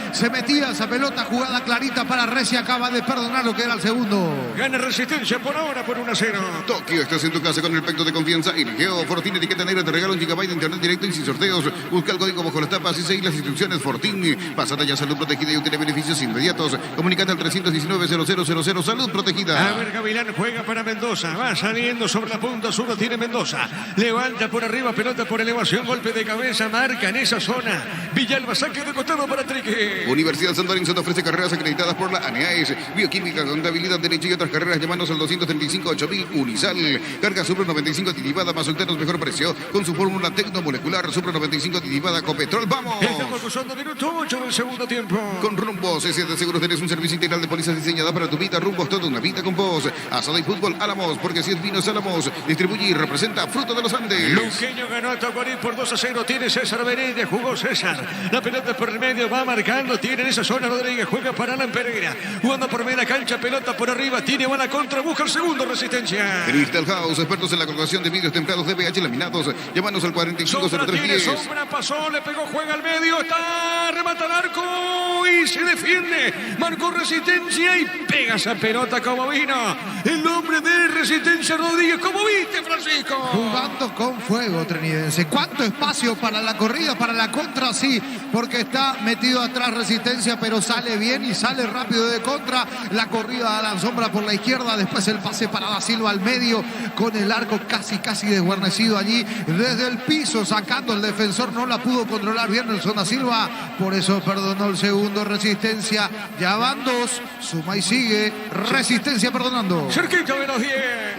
esa pelota, jugada clarita para Reci. Acaba de perdonar lo que era el segundo. Gana Resistencia por ahora por 1-0. Tokio, estás en tu casa con el pacto de confianza. Irigeo, Fortín, etiqueta negra, te regala 1 GB de internet directo y sin sorteos. Busca el código bajo las tapas y seguir las instrucciones. Fortín, pasada ya salud protegida y obtiene beneficios inmediatos. Comunicate al 319-0000, salud protegida. A ver, Gavilán juega para Mendoza. Va saliendo sobre la punta sur, tiene Mendoza. Levanta por arriba, pelota por elevación, golpe de cabeza, marca en esa zona. Villalba, saque de costado para Trique. Universidad San Lorenzo te ofrece carreras acreditadas por la ANEAES, bioquímica, contabilidad, derecho y otras carreras. Llámanos al 235-8000 Unisal. Carga Supra 95 aditivada más solteros, mejor precio con su fórmula tecnomolecular. Supra 95 aditivada Copetrol. ¡Vamos! Estamos cruzando minuto 8 del segundo tiempo. Con Rumbos, ese de seguros tenés un servicio integral de pólizas diseñada para tu vida. Rumbos, toda una vida con vos. Asada y fútbol Álamos, porque si es vino Álamos. Distribuye y representa Fruto de los Andes. Luqueño ganó a Tacuarí por 2-0. Tiene César Benítez, jugó César. La pelota por el medio, va marcando. Tiene en esa zona Rodríguez, juega para Alan Pereira. Jugando por media cancha, pelota por arriba. Tiene buena contra, busca el segundo, Resistencia. Crystal House, expertos en la colocación de vidrios templados de BH laminados. Llámanos al 450310. Sombra pasó, le pegó, juega al medio, está, remata al arco y se defiende. Marcó Resistencia y pega esa pelota como vino. El hombre de Resistencia Rodríguez, como viste, Francisco. Jugando con fuego, Trinidense. ¿Cuánto espacio para la corrida, para la contra? Sí, porque está metido atrás Resistencia, pero sale bien y sale rápido de contra. La corrida de Alan Sombra por la izquierda, después el pase para Da Silva al medio, con el arco casi desguarnecido allí desde el piso, sacando el defensor, no la pudo controlar bien Nelson Da Silva, por eso perdonó el segundo. Resistencia, ya van 2, suma y sigue, Resistencia perdonando. Cerquita de los 10.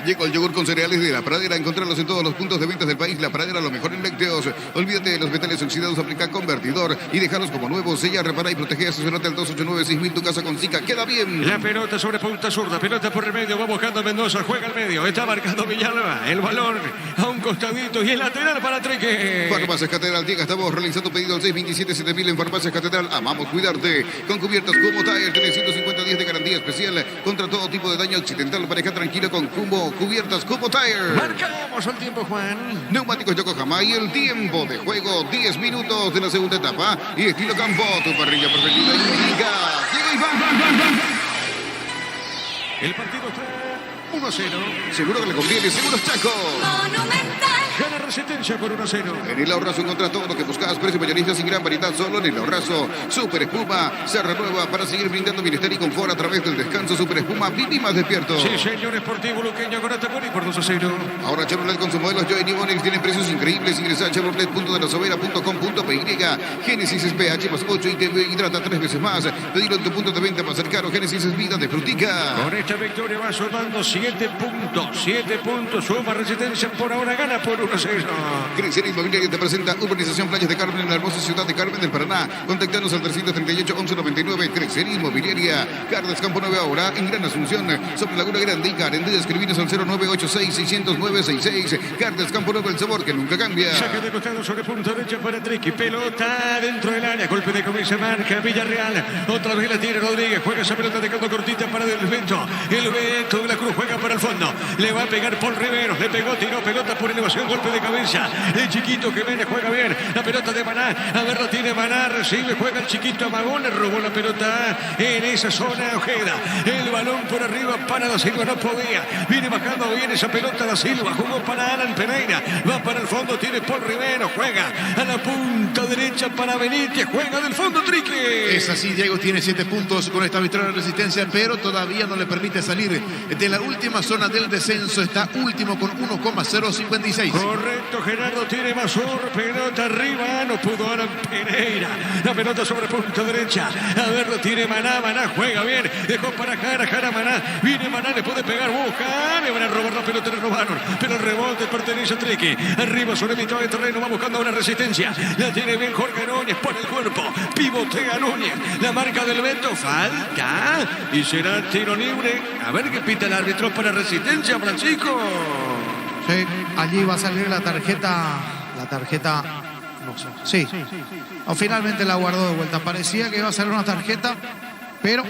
Llegó el yogur con cereales de La Pradera. Encontrarlos en todos los puntos de ventas del país. La Pradera, lo mejor en lácteos. Olvídate de los metales oxidados, aplica convertidor y dejarlos como nuevos. Sella, repara y protege. Asesorate al 289-6000. Tu casa con Zika. Queda bien. La pelota sobre punta zurda. Pelota por el medio. Va buscando Mendoza. Juega al medio. Está marcando Villalba. El balón a un costadito y el lateral para Trique. Farmacias Catedral. Llega, estamos realizando pedido al 627-7000 en Farmacias Catedral. Amamos cuidarte. Con cubiertas Cubo Tire. 350 días de garantía especial contra todo tipo de daño accidental. Pareja tranquila con Cubo Cubiertas Cubo Tire. Marcamos el tiempo, Juan. Neumáticos Yokohama y el tiempo de juego. 10 minutos de la segunda etapa. Y estilo campo. Tu parrilla preferida indica. Llega y va. El partido está 1-0. Seguro que le conviene. Seguros Chaco. Monumental. Gana Resistencia por 1-0. En el Ahorrazo encontrás todo lo que buscas. Precio mayorista sin gran variedad. Solo en el Ahorrazo. Super Espuma se renueva para seguir brindando bienestar y confort a través del descanso. Super Espuma. Viví más despierto. Sí, señor. Sportivo Luqueño con Atacuari por 2-0. Ahora Chevrolet con sus modelos Joy y Onix tienen precios increíbles. Ingresa a chevrolet.delasovera.com.py. Génesis es pH más 8 y te hidrata 3 veces más. Pedilo en tu punto de venta más cercano. Génesis es vida de frutica. Con esta victoria va sumando 7 puntos. 7 puntos. Suma Resistencia por ahora. Gana por 1-0. Crecer Inmobiliaria te presenta Urbanización Playas de Carmen en la hermosa ciudad de Carmen del Paraná. Contactanos al 338-1199. Crecer Inmobiliaria. Cardes Campo 9 ahora en Gran Asunción. Sobre Laguna Grande y Carendí. Escribinos al 0986-600-966. Cardes Campo 9, el sabor que nunca cambia. Saque de costado sobre punta derecha para Triqui. Pelota dentro del área. Golpe de cabeza marca Villarreal. Otra vez la tiene Rodríguez. Juega esa pelota dejando cortita para el Beto. El Beto de la Cruz juega para el fondo. Le va a pegar Paul Riveros. Le pegó, tiró pelota por elevación. Golpe de cabeza. El chiquito que viene juega bien. La pelota de Maná. A ver, la tiene Maná. Recibe, juega el chiquito Amagón. Le robó la pelota en esa zona Ojeda. El balón por arriba para Da Silva. No podía. Viene bajando bien esa pelota Da Silva. Jugó para Alan Pereira. Va para el fondo tiene Paul Rivero, juega a la punta derecha para Benítez, juega del fondo Trique. Es así, Diego tiene 7 puntos con esta victoria de Resistencia, pero todavía no le permite salir de la última zona del descenso. Está último con 1,056. Correcto, Gerardo tiene Mazor, pelota arriba, no pudo ahora Pereira. La pelota sobre punta derecha. A ver, lo tiene Maná, Maná juega bien, dejó para Jara, Maná. Viene Maná, le puede pegar, busca, le van a robar la pelota, le robaron. Pero el rebote pertenece a Trique. Arriba sobre mitad de terreno, va buscando una Resistencia. La tiene bien Jorge Núñez, pone el cuerpo, pivotea Núñez. La marca del Beto, falta. Y será tiro libre. A ver qué pita el árbitro para Resistencia, Francisco. Sí, allí va a salir la tarjeta. No sé. Sí. O finalmente la guardó de vuelta. Parecía que iba a salir una tarjeta, pero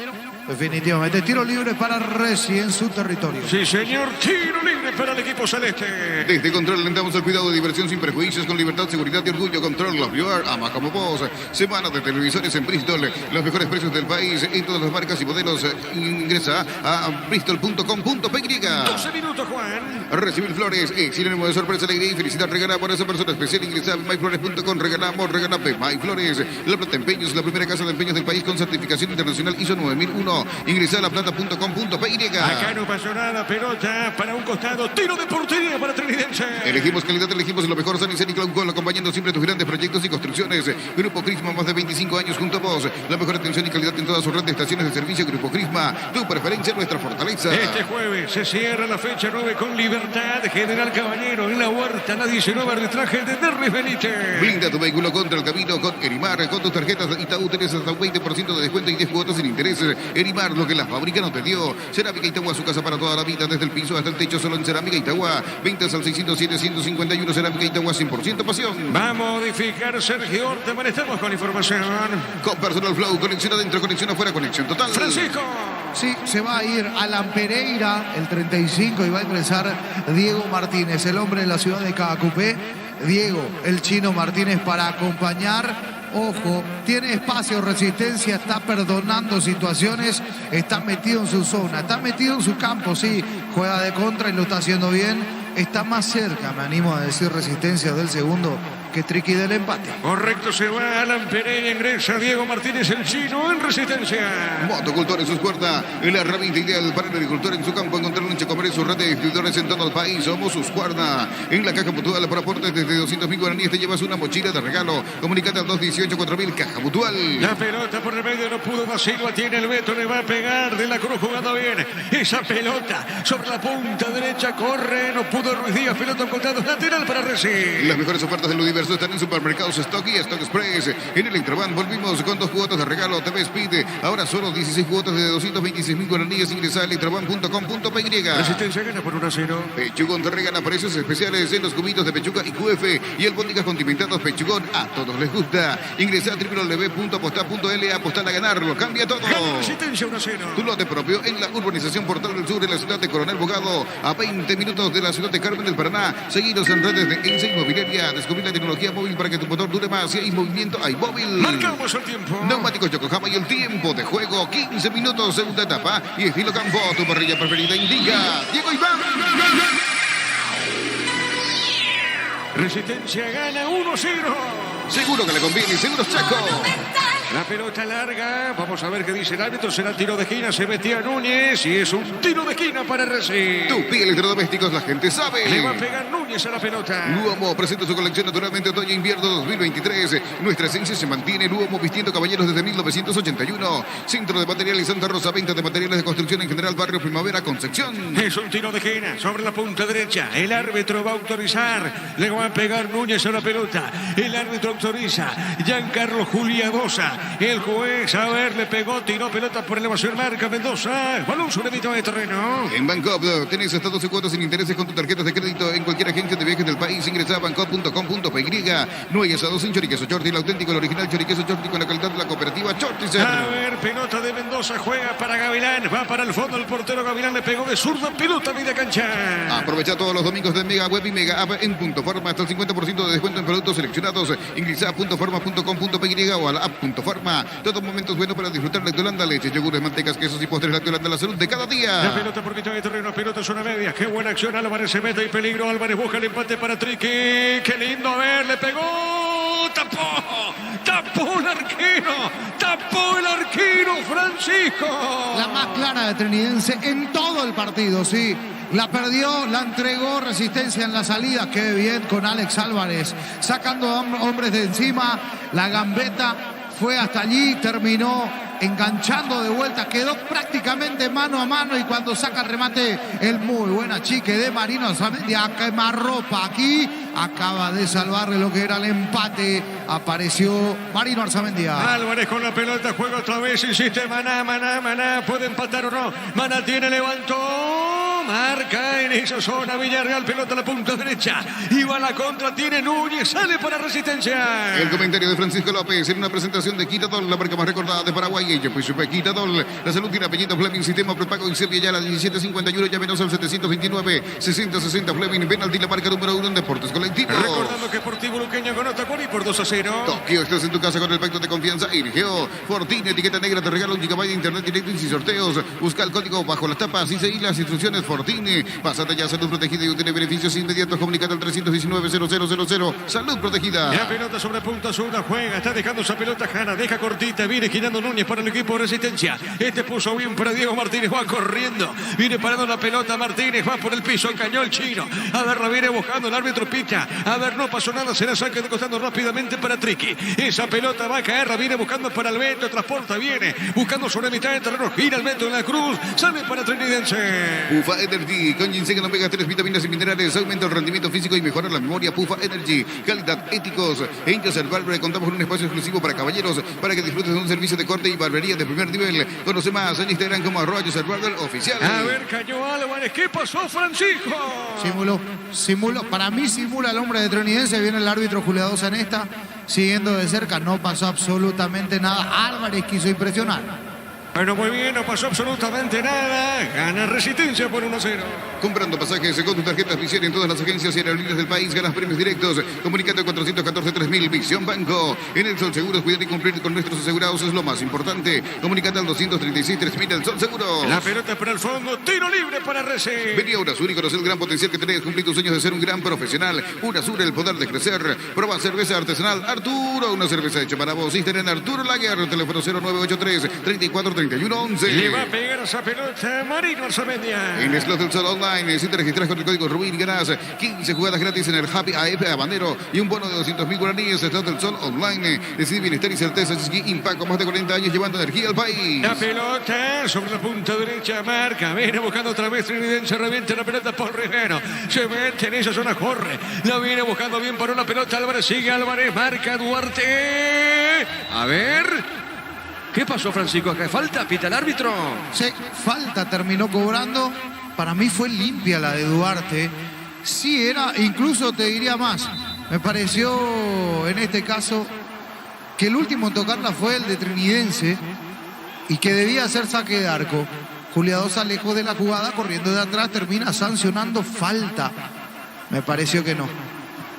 definitivamente tiro libre para Resi en su territorio. Sí, señor, tiro libre para el equipo celeste. Desde Control alentamos el cuidado de diversión sin prejuicios, con libertad, seguridad y orgullo. Control, Love You Are, ama como vos. Semana de televisores en Bristol, los mejores precios del país en todas las marcas y modelos. Ingresa a bristol.com.py. 12 minutos, Juan. Recibir flores es sinónimo de sorpresa, alegría y felicidad. Regala por esa persona especial. Ingresa a myflores.com. Regalamos MyFlores. La Plata Empeños, la primera casa de empeños del país con certificación internacional ISO 9001. Ingresa a laplata.com.py. Acá no pasó nada, pelota para un costado, tiro de portería para Trinidense. Elegimos calidad, elegimos lo mejor. San y Cloud, acompañando siempre tus grandes proyectos y construcciones. Grupo Crisma, más de 25 años junto a vos. La mejor atención y calidad en toda su red de estaciones de servicio. Grupo Crisma, tu preferencia, nuestra fortaleza. Este jueves se cierra la fecha 9 con Libertad. General Caballero en la Huerta, la 19, arbitraje de Derlis Benítez. Blinda tu vehículo contra el camino con Erimar. Con tus tarjetas Itaú tenés hasta un 20% de descuento y 10 cuotas sin intereses. Erimar, lo que la fábrica no te dio. Cerámica Itagua, su casa para toda la vida, desde el piso hasta el techo, solo en Cerámica Itagua. Ventas al 607-151. Cerámica Itagua, 100% pasión. Va a modificar Sergio Orteman, estamos con información. Con Personal Flow, conexión adentro, conexión afuera, conexión total. Francisco. Sí, se va a ir Alan Pereira, el 35, y va a ingresar Diego Martínez, el hombre de la ciudad de Caacupé. Diego, el chino Martínez, para acompañar. Ojo, tiene espacio, Resistencia, está perdonando situaciones, está metido en su zona, está metido en su campo, sí, juega de contra y lo está haciendo bien. Está más cerca, me animo a decir, Resistencia del segundo que Triqui del empate. Correcto, se va Alan Pereira, ingresa Diego Martínez, el chino, en Resistencia. Motocultor en sus puertas, la herramienta ideal para el agricultor en su campo. Encontrar un Checomer, su red de distribuidores en todo el país. Somos Husqvarna. En la caja mutual por aportes desde 200.000 guaraníes te llevas una mochila de regalo. Comunicate al 218-4000, caja mutual. La pelota por el medio no pudo Da Silva, tiene el Beto, le va a pegar. De la Cruz jugando bien. Esa pelota sobre la punta derecha, corre, no pudo Ruiz Díaz, pelota en costado, lateral para Resi. Las mejores ofertas del universo están en Supermercados Stock y Stock Express. En el Intraban volvimos con 2 cuotas de regalo TV Speed. Ahora solo 16 cuotas de 226.000 guaraníes. Ingresa a electroban.com.py. Resistencia gana por 1-0. Pechugón te regala precios especiales en los cubitos de pechuga y QF y albóndigas condimentados Pechugón. A todos les gusta. Ingresa a www.apostar.l. Apostar a ganarlo. Cambia todo. Gana Resistencia 1-0. Tu lote propio en la urbanización Portal del Sur, en la ciudad de Coronel Bogado, a 20 minutos de la ciudad de Carmen del Paraná. Seguidos en redes de Ense Inmobiliaria. Descubrir la tecnología móvil para que tu motor dure más. Si hay movimiento, hay móvil. Marcamos el tiempo. Neumáticos Yokohama y el tiempo de juego. 15 minutos, segunda etapa. Y estilo campo, tu parrilla preferida indica. Diego Iván. Resistencia gana 1-0. Seguro que le conviene. Seguros Chaco. La pelota larga, vamos a ver qué dice el árbitro, será tiro de esquina, se metía Núñez y es un tiro de esquina para Resi. Tu piel electrodomésticos, la gente sabe. Le va a pegar Núñez a la pelota. Luomo presenta su colección naturalmente otoño-invierno 2023. Nuestra esencia se mantiene. Luomo vistiendo caballeros desde 1981. Centro de Materiales Santa Rosa, venta de materiales de construcción en general, Barrio Primavera, Concepción. Es un tiro de esquina sobre la punta derecha. El árbitro va a autorizar. Le va a pegar Núñez a la pelota. El árbitro autoriza. Giancarlo Juliadosa. El juez, a ver, le pegó, tiró pelota por elevación, marca Mendoza. Balón sobre mitad de terreno. En Bancop tenés hasta 12 cuotas sin intereses con tus tarjetas de crédito en cualquier agencia de viajes del país. Ingresa a bancop.com.py. No hay asados sin choriqueso Chorti, el auténtico, el original choriqueso Chorti con la calidad de la cooperativa Chorti. A ver, pelota de Mendoza, juega para Gavilán, va para el fondo el portero Gavilán, le pegó de zurda, pelota media cancha. Aprovecha todos los domingos de Mega Web y Mega App en Punto Forma. hasta el 50% de descuento en productos seleccionados. Ingresa a puntoforma.com.py o a la app Puntoforma. Todo momento es bueno para disfrutar Lactolanda, leche, yogures, mantecas, quesos y postres. Lactolanda, la salud de cada día. La pelota por mitad de terreno, pelota zona media. Qué buena acción, Álvarez se mete y peligro. Álvarez busca el empate para Triqui. Qué lindo, a ver, le pegó. Tapó el arquero, Francisco. La más clara de Trinidense en todo el partido, sí. La perdió, la entregó, Resistencia en la salida. Qué bien con Alex Álvarez. Sacando hombres de encima. La gambeta fue hasta allí, terminó enganchando de vuelta. Quedó prácticamente mano a mano y cuando saca el remate, el muy buen achique de Marino Arzamendia. A quemarropa aquí. Acaba de salvarle lo que era el empate. Apareció Marino Arzamendia. Álvarez con la pelota, juega otra vez, insiste Maná. ¿Puede empatar o no? Maná tiene, levantó. Marca en esa zona Villarreal, pelota a la punta derecha. Iba a la contra, tiene Núñez, sale para Resistencia. El comentario de Francisco López en una presentación de Quitadol, la marca más recordada de Paraguay. Ella pues Quitadol, la salud tiene apellido Fleming, sistema prepago en Serbia ya la 1751, llámenos al 729-6060 Fleming, penalti la marca número 1 en Deportes Colectivos. Recordando que Sportivo Luqueño con Otacuari por 2-0. Tokio, estás en tu casa con el pacto de confianza. Irgeo, Fortín, etiqueta negra, te regala 1 GB de internet directo y sin sorteos. Busca el código bajo las tapas y seguí las instrucciones. Fortín, pásate ya, salud protegida y obtiene beneficios inmediatos. Comunicate al 319-0000. Salud protegida. La pelota sobre punta sur, juega, está dejando esa pelota Jana, deja cortita, viene girando Núñez para el equipo de Resistencia. Este puso bien para Diego Martínez, va corriendo, viene parando la pelota Martínez, va por el piso, engañó el chino. A ver, la viene buscando, el árbitro pica. A ver, no pasó nada, se la saca de costando rápidamente para Triqui. Esa pelota va a caer, la viene buscando para el Beto, transporta, viene buscando sobre mitad de terreno, gira el Beto en la cruz, sale para Trinidense. Pufa Energy, con ginseng, omega 3, vitaminas y minerales, aumenta el rendimiento físico y mejora la memoria. Pufa Energy, calidad, éticos. En Yacer Barber contamos con un espacio exclusivo para caballeros, para que disfrutes de un servicio de corte y barbería de primer nivel. Conoce más en Instagram como @Yacer Barber oficial. A ver, cayó Álvarez, ¿qué pasó, Francisco? Simuló. Para mí simula el hombre de Trinidense. Viene el árbitro Juliadosa en esta, siguiendo de cerca. No pasó absolutamente nada. Álvarez quiso impresionar. Bueno, muy bien, no pasó absolutamente nada. Gana Resistencia por 1-0. Comprando pasajes con tu tarjeta Visión en todas las agencias y aerolíneas del país, ganas premios directos. Comunicate 414-3000, Visión Banco. En el Sol Seguros, cuidar y cumplir con nuestros asegurados es lo más importante. Comunicate al 236-3000, el Sol Seguro. La pelota para el fondo, tiro libre para Resi. Vení a Unasur y conocer el gran potencial que tenés. Cumplir tus sueños de ser un gran profesional. Unasur, el poder de crecer. Proba cerveza artesanal Arturo, una cerveza hecha para vos. Instagram Arturo Laguerre, teléfono 0983-343111. Le va a pegar esa pelota Marino Arzamendia. En Slot del Sol Online, si te registras con el código RUBIN, ganás 15 jugadas gratis en el Happy AF Habanero y un bono de 200.000 guaraníes. Slot del Sol Online, decide bienestar y certeza. Impacto, más de 40 años llevando energía al país. La pelota sobre la punta derecha, marca, viene buscando otra vez Trinidense, revienta la pelota por Rivero, se mete en esa zona, corre, la viene buscando bien para una pelota, Álvarez sigue, Álvarez, marca Duarte, a ver... ¿Qué pasó, Francisco? ¿Acá falta? ¿Pita el árbitro? Sí, falta, terminó cobrando. Para mí fue limpia la de Duarte. Sí, era, incluso te diría más. Me pareció en este caso que el último en tocarla fue el de Trinidense y que debía ser saque de arco. Juliadosa lejos de la jugada, corriendo de atrás, termina sancionando falta. Me pareció que no.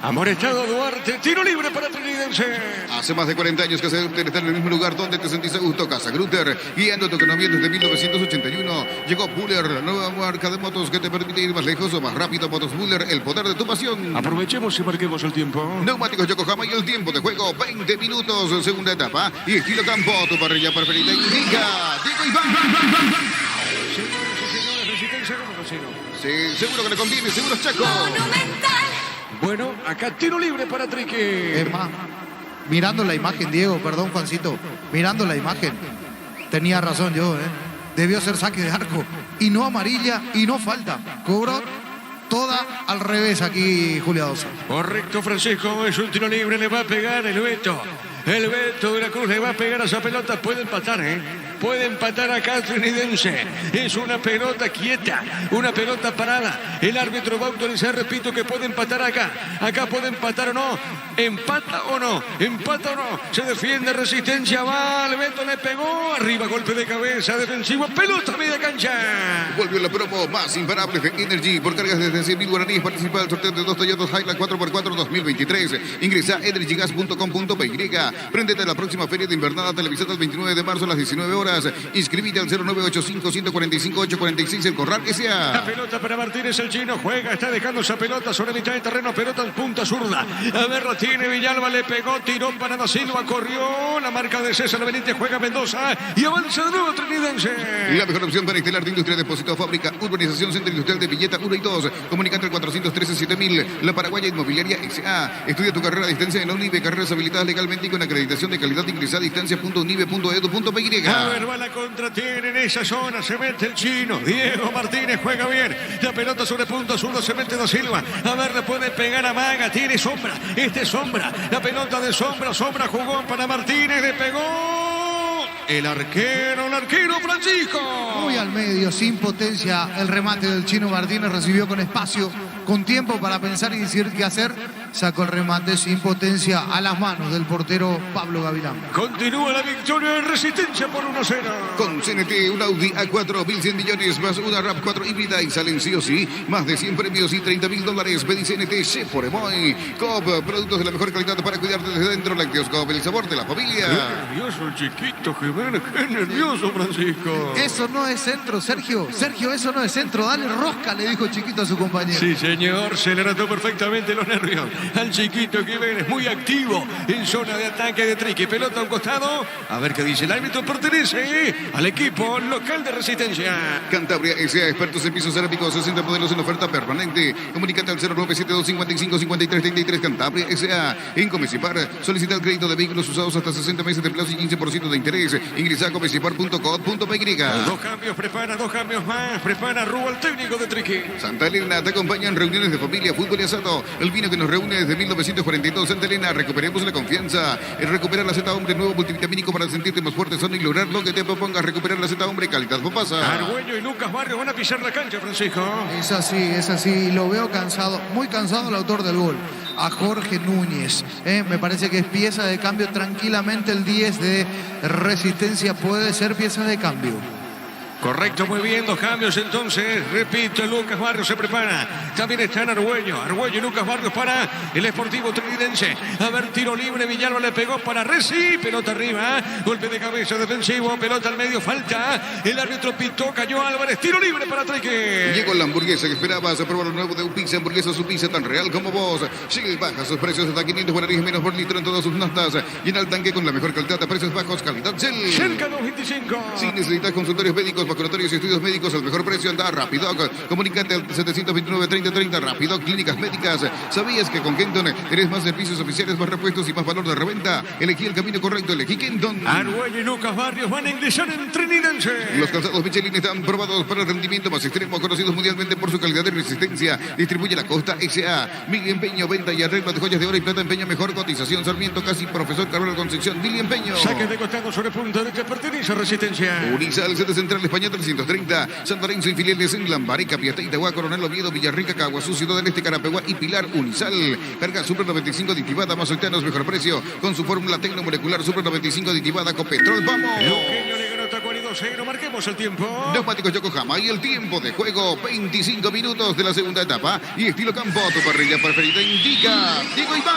Amonestado Duarte, tiro libre para Trinidense. Hace más de 40 años que se debe estar en el mismo lugar donde te sentís a gusto. Casa Grutter, guiando tu economía desde 1981. Llegó Buller, la nueva marca de motos que te permite ir más lejos o más rápido. Motos Buller, el poder de tu pasión. Aprovechemos y marquemos el tiempo. Neumáticos Yokohama y el tiempo de juego, 20 minutos, segunda etapa. Y estilo campo, tu parrilla preferida indica. Diego Iván. Resistencia como cocino. Sí, seguro que le conviene, seguro Chaco. Monumental. Bueno, acá tiro libre para Triqui. Es más, mirando la imagen, Diego, perdón, Juancito, mirando la imagen, tenía razón yo, debió ser saque de arco, y no amarilla, y no falta, cobró toda al revés aquí Juliadosa. Correcto, Francisco, es un tiro libre, le va a pegar el Beto. El Beto de la Cruz le va a pegar a esa pelota, puede empatar, puede empatar acá Trinidense. Es una pelota quieta, una pelota parada. El árbitro va a autorizar, repito, que puede empatar acá. Acá puede empatar o no. Empata o no. Empata o no. Se defiende Resistencia. Va. Beto le pegó. Arriba, golpe de cabeza. Defensivo. Pelota media cancha. Volvió la promo más imparable de Energy. Por cargas desde 100.000 guaraníes. Participa del sorteo de 2 Toyotas Hilux 4x4 2023. Ingresa a energygas.com.py. Préndete a la próxima feria de invernada televisada el 29 de marzo a las 19 horas. Inscribite al 0985-145-846 El Corral S.A. La pelota para Martínez, el chino juega, está dejando esa pelota sobre mitad de terreno, pelota en punta zurda. A ver, la tiene Villalba, le pegó, tiró para Da Silva, corrió. La marca de César Benítez, juega Mendoza y avanza de nuevo Trinidense. La mejor opción para instalar de industria, depósito, fábrica, urbanización, centro industrial de Villeta 1 y 2. Comunicante al 413-7000. La Paraguaya Inmobiliaria S.A. Estudia tu carrera a distancia en la UNIBE, carreras habilitadas legalmente y con acreditación de calidad. Ingresa a distancia.unibe.edu.py. A ver, va la contra, tiene en esa zona, se mete el chino. Diego Martínez juega bien. La pelota sobre punto zurdo, se mete Da Silva. A ver, le puede pegar a Maga, tiene sombra. Este es sombra. La pelota de sombra, sombra jugó para Martínez, le pegó. El arquero Francisco. Muy al medio, sin potencia, el remate del chino Martínez, recibió con espacio, con tiempo para pensar y decir qué hacer. Sacó el remate sin potencia a las manos del portero Pablo Gavilán. Continúa la victoria de Resistencia por 1-0. Con CNT, un Audi A4, 1.100 millones más una RAV4 híbrida y salen sí o sí más de 100 premios y $30.000. Pedí CNT, C por Emoy. Coop, productos de la mejor calidad para cuidarte desde dentro. Lácteos Coop, el sabor de la familia. Qué nervioso el chiquito Jiménez, qué nervioso Francisco. Eso no es centro, Sergio. Sergio, eso no es centro. Dale rosca, le dijo Chiquito a su compañero. Sí, señor, se le notó perfectamente los nervios al chiquito Jiménez, muy activo en zona de ataque de Triqui. Pelota a un costado. A ver qué dice el árbitro. Pertenece al equipo local de Resistencia. Cantabria S.A. expertos en pisos cerámicos, 60 modelos en oferta permanente. Comunicate al 0972555333. Cantabria S.A. En Comecipar, solicita el crédito de vehículos usados hasta 60 meses de plazo y 15% de interés. Ingresa a comecipar.com.py. Dos cambios, prepara dos cambios más. Prepara Rúa, el técnico de Triqui. Santa Elena te acompaña en reuniones de familia, fútbol y asado. El vino que nos reúne desde 1942. Santa Elena, recuperemos la confianza. El recuperar la Z Hombre, nuevo multivitamínico para sentirte más fuerte, sano y lograr lo que te propongas. Recuperar la Z Hombre, calidad Popasa. Argüello y Lucas Barrios van a pisar la cancha, Francisco. Es así. Lo veo cansado, muy cansado el autor del gol, a Jorge Núñez. Me parece que es pieza de cambio tranquilamente. El 10 de Resistencia puede ser pieza de cambio. Correcto, muy bien, dos cambios entonces. Repito, Lucas Barrios se prepara. También está en Argüello y Lucas Barrios para el Sportivo Trinidense. A ver, tiro libre, Villalba le pegó para Resi. Pelota arriba, golpe de cabeza defensivo, pelota al medio, falta. El árbitro pitó, cayó Álvarez, tiro libre para Trique. Llegó la hamburguesa que esperabas. A probar lo nuevo de Upizza, hamburguesa su pizza tan real como vos. Shell baja sus precios hasta 500 guaraníes menos por litro en todas sus notas. Llena el tanque con la mejor calidad a precios bajos, calidad Shell. Cerca 225. Si necesitas consultorios médicos, vacunatorios y estudios médicos al mejor precio, anda a Rapidoc. Comunicate al 729-3030. Rapidoc Clínicas Médicas. ¿Sabías que con Kenton tenés más servicios oficiales, más repuestos y más valor de reventa? Elegí el camino correcto, elegí Kenton. Argüello y Lucas Barrios van a ingresar en Trinidense. Los calzados Michelin están probados para el rendimiento más extremo, conocidos mundialmente por su calidad y resistencia. Distribuye la Costa S.A. Mili Empeño, venta y arreglo de joyas de oro y plata. Empeño, mejor cotización. Sarmiento, casi Profesor Carlos Concepción. Mili Empeño. Saques de costado sobre punta derecha, pertenece a Resistencia. Urizal, sede central España 330. San Lorenzo y filiales en Lambaré, Capiatá, Itagua, Coronel Oviedo, Villarrica, Caguazú, Ciudad del Este, Carapeguá y Pilar. Urizal. Carga Super 95 aditivada, más octanos, mejor precio. Con su fórmula tecnomolecular Super 95 aditivada con petrol. ¡Vamos! Luqueño le ganó Tacuari 2-0. Marquemos el tiempo. Neumáticos Yokohama y el tiempo de juego, 25 minutos de la segunda etapa. Y estilo campo, tu parrilla preferida indica Diego Iván.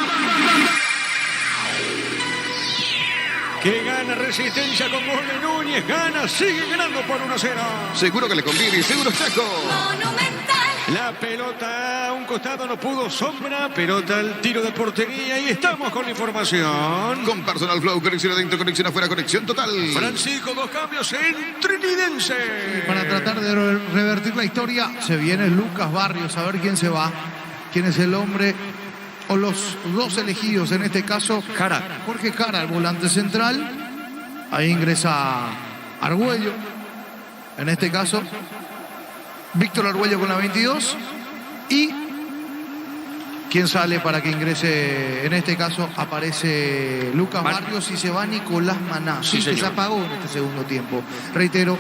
Que gana Resistencia con gol de Núñez. Gana, sigue ganando por 1-0. Seguro que le conviene, seguro Chaco. Monumental. La pelota a un costado no pudo, sombra. Pelota al tiro de portería y estamos con la información. Con Personal Flow, conexión adentro, conexión afuera, conexión total. Francisco, dos cambios en Trinidense. Para tratar de revertir la historia, se viene Lucas Barrios. A ver quién se va, quién es el hombre o los dos elegidos, en este caso Jara. Jorge Jara, el volante central. Ahí ingresa Argüello, en este caso Víctor Argüello con la 22. Y ¿Quién sale para que ingrese? En este caso aparece Lucas Barrios y se va Nicolás Maná. Sí, que señor. se apagó en este segundo tiempo. Reitero,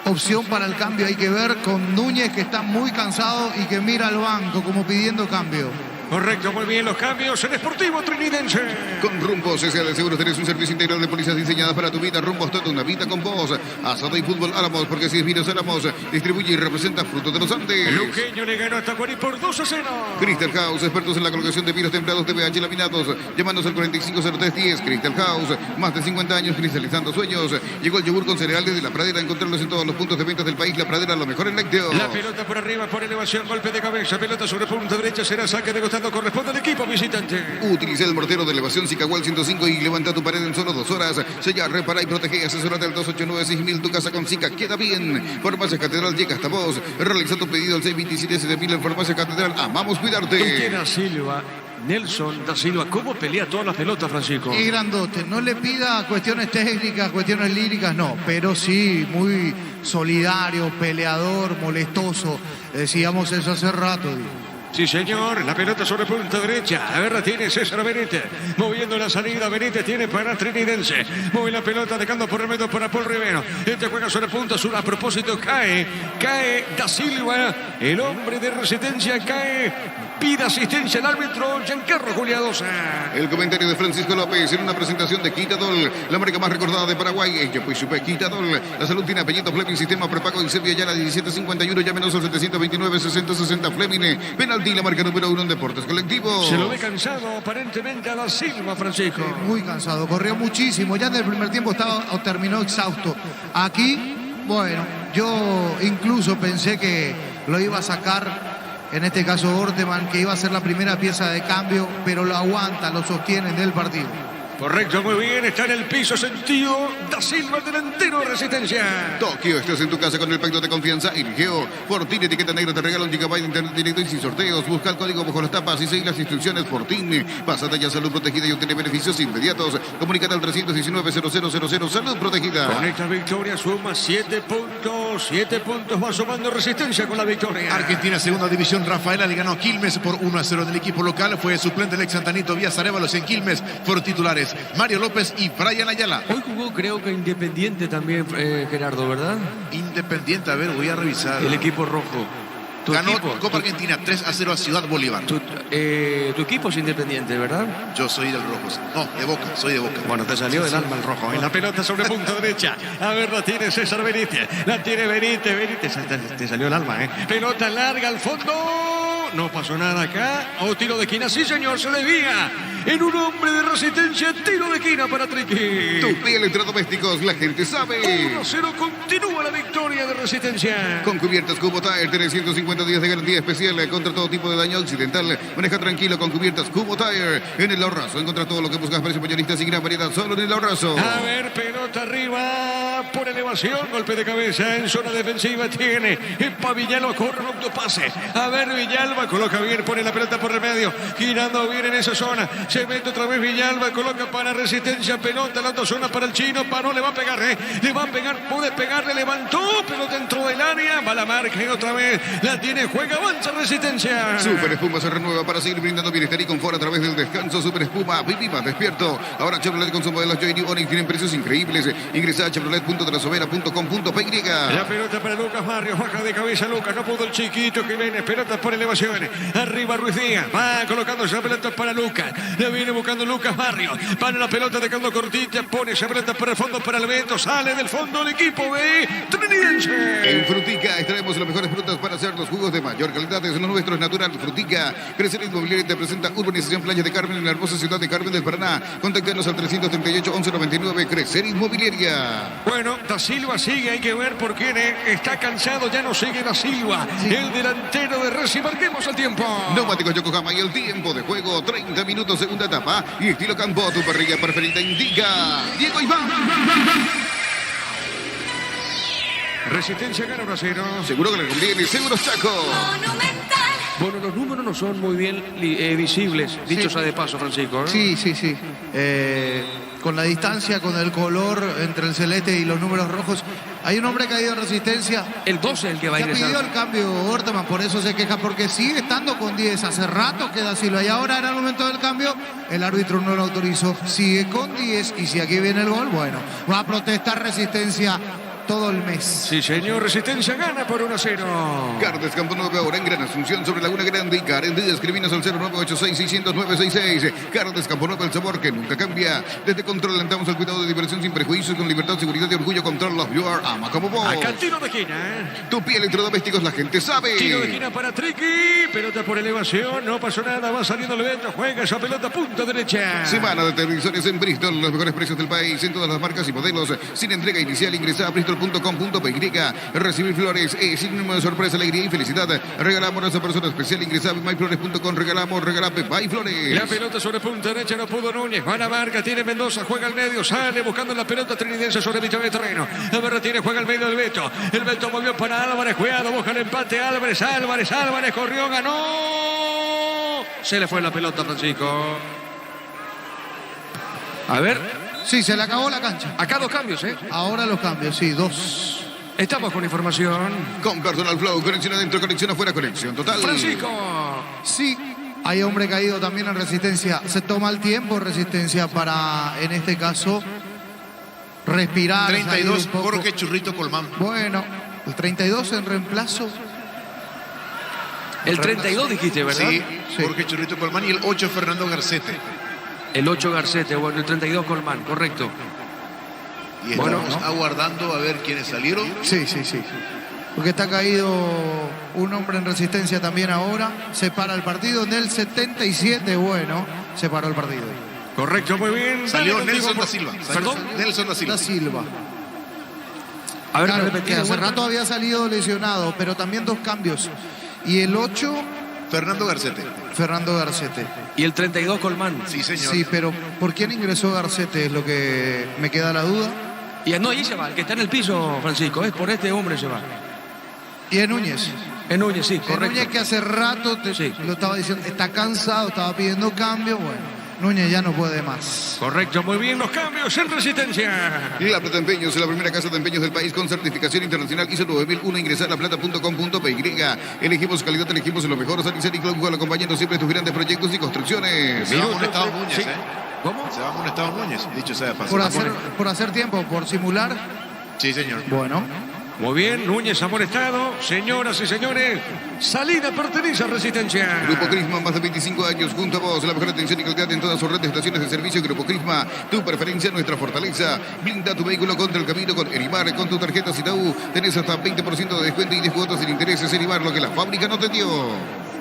opción para el cambio hay que ver con Núñez, que está muy cansado y que mira al banco como pidiendo cambio. Correcto, muy bien los cambios en Sportivo Trinidense. Con Rumbos S.A. de Seguros tenés un servicio integral de pólizas diseñadas para tu vida. Rumbos, toda una vida con vos. Asado y fútbol Álamos, porque si es Vinos Álamos, distribuye y representa frutos de los Andes. Luqueño le ganó a Tacuarí por 2-0. Crystal House, expertos en la colocación de vinos templados de pH laminados. Llámanos al 450310. Crystal House, más de 50 años cristalizando sueños. Llegó el yogur con cereales de La Pradera. Encontrarlos en todos los puntos de ventas del país. La Pradera, lo mejor en lácteo. La pelota por arriba, por elevación, golpe de cabeza. Pelota sobre punta derecha, será saque de costado. Corresponde al equipo visitante. Utiliza el mortero de elevación Cicagual 105 y levanta tu pared en solo 2 horas. Sella, repara y protege. Asesórate al 289-6000. Tu casa con Cica queda bien. Farmacia Catedral llega hasta vos. Realiza tu pedido al 627-7000 en Farmacia Catedral. Amamos cuidarte. Usted da Silva, Nelson da Silva, ¿cómo pelea todas las pelotas, Francisco? Es grandote, no le pida cuestiones técnicas, cuestiones líricas, no, pero sí muy solidario, peleador, molestoso. Decíamos eso hace rato. Sí, señor, la pelota sobre punta derecha. A ver, la tiene César Benítez. Moviendo la salida, Benítez tiene para Trinidense. Mueve la pelota, dejando por el medio para Paul Rivero. Este juega sobre punta sur. A propósito, cae da Silva. El hombre de Resistencia cae. Pide asistencia al árbitro Giancarlo Juliadosa. El comentario de Francisco López en una presentación de Quitadol, la marca más recordada de Paraguay. Ella pues supe Quitadol. La salud tiene apellido Fleming, sistema prepago en Sevilla Yala 1751, llámenos al 729-6060 Fleming. Penalti, la marca número 1 en deportes colectivos. Se lo ve cansado aparentemente a da Silva, Francisco. Muy cansado, corrió muchísimo. Ya en el primer tiempo estaba o terminó exhausto. Aquí, bueno, yo incluso pensé que lo iba a sacar. En este caso Orteman, que iba a ser la primera pieza de cambio, pero lo aguanta, lo sostiene del partido. Correcto, muy bien, está en el piso sentido da Silva, el delantero de Resistencia. Tokio, estás en tu casa con el pacto de confianza. Irigeo, Fortín, etiqueta negra, te regala 1 GB de internet directo y sin sorteos. Busca el código bajo las tapas y sigue las instrucciones. Fortín, pasada ya salud protegida y obtiene beneficios inmediatos. Comunícate al 319-0000, salud protegida. Con esta victoria suma 7 puntos. 7 puntos va sumando Resistencia con la victoria. Argentina, segunda división. Rafaela le ganó a Quilmes por 1-0 del equipo local. Fue suplente el ex Santanito Vías Arévalos en Quilmes. Fueron titulares Mario López y Brian Ayala. Hoy jugó creo que Independiente también, Gerardo, ¿verdad? Independiente, a ver, voy a revisar. El equipo rojo. ¿Tu Ganó equipo? Copa Argentina 3-0 a Ciudad Bolívar. Tu equipo es Independiente, ¿verdad? Yo soy del rojo. No, de Boca, soy de Boca. Bueno, te salió del alma el rojo. En la pelota sobre punta derecha. A ver, la tiene César Benítez. La tiene Benítez. Te salió el alma, ¿eh? Pelota larga al fondo. No pasó nada acá. O tiro de esquina. Sí, señor, se desvía. En un hombre de Resistencia, tiro de esquina para Triqui. Tupi Electrodomésticos, la gente sabe. 1-0, continúa la victoria de Resistencia. Con cubiertas Cubo Tire, 350 días de garantía especial contra todo tipo de daño accidental. Maneja tranquilo con cubiertas Cubo Tire. En el Ahorrazo encuentra todo lo que buscas, precios mayoristas y gran variedad solo en el Ahorrazo. A ver, pelota arriba por elevación, golpe de cabeza en zona defensiva. Tiene Villalba, corre un autopase. A ver, Villalba coloca bien, pone la pelota por el medio, girando bien en esa zona. Se mete otra vez Villalba, coloca para Resistencia, pelota, la otra zona para el chino. Paró, le va a pegar, le va a pegar, puede pegarle, levantó, pero dentro del área, va la marca y otra vez la tiene, juega, avanza Resistencia. Super Espuma se renueva para seguir brindando bienestar y confort a través del descanso. Super Espuma, viva despierto. Ahora Chevrolet con su modelo JD Onix tienen precios increíbles. Ingresa a chevrolet.trasovera.com.py. La pelota para Lucas Barrios, baja de cabeza Lucas, no pudo el chiquito que viene, pelota por elevación. Arriba Ruiz Díaz, va colocando esa pelota para Lucas. La viene buscando Lucas Barrios. Para la pelota dejando cortita. Pone esa pelota para el fondo para el Beto. Sale del fondo el equipo de Trinidense. En Frutica extraemos las mejores frutas para hacer los jugos de mayor calidad. Es lo nuestro, es natural. Frutica. Crecer Inmobiliaria te presenta Urbanización Playa de Carmen en la hermosa ciudad de Carmen del Paraná. Contáctanos al 338-1199. Crecer Inmobiliaria. Bueno, da Silva sigue. Hay que ver por qué está cansado. Ya no sigue da Silva. El delantero de Resi. Marquemos el tiempo. Neumáticos Yokohama y el tiempo de juego. 30 minutos, segunda etapa. Y estilo Campo, tu parrilla preferida indica Diego Iván. Resistencia gana 1-0. Seguro que le conviene. Seguros Chaco. Monumental. Bueno, los números no son muy bien visibles, dicho sea de paso, Francisco, ¿eh? Sí. Con la distancia, con el color entre el celeste y los números rojos, Hay un hombre caído en Resistencia. El 12 es el que va a Se pidió ingresar. el cambio Orteman, por eso se queja, porque sigue estando con 10. Hace rato queda Silva y ahora era el momento del cambio. El árbitro no lo autorizó. Sigue con 10 y si aquí viene el gol, bueno, va a protestar Resistencia todo el mes. Sí, señor. Resistencia gana por 1-0. Cartes Campo Nuevo ahora en Gran Asunción sobre Laguna Grande y Karen Díaz. Escribinos al 0986-600-966. Cartes Campo Nuevo, el sabor que nunca cambia. Desde Control alentamos el cuidado de diversión sin prejuicios, con libertad, seguridad y orgullo. Control Love Your Ama como vos. Acá tiro de esquina. Tu pie electrodomésticos, la gente sabe. Tiro de esquina para Triqui. Pelota por elevación. No pasó nada. Va saliendo el evento. Juega esa pelota punta derecha. Semana de televisores en Bristol, los mejores precios del país en todas las marcas y modelos. Sin entrega inicial, ingresa a bristol.com.py. Recibir flores es sinónimo de sorpresa, alegría y felicidad. Regalamos a esa persona especial. Ingresa a myflores.com. Regalamos Flores. La pelota sobre punta derecha. No pudo Núñez. Va a la marca. Tiene Mendoza. Juega al medio. Sale buscando la pelota trinidense sobre mitad de terreno. A ver, tiene. Juega al medio del Beto. El Beto movió para Álvarez. Cuidado. Busca el empate. Álvarez. Corrió. Ganó. Se le fue la pelota, Francisco. A ver. Sí, se le acabó la cancha. Acá 2 cambios, ¿eh? Ahora los cambios, sí, 2. Estamos con información. Con Personal Flow, conexión adentro, conexión afuera, conexión total. Francisco. Sí, hay hombre caído también en Resistencia. Se toma el tiempo Resistencia para, en este caso, respirar. 32, un poco. Jorge Churrito Colmán. Bueno, el 32 en reemplazo. El 32 dijiste, ¿verdad? Sí, Sí. Jorge Churrito Colmán y el 8 Fernando Garcete. El 8 Garcete, bueno, el 32 Colmán, correcto. Y Bueno, estamos aguardando a ver quiénes salieron. Sí. Porque está caído un hombre en Resistencia también ahora. Se para el partido en el 77. Bueno, se paró el partido. Correcto, muy bien. Salió Dale Nelson contigo, da Silva. ¿Perdón? Nelson da Silva. Da Silva. A ver, Claro, repetir, que hace bueno. rato había salido lesionado, pero también 2 cambios. Y el 8, Fernando Garcete. Fernando Garcete. Y el 32 Colmán. Sí, señor. Sí, pero ¿por quién ingresó Garcete? Es lo que me queda la duda. Y no, ahí se va, el que está en el piso, Francisco, es por este hombre se va. Y en Núñez. En Núñez, sí, En correcto. Núñez que hace rato Sí. lo estaba diciendo, está cansado, estaba pidiendo cambio. Bueno, Núñez ya no puede más. Correcto, muy bien, los cambios en Resistencia. La Plata Empeños, la primera casa de empeños del país con certificación internacional ISO 9001. Ingresar a laplata.com.py. Elegimos calidad, elegimos lo mejor. Salicen y Club acompañando siempre tus grandes proyectos y construcciones. Se va amonestado Núñez, Sí. ¿eh? ¿Cómo? Se va amonestado Núñez, dicho sea de paso. Por hacer tiempo, por simular. Sí, señor. Bueno, Muy bien, Núñez amonestado. Señoras y señores, salida pertenece a Resistencia. Grupo Crisma, más de 25 años junto a vos. La mejor atención y calidad en todas sus redes de estaciones de servicio. Grupo Crisma, tu preferencia, nuestra fortaleza. Blinda tu vehículo contra el camino con Erimar. Con tu tarjeta Citaú tenés hasta 20% de descuento y 10 cuotas sin intereses. Erimar, lo que la fábrica no te dio.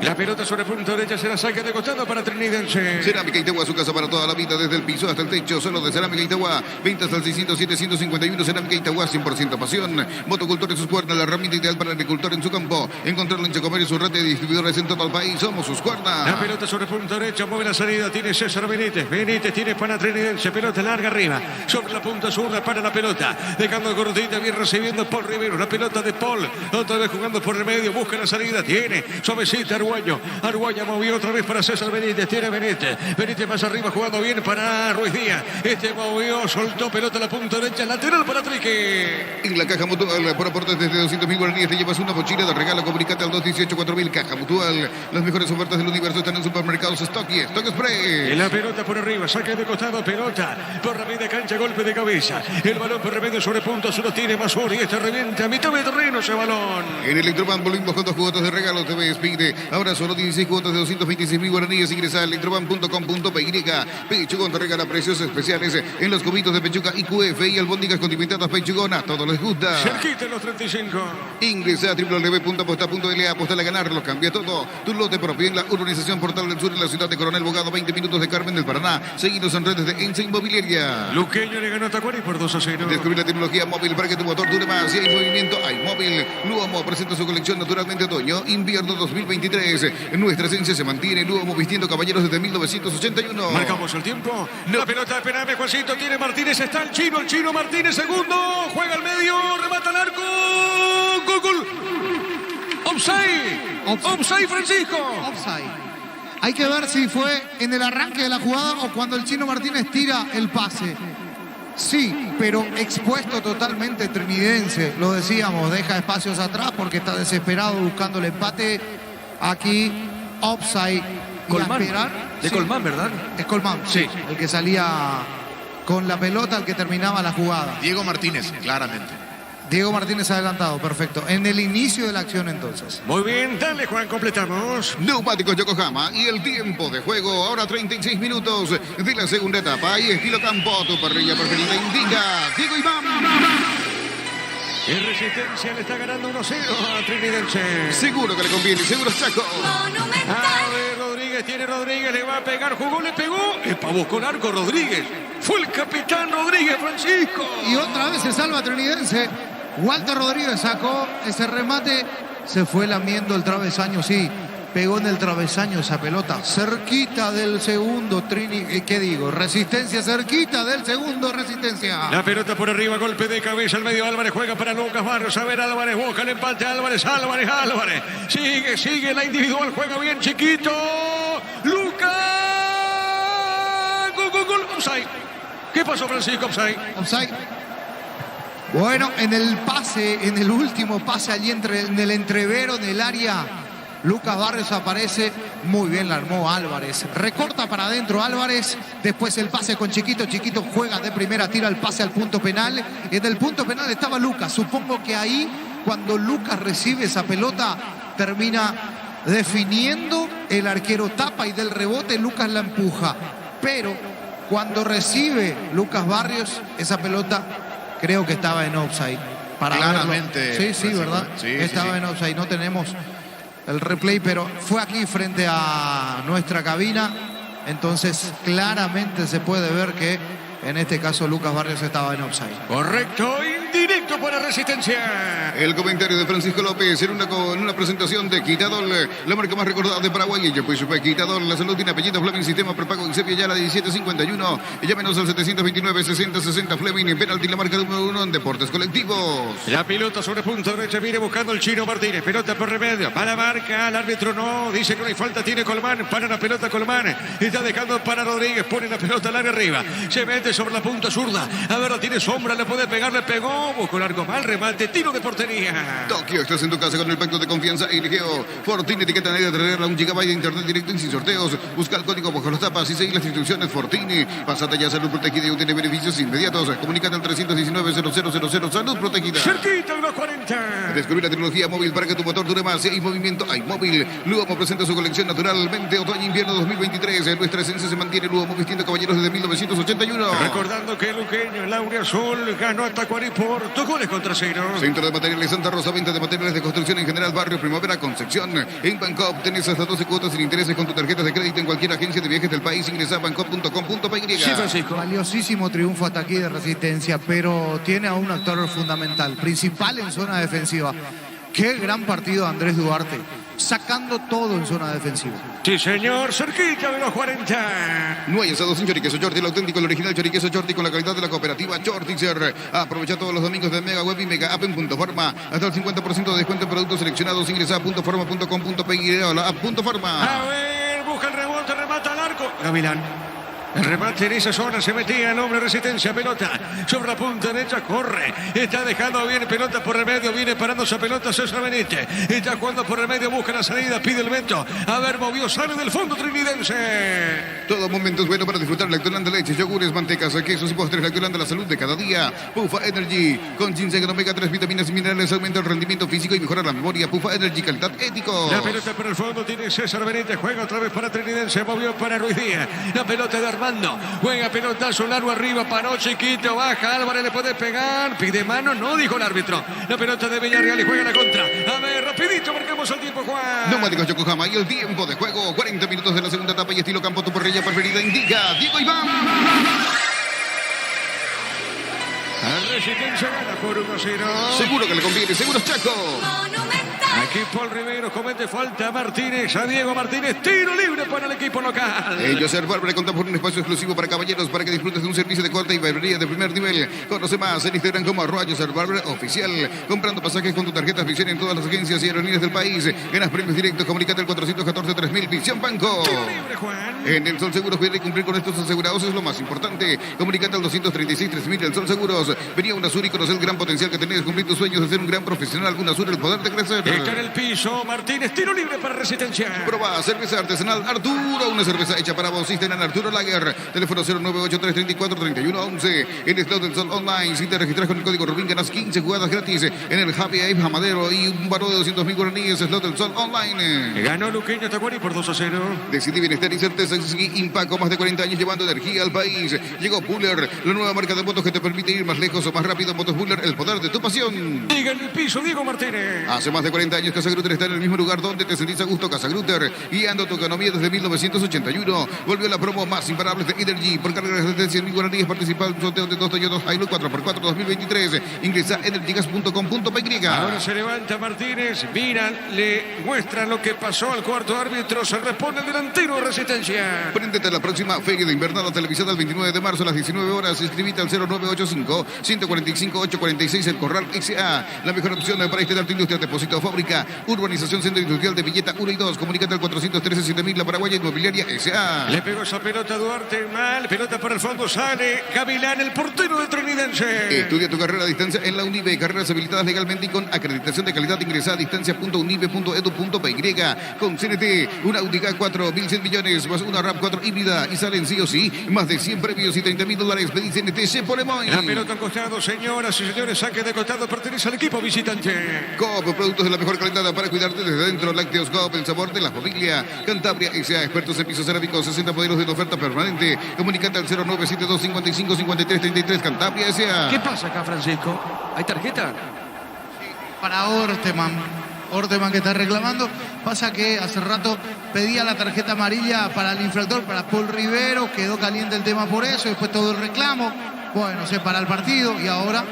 La pelota sobre punto derecha será saque de costado para Trinidense. Cerámica Itagua, su casa para toda la vida, desde el piso hasta el techo, solo de Cerámica Itagua. Ventas al 607-151, Cerámica Itagua, 100% pasión. Motocultor en sus cuerdas, la herramienta ideal para el agricultor en su campo. Encontrarlo en Chacomer y su red de distribuidores en todo el país. Somos sus cuerdas. La pelota sobre punta derecha, mueve la salida, tiene César Benítez. Benítez tiene para Trinidense, pelota larga arriba. Sobre la punta zurda para la pelota. Dejando cortita, bien recibiendo Paul Rivero. La pelota de Paul, otra vez jugando por el medio, busca la salida, tiene suavecita Arguaño. Arguaño movió otra vez para César Benítez, tiene Benítez. Benítez más arriba jugando bien para Ruiz Díaz. Este movió, soltó pelota a la punta derecha, lateral para Trique. En la Caja Mutual, por aportes desde 200.000 guaraníes, te llevas una mochila de regalo. Comunicate al 218-4000. Caja Mutual. Las mejores ofertas del universo están en supermercados Stock y Stock Express. Y la pelota por arriba, saque de costado, pelota por la media cancha, golpe de cabeza. El balón por remedio sobre punto, se lo tiene Masuri. Este revienta a mitad de terreno ese balón. En Electroban volvimos con 2 cuotas de regalo. Te despide. Ahora solo 16 cuotas de 226.000 guaraníes. Ingresa a electroban.com.py. Pechugón te regala precios especiales en los cubitos de pechuga IQF y albóndigas condimentadas Pechugón. A todos les gusta. Cerquita en los 35. Ingresa a www.aposta.l. Apostar a ganar. Lo cambia todo. Tu lote propio en la urbanización Portal del Sur en la ciudad de Coronel Bogado. 20 minutos de Carmen del Paraná. Seguinos en redes de Ensa Inmobiliaria. Luqueño le ganó a Tacuari por 2-0. Descubrir la tecnología móvil para que tu motor dure más. Si hay movimiento, hay móvil. Luomo presenta su colección naturalmente otoño, invierno 2023. Nuestra esencia se mantiene. Luomo vistiendo caballeros desde 1981. Marcamos el tiempo. La pelota, espérame, Juancito. Tiene Martínez. Está el chino Martínez. Segundo. Juega al medio. Remata al arco. Gol. Offside. Offside, Francisco. offside. Hay que ver si fue en el arranque de la jugada o cuando el Chino Martínez tira el pase. Sí, pero expuesto totalmente Trinidense. Lo decíamos, deja espacios atrás porque está desesperado buscando el empate. Aquí, offside. Y a Colmán. esperar. De Sí, Colmán, ¿verdad? es Colmán, Sí. el que salía con la pelota, el que terminaba la jugada. Diego Martínez, claramente. Diego Martínez adelantado, perfecto. En el inicio de la acción entonces. Muy bien, dale Juan, completamos. Neumáticos Yokohama y el tiempo de juego, ahora 36 minutos de la segunda etapa. Y estilo campo, tu parrilla preferida indica Diego Iván. En Resistencia le está ganando 1-0 a Trinidense. Seguro que le conviene, seguro Chaco. Monumental. A ver, Rodríguez, tiene Rodríguez, le va a pegar, jugó, le pegó. Epa, buscó el arco Rodríguez. Fue el capitán Rodríguez, Francisco. Y otra vez se salva Trinidense. Walter Rodríguez sacó ese remate. Se fue lamiendo el travesaño, sí. Pegó en el travesaño esa pelota. Cerquita del segundo, ¿qué digo? Resistencia, cerquita del segundo, Resistencia. La pelota por arriba, golpe de cabeza al medio. Álvarez juega para Lucas Barrios. A ver, Álvarez busca el empate. Álvarez. Sigue la individual. Juega bien, chiquito. Lucas. Gol. Offside. ¿Qué pasó, Francisco? Offside. Bueno, en el último pase allí en el entrevero, en el área, Lucas Barrios aparece. Muy bien la armó Álvarez. Recorta para adentro Álvarez. Después el pase con Chiquito. Chiquito juega de primera, tira el pase al punto penal. En el punto penal estaba Lucas. Supongo que ahí, cuando Lucas recibe esa pelota, termina definiendo. El arquero tapa y del rebote Lucas la empuja. Pero cuando recibe Lucas Barrios esa pelota, creo que estaba en offside. Claramente. Verlo. Sí, ¿verdad? Sí, estaba en offside. No tenemos el replay, pero fue aquí frente a nuestra cabina. Entonces, claramente se puede ver que en este caso Lucas Barrios estaba en offside. Correcto, indirecto para Resistencia. El comentario de Francisco López en una presentación de Quitadol, la marca más recordada de Paraguay. Ella pues fue Quitadol, la salud tiene apellido Fleming, sistema prepago en Sevilla, la 1751. Llámenos al 729-6060 Fleming, penalti, la marca número 1 en deportes colectivos. La pelota sobre punta derecha, viene buscando el Chino Martínez. Pelota por remedio, para la marca, el árbitro no, dice que no hay falta, tiene Colmán, para la pelota Colmán. Está dejando para Rodríguez, pone la pelota al área arriba. Se mete sobre la punta zurda. A ver, la tiene sombra, le puede pegar, le pegó. Buscó largo, mal remate, tiro de portería. Tokio, estás en tu casa con el pacto de confianza Eligeo. Fortini, etiqueta negra, traerla 1 GB de internet directo y sin sorteos. Busca el código bajo las tapas y seguir las instrucciones Fortini. Pásate ya, salud protegida y obtiene beneficios inmediatos. Comunícate al 319-0000, salud protegida. Cerquita, 1.40. Descubrí la tecnología móvil para que tu motor dure más. Si hay movimiento, hay móvil. Luomo presenta su colección naturalmente otoño-invierno 2023. Nuestra esencia se mantiene. Luomo vistiendo caballeros desde 1981. Recordando que el luqueño, el Aurea Azul, ganó a Tacuarí por 2 goles contra 0. Centro de Materiales Santa Rosa, venta de materiales de construcción en general, barrio Primavera, Concepción. En Bancop tenés hasta 12 cuotas sin intereses con tu tarjeta de crédito en cualquier agencia de viajes del país. Ingresa a bancop.com.py. Sí, Francisco. Valiosísimo triunfo hasta aquí de Resistencia, pero tiene a un actor fundamental, principal en zona defensiva. Qué gran partido de Andrés Duarte, sacando todo en zona defensiva. Sí, señor, cerquita de los 40. No hay asado sin choriqueso Chorti, el auténtico, el original choriqueso Chorti con la calidad de la cooperativa Chortizer. Aprovecha todos los domingos de Mega Web y Mega App en Punto Forma. Hasta el 50% de descuento en productos seleccionados. Ingresa a puntoforma.com.py o la app Punto Forma. A ver, busca el rebote, remata al arco. Gavilán. El remate en esa zona se metía el hombre Resistencia, pelota sobre la punta derecha, corre, está dejando bien pelota por el medio, viene parando esa pelota César Benítez, está jugando por el medio, busca la salida, pide el vento, a ver, movió, sale del fondo trinidense. Todo momento es bueno para disfrutar Lactolanda, leches, yogures, mantecas, quesos y postres. Lactolanda, la salud de cada día. Pufa Energy, con ginseng, omega 3, vitaminas y minerales, aumenta el rendimiento físico y mejora la memoria. Pufa Energy, calidad ético. La pelota por el fondo tiene César Benítez, juega otra vez para Trinidense, movió para Ruiz Díaz, la pelota de Armando, juega pelotazo largo arriba, paró Chiquito, baja, Álvarez le puede pegar, pide mano, no dijo el árbitro. La pelota de Villarreal y juega la contra. A ver, rapidito, marcamos el tiempo, Juan. Neumáticos Yokohama y el tiempo de juego, 40 minutos de la segunda etapa y estilo campo, tu parrilla preferida indica Diego Iván. La Resistencia gana por 1-0. Seguro que le conviene, seguro Chaco. Monumental. Aquí Paul Rivero comete falta a Martínez, a Diego Martínez, tiro libre para el equipo local. José Barber contamos por un espacio exclusivo para caballeros para que disfrutes de un servicio de corte y barbería de primer nivel. Conoce más en Instagram como @José Barber Oficial. Comprando pasajes con tu tarjeta Visión en todas las agencias y aerolíneas del país. Ganas premios directos. Comunicate al 414-3000 Visión Banco. Tiro libre, Juan. En el Sol Seguros, cuidar y cumplir con estos asegurados es lo más importante. Comunicate al 236-3000 del Sol Seguros. Venía UNASUR y conocer el gran potencial que tenés. Cumplir tus sueños de ser un gran profesional. UNASUR, el poder de crecer. Está en el piso, Martínez, tiro libre para Resistencia. Proba cerveza artesanal Arturo, una cerveza hecha para vos. Instagram Arturo Lager, teléfono 098-334-3111. En el Slot del Sol Online, si te registras con el código Rubín, ganas 15 jugadas gratis en el Happy Ape Amadero y un valor de 200.000 guaraníes. Slot del Sol Online. Ganó Luqueño Tacuari por 2-0. Decidí bienestar y certeza. Impaco, más de 40 años llevando energía al país. Llegó Buller, la nueva marca de motos que te permite ir más lejos o más rápido. Motos Buller, el poder de tu pasión. Llega en el piso, Diego Martínez. Hace más de 40 años Casa Grutter está en el mismo lugar donde te sentís a gusto. Casa Grutter, guiando tu economía desde 1981. Volvió la promo más imparable de Energy. Por cargas de 100.000 guaraníes participa en un sorteo de 2 Toyota Hilux 4x4 2023. Ingresa a energygas.com.py. Ahora se levanta Martínez, mira, le muestra lo que pasó al cuarto árbitro, se responde el delantero de Resistencia. Préndete a la próxima Feria de Invernada televisada el 29 de marzo a las 19 horas. Inscribite al 0985-145-846 El Corral XA. La mejor opción para este arte industria, depósito fábrica, urbanización centro industrial de Villeta 1 y 2. Comunícate al 413-7000 La Paraguaya Inmobiliaria S.A. Le pegó esa pelota a Duarte, mal, pelota para el fondo, sale Gavilán, el portero de Trinidense. Estudia tu carrera a distancia en la UNIBE. Carreras habilitadas legalmente y con acreditación de calidad. Ingresa a distancia.unibe.edu.py. Con CNT, una Audi A4, 1.100 millones, más una RAV4 híbrida. Y salen sí o sí más de 100 premios y $30.000. Pedí CNT, se pone muy. La pelota al costado, señoras y señores, saque de costado, pertenece al equipo visitante. Coop, productos de la mejor calidad para cuidarte desde dentro. Lácteos Coop, el sabor de la familia. Cantabria S.A., expertos en pisos cerámicos, 60 modelos de oferta permanente. Comunicate al 0972-55-5333 Cantabria S.A. ¿Qué pasa acá, Francisco? ¿Hay tarjeta? Para Orteman. Orteman que está reclamando. Pasa que hace rato pedía la tarjeta amarilla para el infractor, para Paul Rivero. Quedó caliente el tema por eso. Después todo el reclamo. Bueno, se para el partido y ahora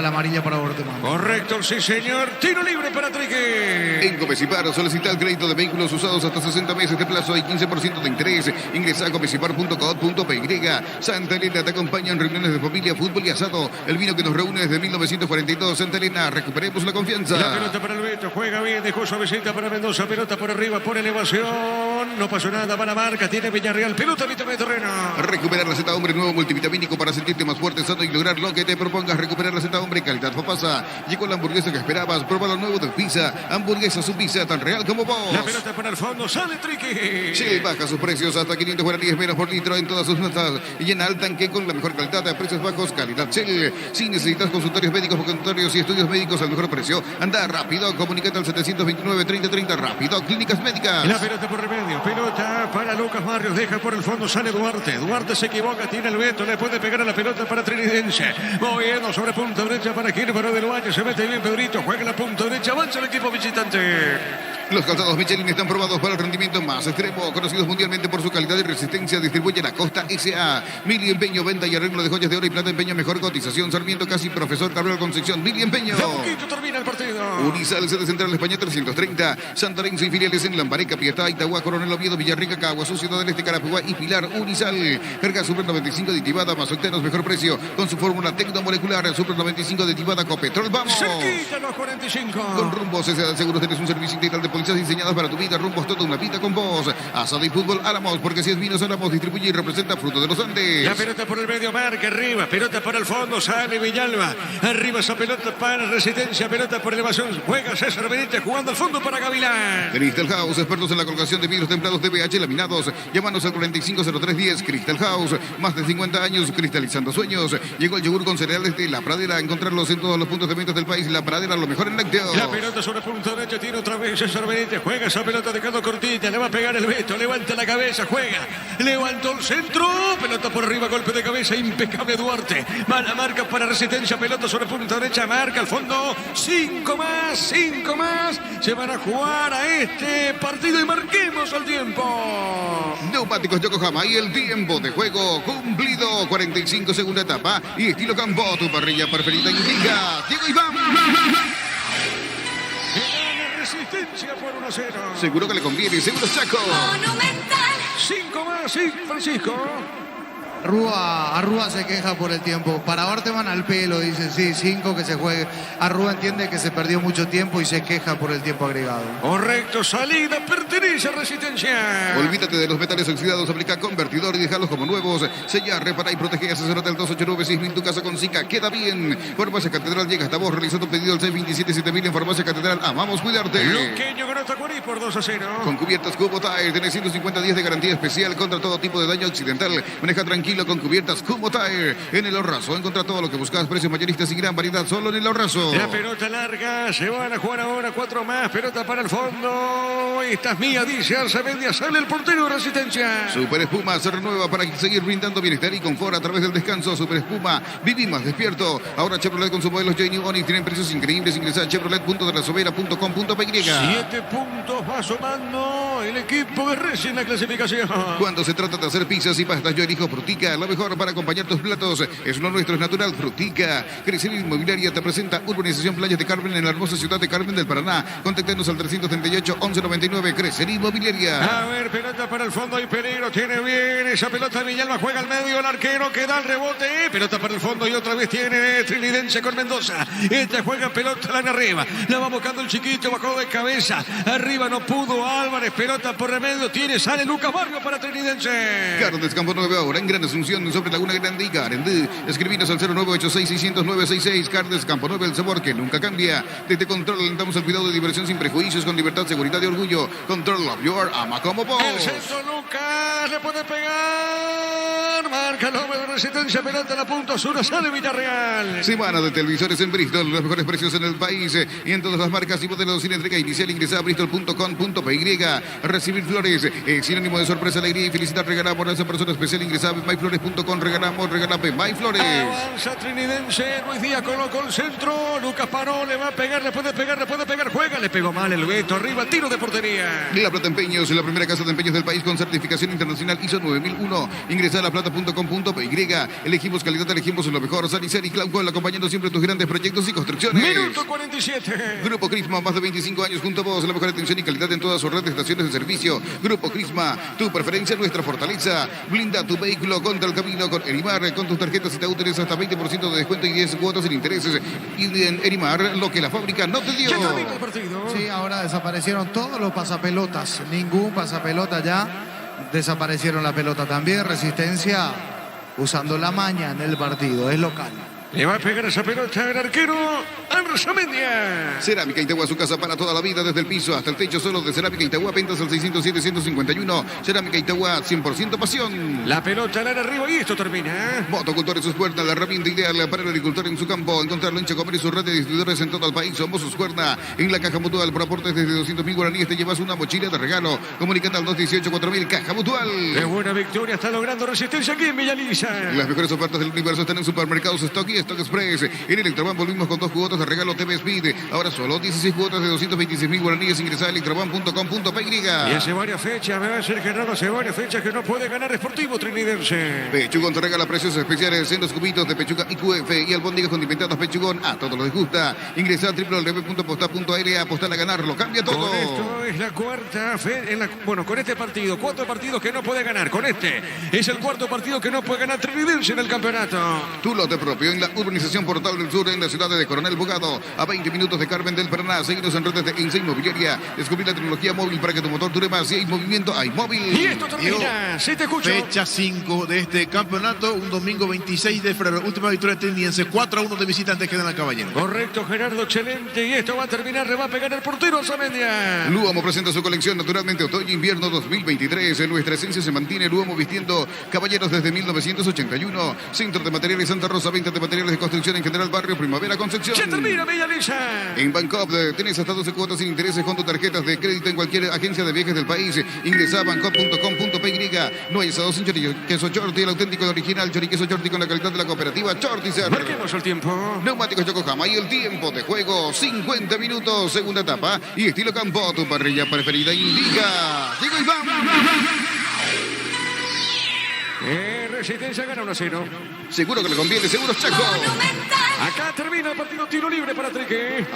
la amarilla para Orteman. Correcto, sí señor. Tiro libre para Trique. En Copecipar solicita el crédito de vehículos usados hasta 60 meses de plazo y 15% de interés. Ingresa a copecipar.com.py. Santa Elena te acompaña en reuniones de familia, fútbol y asado. El vino que nos reúne desde 1942. Santa Elena, recuperemos la confianza. La pelota para el Beto, juega bien, dejó suavecita para Mendoza, pelota por arriba, por elevación. No pasó nada para Marca, tiene Villarreal, pelota mitad de terreno. Recuperar la Z Hombre nuevo multivitamínico para sentirte más fuerte, sano y lograr lo que te propongas. Recuperar la Z Hombre, calidad Fapasa. Llegó la hamburguesa que esperabas. Prueba lo nuevo de pizza. Hamburguesa su pizza, tan real como vos. La pelota para el fondo, sale Trique. Sí, baja sus precios hasta 500 guaraníes menos por litro en todas sus notas. Y llena el tanque con la mejor calidad a precios bajos, calidad Shell. Si necesitas consultorios médicos, consultorios y estudios médicos al mejor precio, anda rápido. Comunícate al 729-3030. Rápido, Clínicas Médicas. La pelota por remedio, pelota para Lucas Barrios, deja por el fondo, sale Duarte. Duarte se equivoca, tiene el Beto, le puede pegar a la pelota para Trinidense. Moviendo sobre punta derecha para Gilberto del Valle, se mete bien Pedrito, juega la punta derecha, avanza el equipo visitante. Los calzados Michelin están probados para el rendimiento más extremo, conocidos mundialmente por su calidad y resistencia. Distribuye la Costa S.A. Mili Empeño, venta y arreglo de joyas de oro y plata. Empeño, mejor cotización. Sarmiento Casi, Profesor Gabriel Concepción. Mili Empeño. De poquito termina el partido. Unisal, sede central España 330. Santarense y filiales en Lambareca, Pietá, Itagua, Coronel Oviedo, Villarrica, Caguazú, Ciudad del Este, Carapuá y Pilar. Unisal. Carga Super 95 de Tibada, más octanos, mejor precio. Con su fórmula tecnomolecular. Super 95 de Tibada, Copetrol. ¡Vamos! Cerquita los 45. Con Rumbos S.A. Seguros tenés un servicio integral de policías diseñados para tu vida. Rumbos, toda una vida con vos. Asado y fútbol Álamos, porque si es vinos Álamos, distribuye y representa Fruto de los Andes. La pelota por el medio, Marca arriba, pelota para el fondo, sale Villalba. Arriba esa pelota para Resistencia, pelota por elevación. Juega César Benítez jugando al fondo para Gavilán. Crystal House, expertos en la colocación de vidrios templados de BH laminados. Llámanos al 450310. Crystal House, más de 50 años cristalizando sueños. Llegó el yogur con cereales de La Pradera. Encontrarlos en todos los puntos de venta del país. La Pradera, lo mejor en lácteos. La pelota sobre punta derecha, tiene otra vez César Benítez. Juega esa pelota dejando cortita, le va a pegar el Beto, levanta la cabeza, juega, levantó el centro, pelota por arriba, golpe de cabeza, impecable Duarte. Mala marca para Resistencia, pelota sobre punta derecha, marca al fondo, 5 más, se van a jugar a este partido y marquemos el tiempo. Neumáticos Yokohama y el tiempo de juego cumplido, 45 segunda etapa y estilo campo, tu parrilla preferida indica Diego Iván. Resistencia por 1-0. Seguro que le conviene. Seguros Chaco. Monumental. 5 más, sí, Francisco. Arrúa se queja por el tiempo. Para Barteman al pelo, dice, sí, 5 que se juegue. Arrúa entiende que se perdió mucho tiempo y se queja por el tiempo agregado. Correcto, salida, pertenece a Resistencia. Olvídate de los metales oxidados, aplica convertidor y déjalos como nuevos. Sella, repara y protege. Asesórate al 289-6000, tu casa con Zika. Queda bien. Farmacia Catedral llega hasta vos. Realiza tu pedido al 627-7000 en Farmacia Catedral. Amamos cuidarte. Luqueño con Otacuarí por 2-0. Con cubiertas Cubo Tire, tenés 150 días de garantía especial contra todo tipo de daño accidental. Maneja tranquilo con cubiertas Cubo Tire. En el Ahorrazo encontra todo lo que buscas, precios mayoristas y gran variedad solo en el Ahorrazo. La pelota larga, se van a jugar ahora 4 más, pelota para el fondo. Esta es mía, dice Arzamendia, sale el portero de Resistencia. Super Espuma se renueva para seguir brindando bienestar y confort a través del descanso. Super Espuma, viví más despierto. Ahora Chevrolet con su modelo J-New Onix tienen precios increíbles. Ingresa a chevrolet.delasovera.com.py. 7 puntos va sumando el equipo de Resi en la clasificación. Cuando se trata de hacer pizzas y pastas, yo elijo Frutica, lo mejor para acompañar tus platos. Es lo nuestro, es natural. Frutica. Crecer Inmobiliaria te presenta Urbanización Playas de Carmen en la hermosa ciudad de Carmen del Paraná. Contáctenos al 338-1199. Crecer Inmobiliaria. A ver, pelota para el fondo y peligro. Tiene bien esa pelota. Villalba juega al medio. El arquero que da el rebote. Pelota para el fondo y otra vez tiene Trinidense con Mendoza. Este juega pelota la arriba. La va buscando el chiquito. Bajó de cabeza. Arriba no pudo Álvarez. Pelota por remedio. Sale Lucas Barrio para Trinidense. Carnes Campo 9 ahora en Gran Asunción sobre Laguna Grande y Garendí. Escribinos al 0986-600-966. Carnes Campo 9, el sabor que nunca cambia. Desde Control alentamos el cuidado de diversión sin prejuicios, con libertad, seguridad y orgullo. Control of your ama como vos. El centro Lucas le puede pegar. Marca el hombre de Resistencia. Pelota a la punta sur. Sale Villarreal. Semana de televisores en Bristol. Los mejores precios en el país y en todas las marcas y modelos. Sin entrega inicial, ingresa a bristol.com.py. Recibir flores sinónimo de sorpresa, alegría y felicidad. Regalamos a esa persona especial. Ingresa a myflores.com. Regalamos MyFlores. Avanza Trinidense. Luis Díaz colocó el centro. Lucas paró. Le va a pegar. Le puede pegar. Juega. Le pegó mal el Beto. Arriba. Tiro de portería. La Plata Empeños, la primera casa de empeños del país con certificación internacional ISO 9001. Ingresa a laplata.com.py. Elegimos calidad, elegimos lo mejor. Sanicel y Claucol acompañando siempre tus grandes proyectos y construcciones. Minuto 47. Grupo Crisma, más de 25 años junto a vos. La mejor atención y calidad en toda su red de estaciones de servicio. Grupo Crisma, tu preferencia, nuestra fortaleza. Blinda tu vehículo contra el camino con Erimar. Con tus tarjetas y te útiles hasta 20% de descuento y 10 cuotas sin intereses. Y en Erimar, lo que la fábrica no te dio. Ya terminó el partido. Sí, ahora desaparecieron todos los pasapelotas. Ningún pasapelota ya. Desaparecieron la pelota también. Resistencia usando la maña en el partido. Es local. Le va a pegar esa pelota el arquero Arzamendia. Cerámica Itagua, su casa para toda la vida, desde el piso hasta el techo, solo de Cerámica Itagua, ventas al 607-151. Cerámica Itagua, 100% pasión. La pelota la arriba y esto termina. Motocultor en sus puertas, la herramienta ideal para el agricultor en su campo. Encontrarlo en Chacomer y su red de distribuidores en todo el país. Somos sus cuerdas. En la Caja Mutual, por aportes desde 200.000 guaraníes, te llevas una mochila de regalo. Comunicate al 218-4000, Caja Mutual. Qué buena victoria está logrando Resistencia aquí en Villaliza. Las mejores ofertas del universo están en supermercados Stock y Stock Express. En Electroban volvimos con 2 cuotas de regalo TV Speed. Ahora solo 16 cuotas de 226.000 guaraníes. Ingresa a electroban.com.py. Y hace varias fechas, me va a decir Gerardo, hace varias fechas que no puede ganar Sportivo Trinidense. Pechugón te regala precios especiales en los cubitos de pechuga IQF y albóndigas condimentadas Pechugón. A todos les gusta. Ingresa a www.posta.aire. Apostar a ganarlo. Cambia todo. Con esto es la cuarta bueno, con este partido, 4 partidos que no puede ganar. Con este es el cuarto partido que no puede ganar Trinidense en el campeonato. Tu lote propio en la urbanización Portal del Sur, en la ciudad de Coronel Bogado, a 20 minutos de Carmen del Paraná. Seguidos en redes de Inse Inmobiliaria. Descubrir la tecnología móvil para que tu motor dure más. Si hay movimiento, hay móvil. Y esto termina. Si te escucho. Fecha 5 de este campeonato, un domingo 26 de febrero. Última victoria Trinidense, 4-1 de visitantes quedan al Caballero. Correcto, Gerardo, excelente. Y esto va a terminar, le va a pegar el portero Arzamendia. Luomo presenta su colección naturalmente otoño-invierno 2023. En nuestra esencia se mantiene Luomo vistiendo caballeros desde 1981. Centro de Materiales Santa Rosa, venta de materiales de construcción en general, barrio Primavera Concepción. Ya termina, Villaliza. En Bancop tenés hasta 12 cuotas sin intereses con tus tarjetas de crédito en cualquier agencia de viajes del país. Ingresa a bancop.com.py. No hay asados sin queso Chorti, el auténtico y original choriqueso Chorti con la calidad de la cooperativa Chortizer. Marquemos el tiempo. Neumáticos Yokohama y el tiempo de juego, 50 minutos, segunda etapa. Y estilo campo, tu parrilla preferida indica. Digo y vamos. Resistencia gana 1-0. Seguro que le conviene, seguro Chaco. Monumental. Acá termina el partido, tiro libre para Trique.